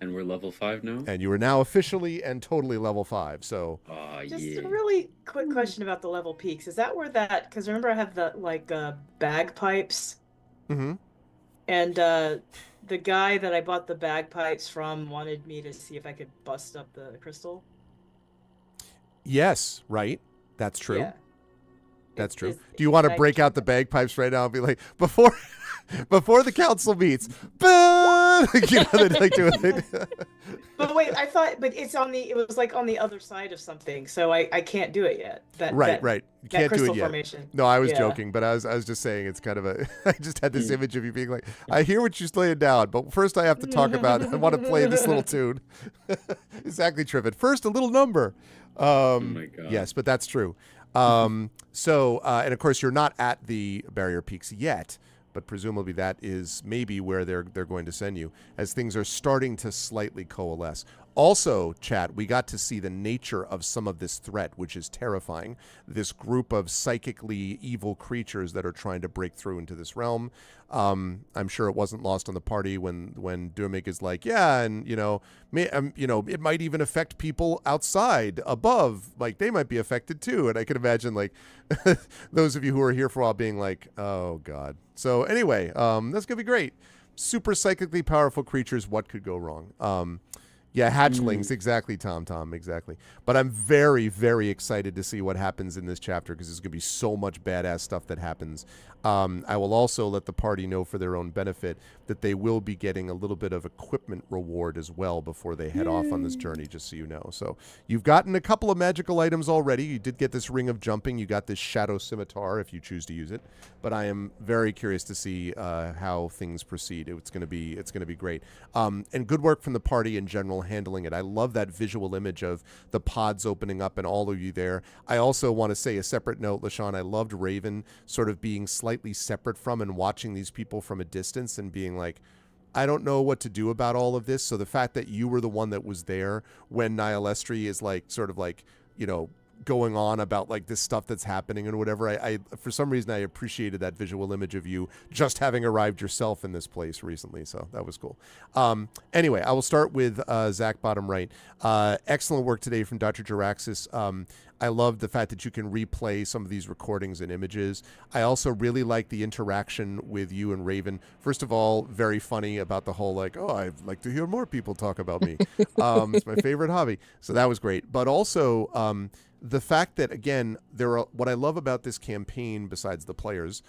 And we're level 5 now? and you are now officially and totally level 5. So, Just Yeah. a really quick question about the level peaks. Is that where that? Because remember, I have the bagpipes, mm-hmm. and the guy that I bought the bagpipes from wanted me to see if I could bust up the crystal. Yes, right? That's true. Yeah. That's true. Is- Do you want to can I break try out the that? bagpipes right now and be like, before the council meets, boo! You know, they like do it. But wait, I thought, but it was like on the other side of something, so I can't do it yet. Right. You That can't do crystal it yet. formation. No, I was Yeah. joking, but I was just saying it's kind of a. I just had this image of you being like, I hear what you're laying down, but first I have to talk about. I want to play this little tune. Exactly, Trivet. First, a little number. Oh my God. Yes, but that's true. So, and of course, you're not at the Barrier Peaks yet, but presumably that is maybe where they're going to send you as things are starting to slightly coalesce. Also, chat, we got to see the nature of some of this threat, which is terrifying. This group of psychically evil creatures that are trying to break through into this realm. I'm sure it wasn't lost on the party when Durmig is like, yeah, and it might even affect people outside, above, like they might be affected too. And I can imagine like those of you who are here for a while being like, oh God. So anyway, that's gonna be great. Super psychically powerful creatures. What could go wrong? Yeah, hatchlings, exactly, Tom, exactly. But I'm very, very excited to see what happens in this chapter because there's going to be so much badass stuff that happens. I will also let the party know for their own benefit that they will be getting a little bit of equipment reward as well before they head off on this journey, just so you know. So you've gotten a couple of magical items already. You did get this Ring of Jumping. You got this Shadow Scimitar if you choose to use it. But I am very curious to see how things proceed. It's going to be great. And good work from the party in general handling it. I love that visual image of the pods opening up and all of you there. I also want to say a separate note, LaShawn, I loved Raven sort of being slightly separate from and watching these people from a distance and being like, I don't know what to do about all of this. So the fact that you were the one that was there when Nihilestri is like sort of like, going on about like this stuff that's happening and whatever. I for some reason I appreciated that visual image of you just having arrived yourself in this place recently. So that was cool. Anyway, I will start with Zach bottom right. Excellent work today from Dr. Jaraxis. I love the fact that you can replay some of these recordings and images. I also really like the interaction with you and Raven. First of all, very funny about the whole like, oh, I'd like to hear more people talk about me. It's my favorite hobby. So that was great. But also the fact that, again, what I love about this campaign, besides the players,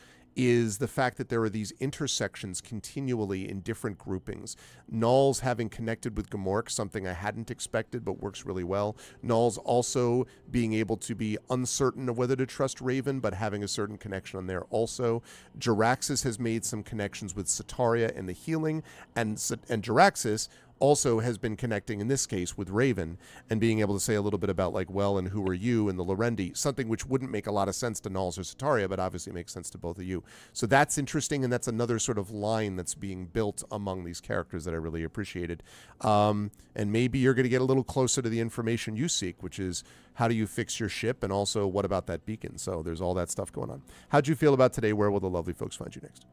is the fact that there are these intersections continually in different groupings. Null's having connected with Gamork, something I hadn't expected, but works really well. Null's also being able to be uncertain of whether to trust Raven, but having a certain connection on there also. Jaraxxus has made some connections with Sataria and the healing, and Jaraxxus also has been connecting in this case with Raven and being able to say a little bit about like, well, and who are you and the Lorendi, something which wouldn't make a lot of sense to Nulls or Sataria, but obviously makes sense to both of you. So that's interesting, and that's another sort of line that's being built among these characters that I really appreciated. And maybe you're going to get a little closer to the information you seek, which is how do you fix your ship, and also what about that beacon? So there's all that stuff going on. How'd you feel about today? Where will the lovely folks find you next?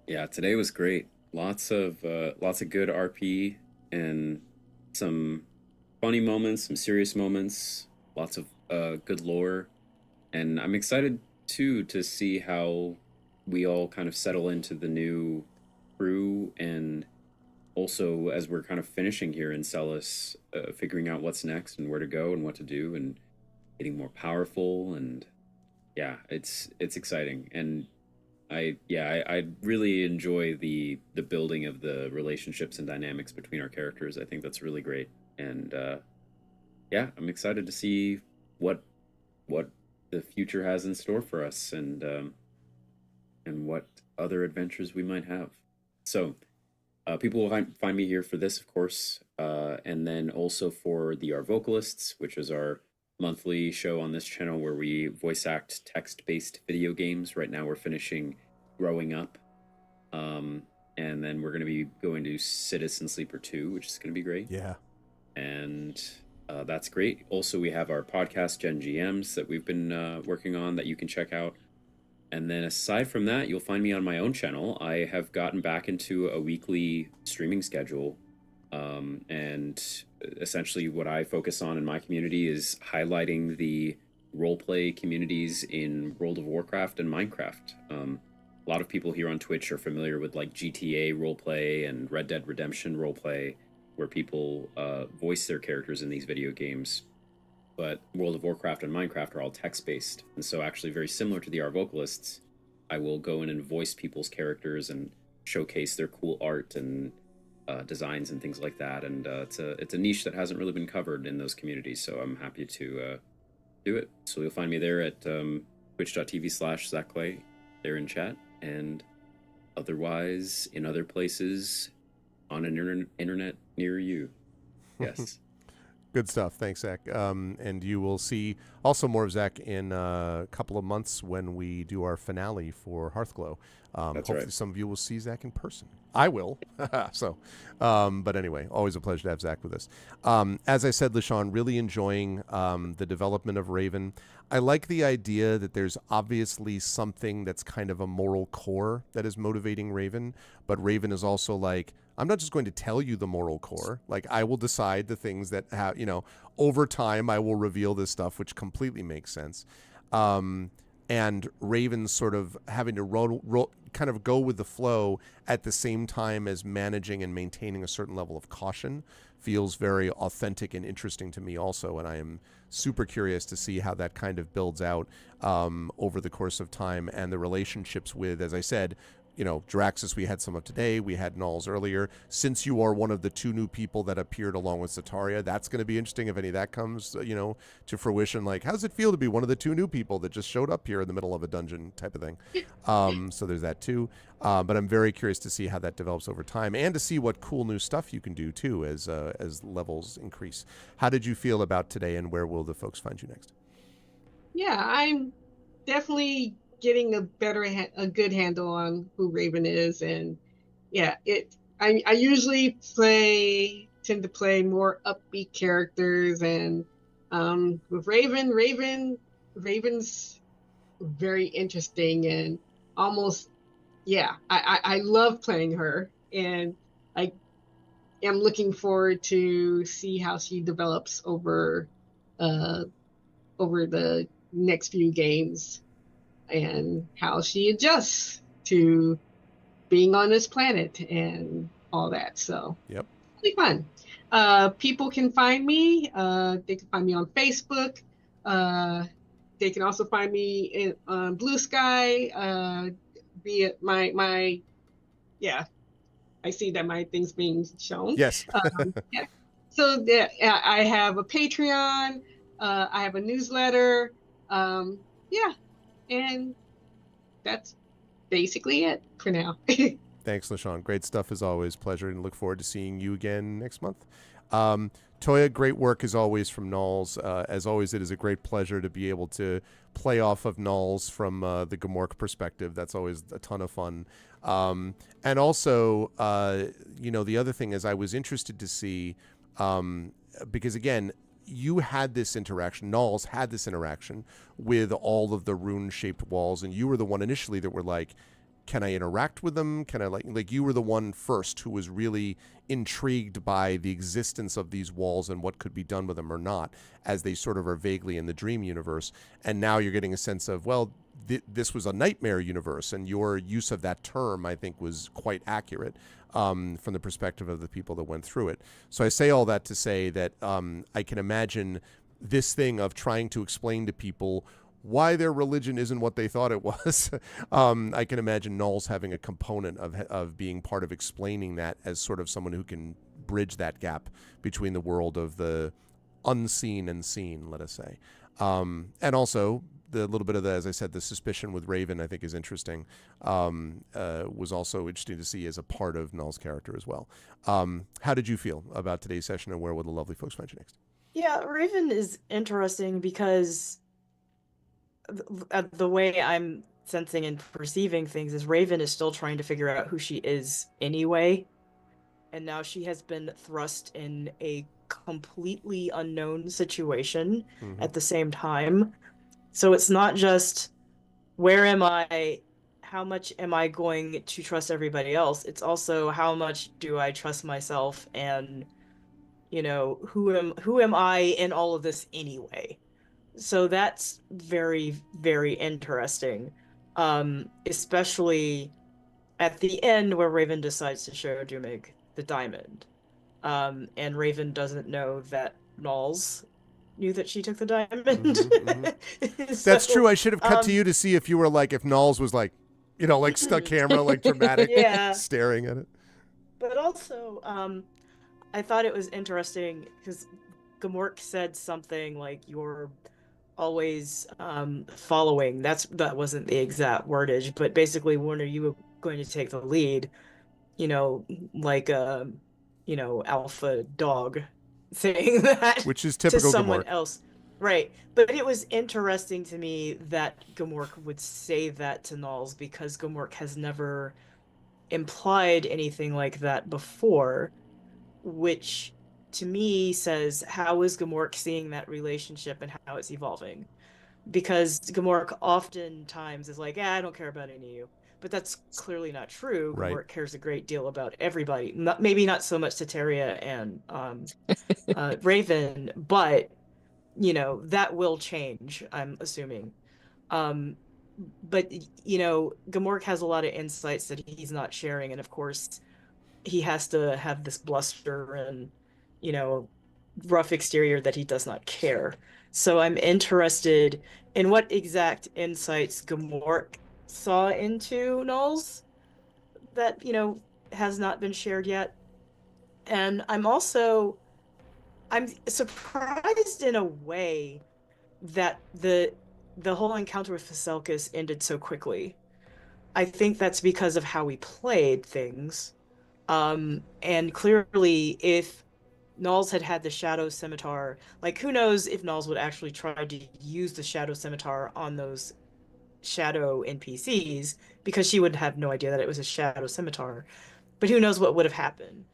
Yeah, today was great. Lots of good RP and some funny moments, some serious moments, lots of good lore. And I'm excited too to see how we all kind of settle into the new crew, and also as we're kind of finishing here in Celis, figuring out what's next and where to go and what to do and getting more powerful. And yeah, it's exciting. And I really enjoy the building of the relationships and dynamics between our characters. I think that's really great, and yeah, I'm excited to see what the future has in store for us, and what other adventures we might have. So people will find me here for this, of course, and then also for the Our Vocalists, which is our monthly show on this channel where we voice act text-based video games. Right now we're finishing Growing Up, and then we're going to be going to Citizen Sleeper 2, which is going to be great. Yeah. And that's great. Also, we have our podcast, Gen GMs, that we've been working on that you can check out. And then aside from that, you'll find me on my own channel. I have gotten back into a weekly streaming schedule. And essentially what I focus on in my community is highlighting the roleplay communities in World of Warcraft and Minecraft. A lot of people here on Twitch are familiar with like GTA roleplay and Red Dead Redemption roleplay, where people voice their characters in these video games. But World of Warcraft and Minecraft are all text-based. And so actually very similar to the Our Vocalists, I will go in and voice people's characters and showcase their cool art and designs and things like that. And it's a niche that hasn't really been covered in those communities, so I'm happy to do it. So you'll find me there at twitch.tv/ZachClay there in chat, and otherwise in other places on an internet near you. Yes. Good stuff. Thanks, Zach. And you will see also more of Zach in a couple of months when we do our finale for Hearthglow. Hopefully right. some of you will see Zach in person. I will. So, but anyway, always a pleasure to have Zach with us. As I said, LaShawn, really enjoying the development of Raven. I like the idea that there's obviously something that's kind of a moral core that is motivating Raven, but Raven is also like, I'm not just going to tell you the moral core. Like, I will decide the things that have, over time I will reveal this stuff, which completely makes sense. And Raven's sort of having to kind of go with the flow at the same time as managing and maintaining a certain level of caution feels very authentic and interesting to me also. And I am super curious to see how that kind of builds out over the course of time, and the relationships with, as I said, Jaraxxus we had some of today. We had Nulls earlier. Since you are one of the two new people that appeared along with Sataria, that's going to be interesting if any of that comes, to fruition. Like, how does it feel to be one of the two new people that just showed up here in the middle of a dungeon type of thing? So there's that too. But I'm very curious to see how that develops over time, and to see what cool new stuff you can do too as levels increase. How did you feel about today, and where will the folks find you next? Yeah, I'm definitely getting a good handle on who Raven is, and yeah, I usually tend to play more upbeat characters, and with Raven's very interesting, and almost, yeah, I love playing her, and I am looking forward to see how she develops over the next few games, and how she adjusts to being on this planet and all that. So yep, it'll be fun. People can find me. They can find me on Facebook. They they can also find me in Blue Sky, be it yeah, I see that my thing's being shown. Yes. Yeah. So I have a Patreon, I have a newsletter, yeah, and that's basically it for now. Thanks, LaShawn. Great stuff as always. Pleasure, and look forward to seeing you again next month. Toya, great work as always from Knowles. As always, it is a great pleasure to be able to play off of Knowles from the Gamork perspective. That's always a ton of fun. And also, the other thing is I was interested to see, because again, you had this interaction, Knowles had this interaction with all of the rune-shaped walls, and you were the one initially that were like, can I interact with them? Can I like you were the one first who was really intrigued by the existence of these walls and what could be done with them or not, as they sort of are vaguely in the dream universe. And now you're getting a sense of, well, this was a nightmare universe, and your use of that term, I think, was quite accurate from the perspective of the people that went through it. So I say all that to say that I can imagine this thing of trying to explain to people why their religion isn't what they thought it was. I can imagine Knowles having a component of being part of explaining that as sort of someone who can bridge that gap between the world of the unseen and seen, let us say. And also the little bit of as I said, the suspicion with Raven, I think is interesting, was also interesting to see as a part of Knowles' character as well. How did you feel about today's session, and where will the lovely folks find you next? Yeah, Raven is interesting because the way I'm sensing and perceiving things is Raven is still trying to figure out who she is anyway. And now she has been thrust in a completely unknown situation at the same time. So it's not just, where am I? How much am I going to trust everybody else? It's also, how much do I trust myself? And, who am I in all of this anyway? So that's very, very interesting, especially at the end where Raven decides to show Doomig the diamond. And Raven doesn't know that Knowles knew that she took the diamond. So, that's true. I should have cut to you to see if you were like, if Knowles was like, like stuck camera, like dramatic, staring at it. But also, I thought it was interesting because Gamork said something like, you're always following. That wasn't the exact wordage, but basically, when are you going to take the lead? Like a alpha dog saying that, which is typical to someone Gamork. else, right? But it was interesting to me that Gamork would say that to Knowles, because Gamork has never implied anything like that before, which to me says, how is Gamork seeing that relationship and how it's evolving? Because Gamork oftentimes is like, I don't care about any of you. But that's clearly not true. Right. Gamork cares a great deal about everybody. Maybe not so much Teteria and Raven, but, that will change, I'm assuming. But, Gamork has a lot of insights that he's not sharing. And of course, he has to have this bluster and, rough exterior that he does not care. So I'm interested in what exact insights Gamork saw into Knowles that, has not been shared yet. And I'm surprised in a way that the whole encounter with Veselkus ended so quickly. I think that's because of how we played things. And clearly, if Knowles had the Shadow Scimitar, like, who knows if Knowles would actually try to use the Shadow Scimitar on those Shadow NPCs, because she would have no idea that it was a Shadow Scimitar. But who knows what would have happened.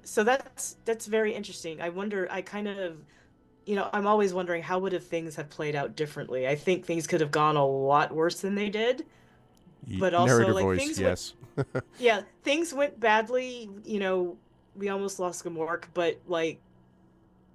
So that's very interesting. I wonder, I'm always wondering, how would things have played out differently? I think things could have gone a lot worse than they did. But also, narrator like, voice, things yes. things went badly. We almost lost Gamork, but like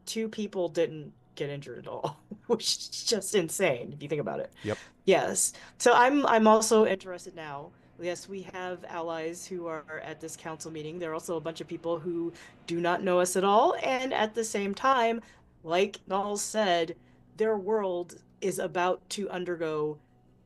2 people didn't get injured at all, which is just insane if you think about it. Yep. Yes. So I'm also interested now. Yes, we have allies who are at this council meeting. There are also a bunch of people who do not know us at all, and at the same time, like Knowles said, their world is about to undergo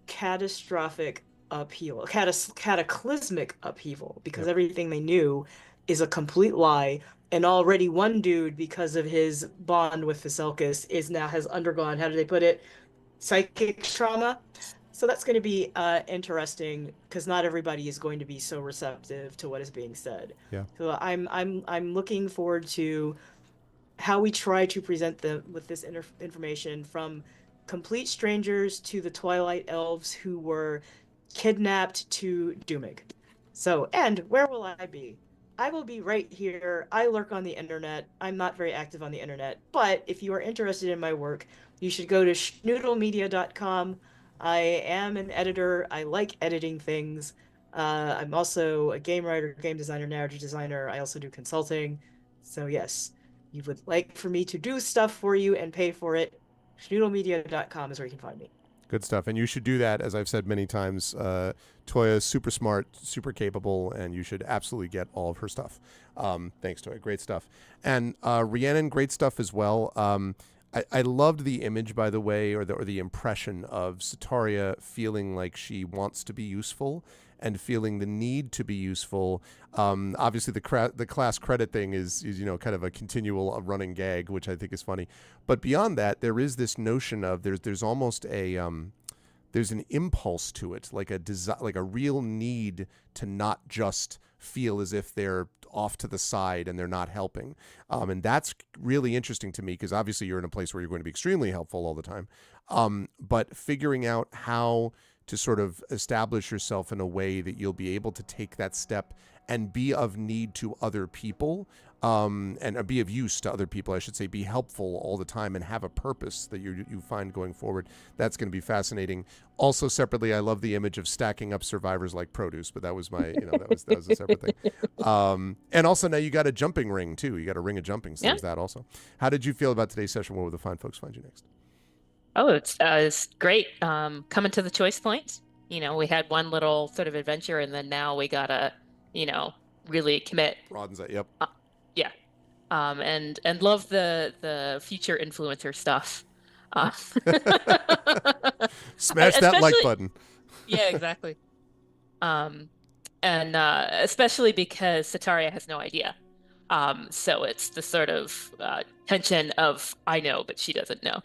catastrophic upheaval, cataclysmic upheaval, because everything they knew is a complete lie. And already one dude, because of his bond with Veselkus, has undergone, how do they put it, psychic trauma. So that's going to be interesting, because not everybody is going to be so receptive to what is being said. Yeah. So I'm looking forward to how we try to present them with this information, from complete strangers to the Twilight Elves who were kidnapped to Doomig. So, and where will I be? I will be right here. I lurk on the internet. I'm not very active on the internet, but if you are interested in my work, you should go to schnoodlemedia.com. I am an editor. I like editing things. I'm also a game writer, game designer, narrative designer. I also do consulting. So yes, you would like for me to do stuff for you and pay for it, schnoodlemedia.com is where you can find me. Good stuff. And you should do that, as I've said many times. Toya is super smart, super capable, and you should absolutely get all of her stuff. Thanks, Toya. Great stuff. And Rhiannon, great stuff as well. I loved the image, by the way, or the impression of Sataria feeling like she wants to be useful and feeling the need to be useful. Obviously, the class credit thing is kind of a continual running gag, which I think is funny. But beyond that, there is this notion of there's almost a there's an impulse to it, like a real need to not just feel as if they're off to the side and they're not helping. And that's really interesting to me, because obviously you're in a place where you're going to be extremely helpful all the time. But figuring out how to sort of establish yourself in a way that you'll be able to take that step and be of need to other people, and be of use to other people, I should say, be helpful all the time and have a purpose that you find going forward. That's going to be fascinating. Also, separately, I love the image of stacking up survivors like produce, but that was my, that was a separate thing. And also now you got a jumping ring too. You got a ring of jumping. So there's that also. How did you feel about today's session? Where will the fine folks find you next? Oh, it's great. Coming to the choice point. We had one little sort of adventure, and then now we gotta, really commit. Broadens that. Yep. Yeah. And love the future influencer stuff. Smash that like button. Yeah, exactly. And especially because Sataria has no idea. So it's the sort of tension of I know, but she doesn't know.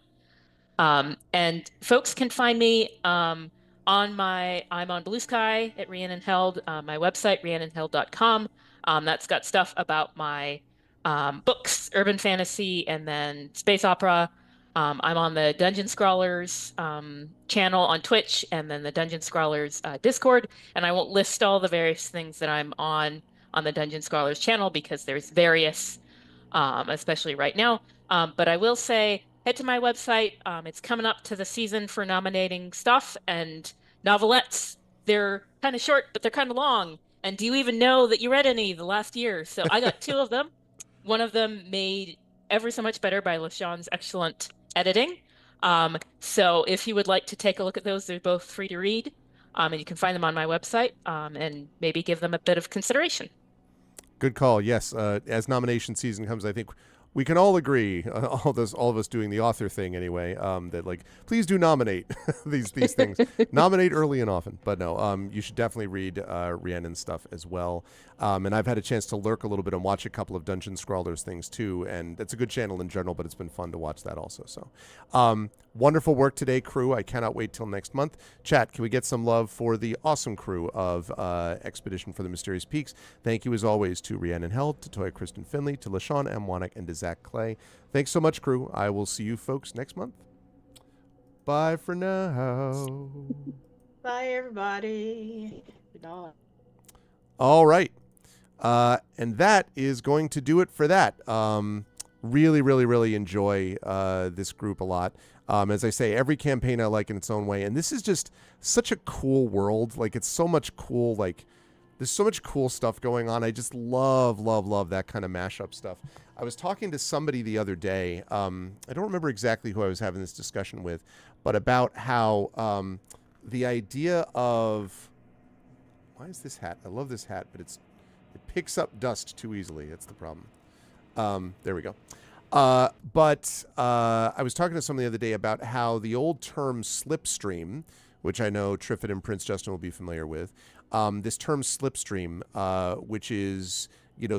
And folks can find me I'm on Blue Sky at Rhiannon Held, my website, rhiannonheld.com. That's got stuff about my books, urban fantasy, and then space opera. I'm on the Dungeon Scrawlers channel on Twitch, and then the Dungeon Scrawlers Discord. And I won't list all the various things that I'm on the Dungeon Scrawlers channel, because there's various, especially right now. But I will say, head to my website. It's coming up to the season for nominating stuff, and novelettes. They're kind of short, but they're kind of long. And do you even know that you read any the last year? So I got 2 of them. One of them made ever so much better by LaShawn's excellent editing. So if you would like to take a look at those, they're both free to read. And you can find them on my website, and maybe give them a bit of consideration. Good call. Yes. As nomination season comes, I think we can all agree, all of us doing the author thing anyway, that please do nominate these things. Nominate early and often. But no, you should definitely read Rhiannon's stuff as well. And I've had a chance to lurk a little bit and watch a couple of Dungeon Scrawlers things too. And it's a good channel in general, but it's been fun to watch that also. So wonderful work today, crew. I cannot wait till next month. Chat, can we get some love for the awesome crew of Expedition for the Mysterious Peaks? Thank you as always to Rhiannon Held, to Toya Kristen Finley, to LaShawn M. Wanick, and to Zach Clay. Thanks so much, crew. I will see you folks next month. Bye for now. Bye, everybody. Good night. All right. And that is going to do it for that. Really, really, really enjoy this group a lot. As I say, every campaign I like in its own way. And this is just such a cool world. It's so much cool, there's so much cool stuff going on. I just love, love, love that kind of mashup stuff. I was talking to somebody the other day. I don't remember exactly who I was having this discussion with, but about how the idea of... Why is this hat? I love this hat, but it picks up dust too easily. That's the problem. There we go. But I was talking to someone the other day about how the old term slipstream, which I know Triffid and Prince Justin will be familiar with, this term slipstream, which is,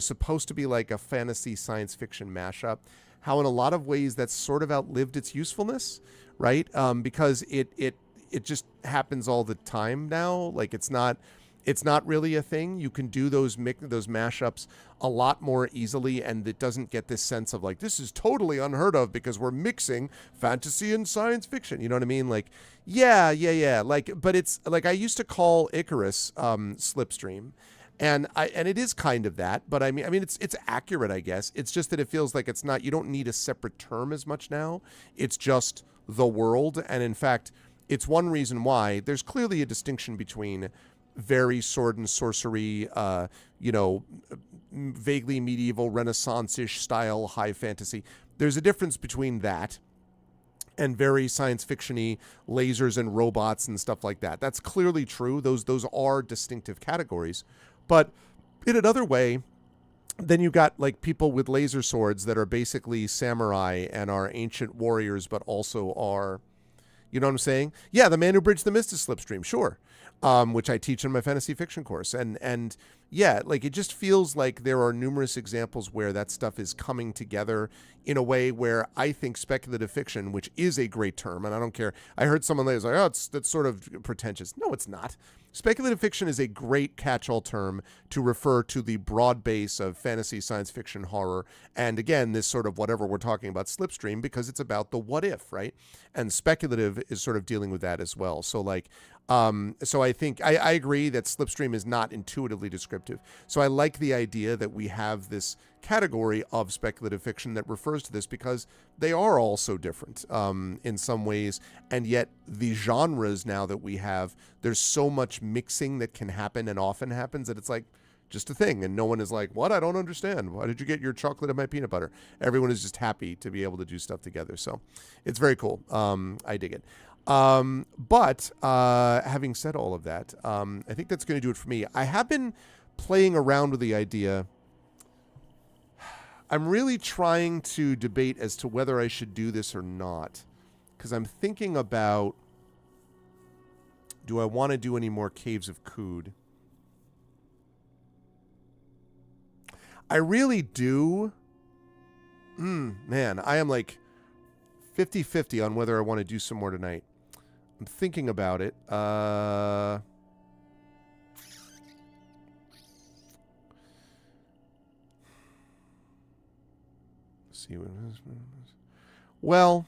supposed to be like a fantasy science fiction mashup, how in a lot of ways that's sort of outlived its usefulness, right? Because it just happens all the time now. Like it's not really a thing. You can do those mashups a lot more easily, and it doesn't get this sense of like, this is totally unheard of because we're mixing fantasy and science fiction. You know what I mean? Like, yeah. Like, but it's like I used to call Icarus Slipstream. And it is kind of that, but I mean it's accurate, I guess. It's just that it feels like it's not. You don't need a separate term as much now. It's just the world, and in fact, it's one reason why there's clearly a distinction between very sword and sorcery, vaguely medieval Renaissance-ish style high fantasy. There's a difference between that and very science fiction-y lasers and robots and stuff like that. That's clearly true. Those are distinctive categories. But in another way, then you got like people with laser swords that are basically samurai and are ancient warriors, but also are, you know what I'm saying? Yeah, the man who bridged the mist is Slipstream, sure. Which I teach in my fantasy fiction course. And yeah, like it just feels like there are numerous examples where that stuff is coming together in a way where I think speculative fiction, which is a great term, and I don't care. I heard someone like, that's sort of pretentious. No, it's not. Speculative fiction is a great catch-all term to refer to the broad base of fantasy, science fiction, horror, and again, this sort of whatever we're talking about, Slipstream, because it's about the what if, right? And speculative is sort of dealing with that as well. So like, so I think I agree that Slipstream is not intuitively descriptive. So I like the idea that we have this category of speculative fiction that refers to this because they are all so different in some ways, and yet the genres now that we have, there's so much mixing that can happen and often happens that it's like just a thing, and no one is like, what? I don't understand. Why did you get your chocolate and my peanut butter? Everyone is just happy to be able to do stuff together. So it's very cool. I dig it. But having said all of that, I think that's going to do it for me. I have been playing around with the idea. I'm really trying to debate as to whether I should do this or not, because I'm thinking about, do I want to do any more Caves of Kood? I really do. Man, I am like 50-50 on whether I want to do some more tonight. I'm thinking about it. See what it is. Well,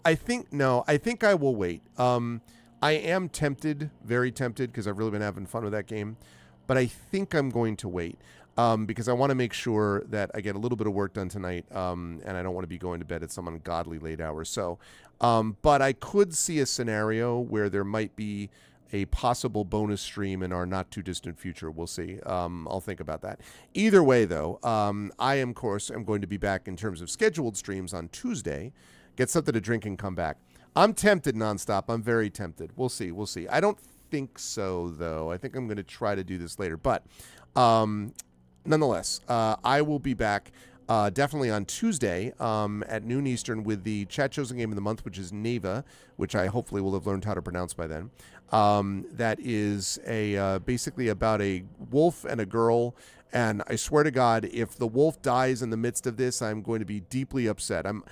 I think I will wait. I am tempted, very tempted, because I've really been having fun with that game, but I think I'm going to wait. Because I want to make sure that I get a little bit of work done tonight, and I don't want to be going to bed at some ungodly late hours. So, but I could see a scenario where there might be a possible bonus stream in our not too distant future. We'll see. I'll think about that. Either way, though, I am, of course, am going to be back in terms of scheduled streams on Tuesday. Get something to drink and come back. I'm tempted nonstop. I'm very tempted. We'll see. We'll see. I don't think so, though. I think I'm going to try to do this later, but. Nonetheless, I will be back definitely on Tuesday at noon Eastern with the chat chosen game of the month, which is Neva, which I hopefully will have learned how to pronounce by then. That is basically about a wolf and a girl. And I swear to God, if the wolf dies in the midst of this, I'm going to be deeply upset. I'm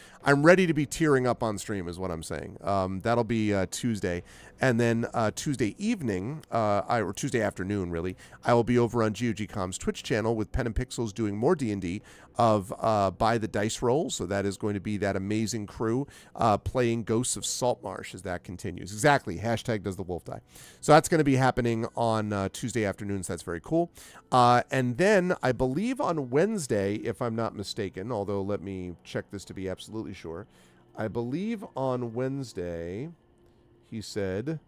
ready to be tearing up on stream, is what I'm saying. That'll be Tuesday, and then Tuesday evening, or Tuesday afternoon, really, I will be over on GOGcom's Twitch channel with Pen and Pixels doing more D&D of By the Dice Roll. So that is going to be that amazing crew playing Ghosts of Saltmarsh as that continues. Exactly. Hashtag does the wolf die. So that's going to be happening on Tuesday afternoons. That's very cool. And then I believe on Wednesday, if I'm not mistaken, although let me check this to be absolutely sure. I believe on Wednesday, he said,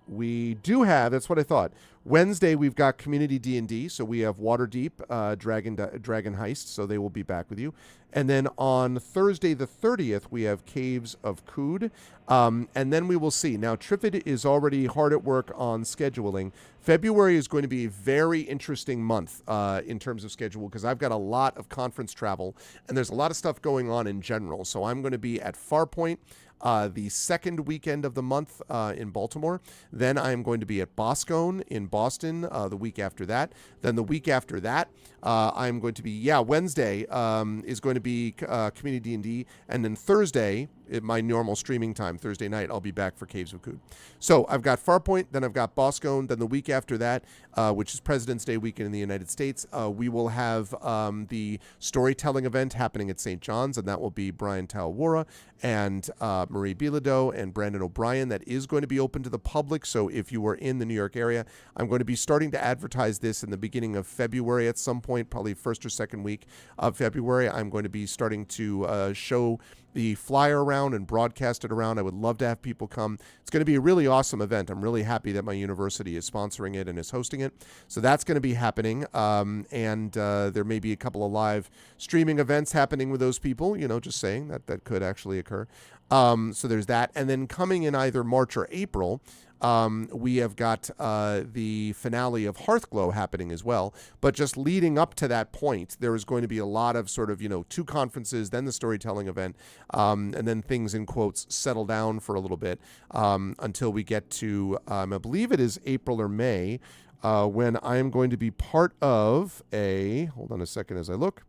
we do have, that's what I thought. Wednesday, we've got Community D&D, so we have Waterdeep, Dragon Heist, so they will be back with you. And then on Thursday the 30th, we have Caves of Kood, and then we will see. Now, Trifid is already hard at work on scheduling. February is going to be a very interesting month in terms of schedule because I've got a lot of conference travel, and there's a lot of stuff going on in general. So I'm going to be at Farpoint the second weekend of the month in Baltimore. Then I'm going to be at Boscone in Boston the week after that. Then the week after that, I'm going to be, Wednesday is going to be Community D&D. And then Thursday, at my normal streaming time, Thursday night, I'll be back for Caves of Kood. So I've got Farpoint, then I've got Boscone, then the week after that, which is President's Day weekend in the United States, we will have the storytelling event happening at St. John's, and that will be Brian Talwara and Marie Bilodeau and Brandon O'Brien. That is going to be open to the public, so if you are in the New York area, I'm going to be starting to advertise this in the beginning of February at some point, probably first or second week of February. I'm going to be starting to show the flyer around and broadcast it around. I would love to have people come. It's going to be a really awesome event. I'm really happy that my university is sponsoring it and is hosting it. So that's going to be happening. And there may be a couple of live streaming events happening with those people, just saying that could actually occur. So there's that. And then coming in either March or April, we have got the finale of Hearthglow happening as well. But just leading up to that point, there is going to be a lot of sort of, 2 conferences, then the storytelling event, and then things in quotes settle down for a little bit until we get to, I believe it is April or May, when I am going to be part of hold on a second as I look.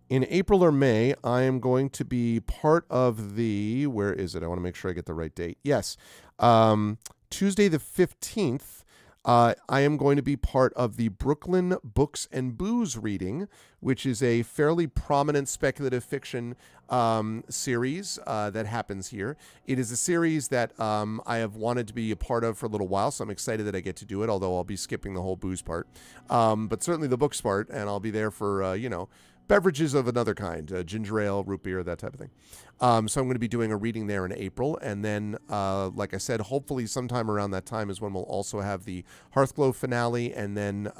In April or May, I am going to be part of where is it? I want to make sure I get the right date. Yes. Tuesday the 15th, I am going to be part of the Brooklyn Books and Booze reading, which is a fairly prominent speculative fiction series that happens here. It is a series that I have wanted to be a part of for a little while, so I'm excited that I get to do it, although I'll be skipping the whole booze part. But certainly the books part, and I'll be there for, beverages of another kind, ginger ale, root beer, that type of thing. So I'm going to be doing a reading there in April. And then, like I said, hopefully sometime around that time is when we'll also have the Hearthglow finale. And then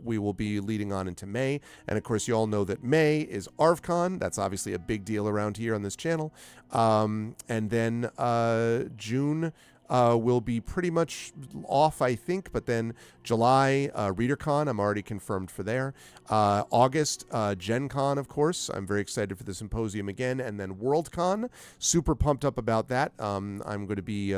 we will be leading on into May. And of course, you all know that May is ArvCon. That's obviously a big deal around here on this channel. And then June will be pretty much off, I think, but then July, ReaderCon, I'm already confirmed for there. August, Gen Con, of course. I'm very excited for the symposium again. And then WorldCon, super pumped up about that. I'm going to be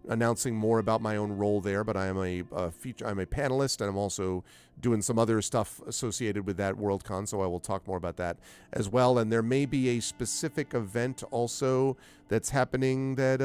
announcing more about my own role there, but I am I'm a panelist, and I'm also doing some other stuff associated with that WorldCon, so I will talk more about that as well. And there may be a specific event also that's happening that,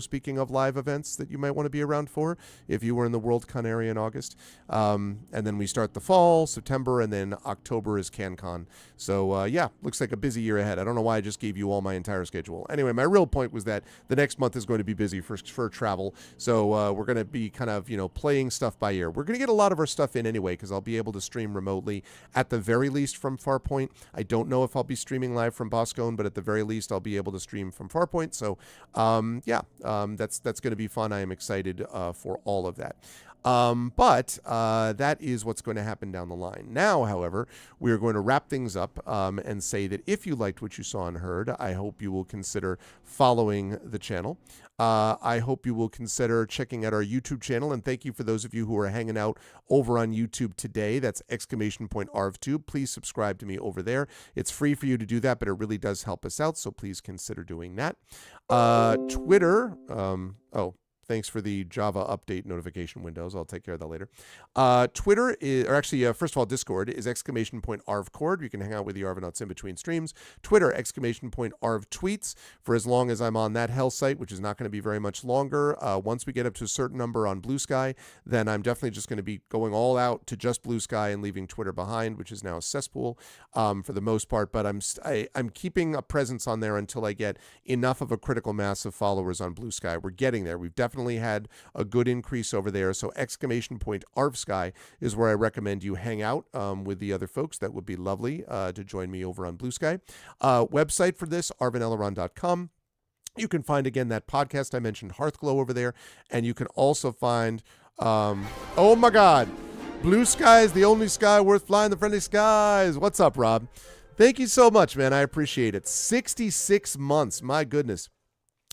speaking of live events that you might want to be around for if you were in the WorldCon area in August. And then we start the fall, September, and then October is CanCon. So, looks like a busy year ahead. I don't know why I just gave you all my entire schedule. Anyway, my real point was that the next month is going to be busy for travel. So we're going to be kind of, playing stuff by ear. We're going to get a lot of our stuff in anyway because I'll be able to stream remotely at the very least from Farpoint. I don't know if I'll be streaming live from Boscone, but at the very least I'll be able to stream from Farpoint. So, that's going to be fun. I am excited for all of that. But that is what's going to happen down the line. Now, however, we are going to wrap things up and say that if you liked what you saw and heard, I hope you will consider following the channel. I hope you will consider checking out our YouTube channel, and thank you for those of you who are hanging out over on YouTube today. That's !ArvTube. Please subscribe to me over there. It's free for you to do that, but it really does help us out, so please consider doing that. Twitter, thanks for the Java update notification windows. I'll take care of that later. Twitter is, or actually, first of all, Discord is !ArvCord. You can hang out with the Arvanauts in between streams. Twitter, !ArvTweets, for as long as I'm on that hell site, which is not going to be very much longer. Once we get up to a certain number on Blue Sky, then I'm definitely just going to be going all out to just Blue Sky and leaving Twitter behind, which is now a cesspool for the most part. But I'm keeping a presence on there until I get enough of a critical mass of followers on Blue Sky. We're getting there. We've definitely had a good increase over there. So !ArvSky is where I recommend you hang out with the other folks. That would be lovely to join me over on Blue Sky. Website for this, arvaneleron.com. You can find, again, that podcast I mentioned, Hearthglow, over there. And you can also find, oh my God, Blue Sky is the only sky worth flying, the friendly skies. What's up, Rob? Thank you so much, man. I appreciate it. 66 months. My goodness.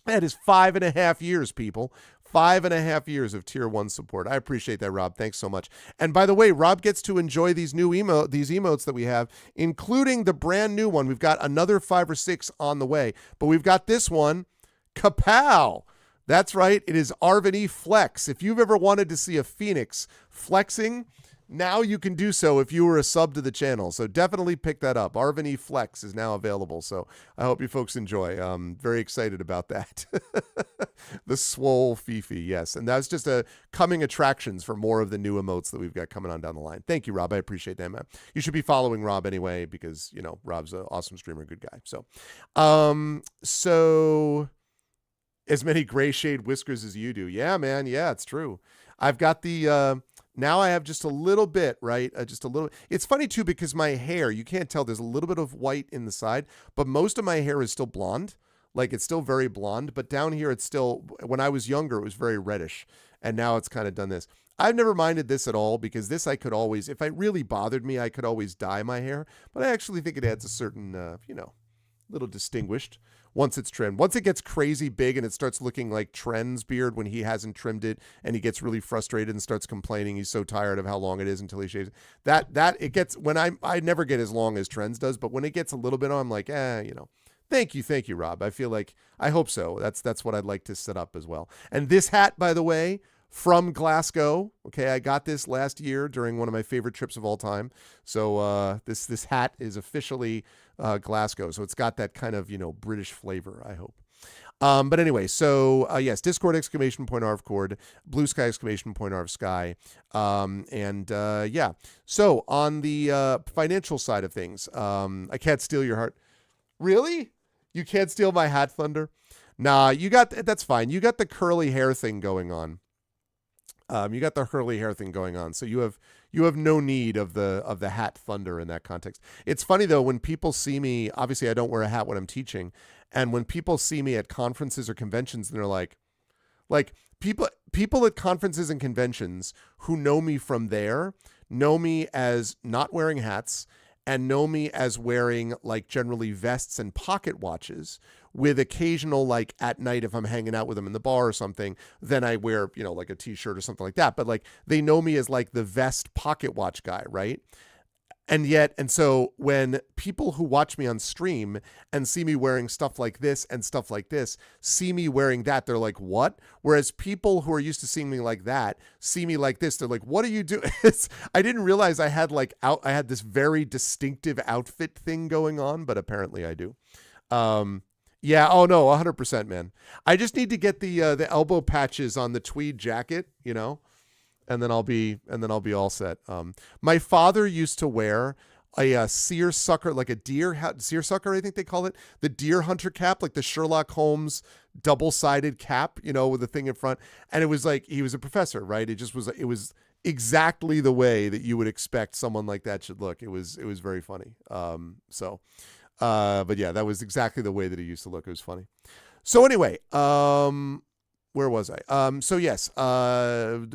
That is 5.5 years, people. 5.5 years of tier 1 support. I appreciate that, Rob. Thanks so much. And by the way, Rob gets to enjoy these new emotes that we have, including the brand new one. We've got another 5 or 6 on the way, but we've got this one, Kapow. That's right. It is Arvany Flex. If you've ever wanted to see a Phoenix flexing, now you can do so if you were a sub to the channel. So definitely pick that up. Arvany Flex is now available. So I hope you folks enjoy. I'm very excited about that. The swole Fifi, yes. And that's just a coming attractions for more of the new emotes that we've got coming on down the line. Thank you, Rob. I appreciate that, man. You should be following Rob anyway because, you know, Rob's an awesome streamer, good guy. So as many gray shade whiskers as you do. Yeah, man. Yeah, it's true. I've got the... Now I have just a little bit, right? Just a little. It's funny, too, because my hair, you can't tell. There's a little bit of white in the side, but most of my hair is still blonde. Like, it's still very blonde, but down here it's still, when I was younger, it was very reddish, and now it's kind of done this. I've never minded this at all because this I could always, if it really bothered me, I could always dye my hair, but I actually think it adds a certain, little distinguished once it's trimmed. Once it gets crazy big and it starts looking like Trent's beard when he hasn't trimmed it and he gets really frustrated and starts complaining he's so tired of how long it is until he shaves it. That it gets, when I never get as long as Trent's does, but when it gets a little bit, I'm like, Thank you, Rob. I feel like, I hope so. That's what I'd like to set up as well. And this hat, by the way, from Glasgow. Okay, I got this last year during one of my favorite trips of all time. So this hat is officially Glasgow. So it's got that kind of, British flavor, I hope. But anyway, so yes, Discord ! Arvcord, Blue Sky ! Arvsky. Yeah. So on the financial side of things, I can't steal your heart. Really? You can't steal my hat, Thunder? Nah, that's fine. You got the curly hair thing going on. So you have no need of the hat, Thunder, in that context. It's funny though, when people see me, obviously I don't wear a hat when I'm teaching, and when people see me at conferences or conventions, and they're like people at conferences and conventions who know me from there know me as not wearing hats and know me as wearing like generally vests and pocket watches, with occasional, like at night, if I'm hanging out with them in the bar or something, then I wear, like a t-shirt or something like that. But like they know me as like the vest pocket watch guy, right? And so when people who watch me on stream and see me wearing stuff like this and stuff like this, see me wearing that, they're like, what? Whereas people who are used to seeing me like that, see me like this, they're like, what are you doing? I didn't realize I had I had this very distinctive outfit thing going on, but apparently I do. Yeah. Oh no, 100%, man. I just need to get the elbow patches on the tweed jacket, and then I'll be all set. My father used to wear a seersucker, like a seersucker, I think they call it, the deer hunter cap, like the Sherlock Holmes double-sided cap, with the thing in front. And it was like, he was a professor, right? It was exactly the way that you would expect someone like that should look. It was very funny. But yeah, that was exactly the way that he used to look. It was funny. So anyway, where was I? So yes, Patreon, !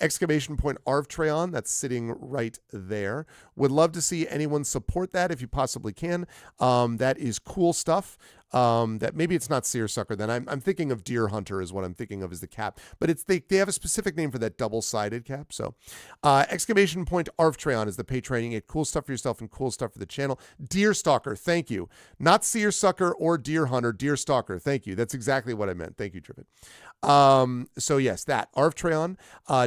Arvtreon, that's sitting right there. Would love to see anyone support that if you possibly can. That is cool stuff. That maybe it's not seersucker. Then I'm thinking of deer hunter is what I'm thinking of as the cap, but they have a specific name for that double-sided cap. So, ! Arvtreon is the Patreon. You get cool stuff for yourself and cool stuff for the channel. Deer stalker, thank you. Not seersucker or deer hunter, deer stalker. Thank you. That's exactly what I meant. Thank you, Trivet. So yes, that Arvtreon.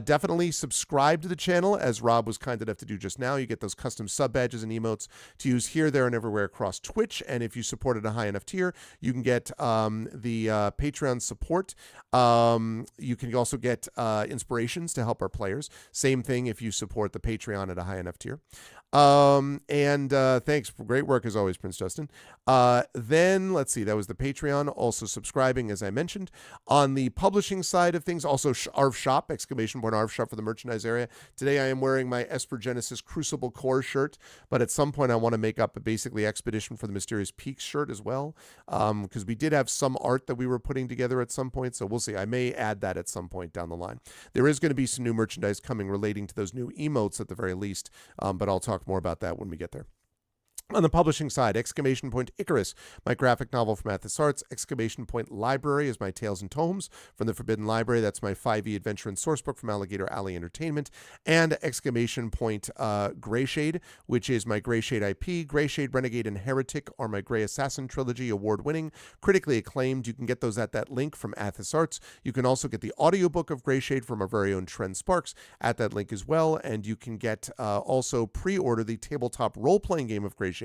Definitely subscribe to the channel, as Rob was kind enough to do just now. You get those custom sub badges and emotes to use here, there, and everywhere across Twitch. And if you support at a high enough tier, you can get the Patreon support. You can also get inspirations to help our players. Same thing if you support the Patreon at a high enough tier. And thanks for great work as always, Prince Justin. Then let's see, that was the Patreon. Also subscribing, as I mentioned. On the publishing side of things, also ARV Shop, !ARV Shop for the merchandise area. Today I am wearing my Esper Genesis Crucible Core shirt, but at some point I want to make up a basically Expedition for the Mysterious Peaks shirt as well, because we did have some art that we were putting together at some point, so we'll see. I may add that at some point down the line. There is going to be some new merchandise coming relating to those new emotes at the very least, but I'll talk more about that when we get there. On the publishing side, Exclamation Point Icarus, my graphic novel from Athos Arts. Exclamation Point Library is my Tales and Tomes from the Forbidden Library. That's my 5e adventure and sourcebook from Alligator Alley Entertainment. And Exclamation Point Greyshade, which is my Greyshade IP. Greyshade, Renegade, and Heretic are my Grey Assassin trilogy, award-winning, critically acclaimed. You can get those at that link from Athos Arts. You can also get the audiobook of Greyshade from our very own Trent Sparks at that link as well. And you can get also pre-order the tabletop role-playing game of Greyshade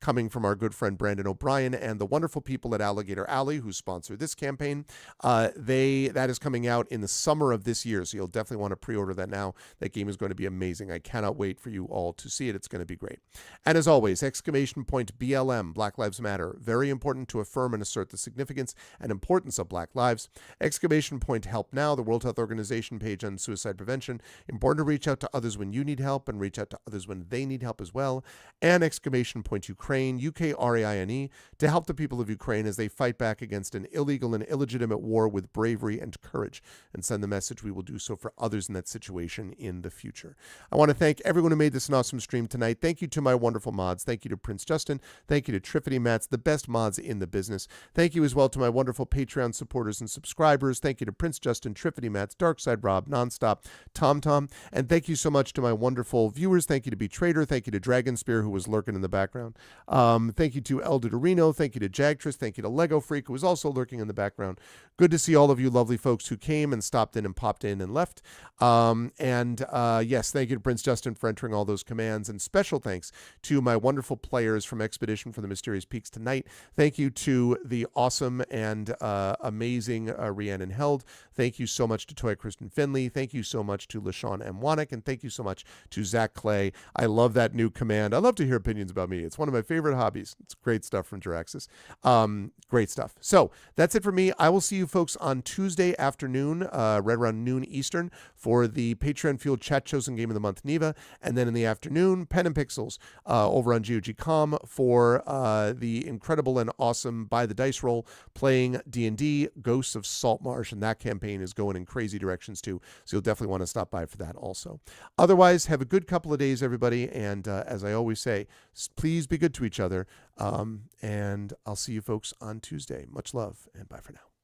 coming from our good friend Brandon O'Brien and the wonderful people at Alligator Alley who sponsor this campaign. That is coming out in the summer of this year, so you'll definitely want to pre-order that now. That game is going to be amazing. I cannot wait for you all to see it. It's going to be great. And as always, Exclamation Point BLM, Black Lives Matter. Very important to affirm and assert the significance and importance of Black lives. Exclamation Point Help Now, the World Health Organization page on suicide prevention. Important to reach out to others when you need help and reach out to others when they need help as well. And Exclamation Point Ukraine, UKRAINE, to help the people of Ukraine as they fight back against an illegal and illegitimate war with bravery and courage, and send the message we will do so for others in that situation in the future. I want to thank everyone who made this an awesome stream tonight. Thank you to my wonderful mods. Thank you to Prince Justin. Thank you to Triffity Mats, the best mods in the business. Thank you as well to my wonderful Patreon supporters and subscribers. Thank you to Prince Justin, Triffity Mats, Darkside Rob, Nonstop, TomTom, and thank you so much to my wonderful viewers. Thank you to Betrader. Thank you to Dragon Spear, who was lurking in the background. Thank you to Elder Dorino. Thank you to Jagtress. Thank you to Lego Freak, who was also lurking in the background. Good to see all of you lovely folks who came and stopped in and popped in and left. Yes, thank you to Prince Justin for entering all those commands. And special thanks to my wonderful players from Expedition for the Mysterious Peaks tonight. Thank you to the awesome and amazing Rhiannon Held. Thank you so much to Toy Kristen Finley. Thank you so much to LaShawn M. Wannick. And thank you so much to Zach Clay. I love that new command. I love to hear opinions about me. It's one of my favorite hobbies. It's great stuff from Jiraxis. Great stuff. So that's it for me. I will see you folks on Tuesday afternoon, right around noon Eastern, for the Patreon Fueled Chat Chosen Game of the Month, Neva. And then in the afternoon, Pen and Pixels over on GOG.com for the incredible and awesome By the Dice Roll playing D&D Ghosts of Saltmarsh. And that campaign is going in crazy directions too. So you'll definitely want to stop by for that also. Otherwise, have a good couple of days, everybody. And as I always say, please be good to each other. And I'll see you folks on Tuesday. Much love and bye for now.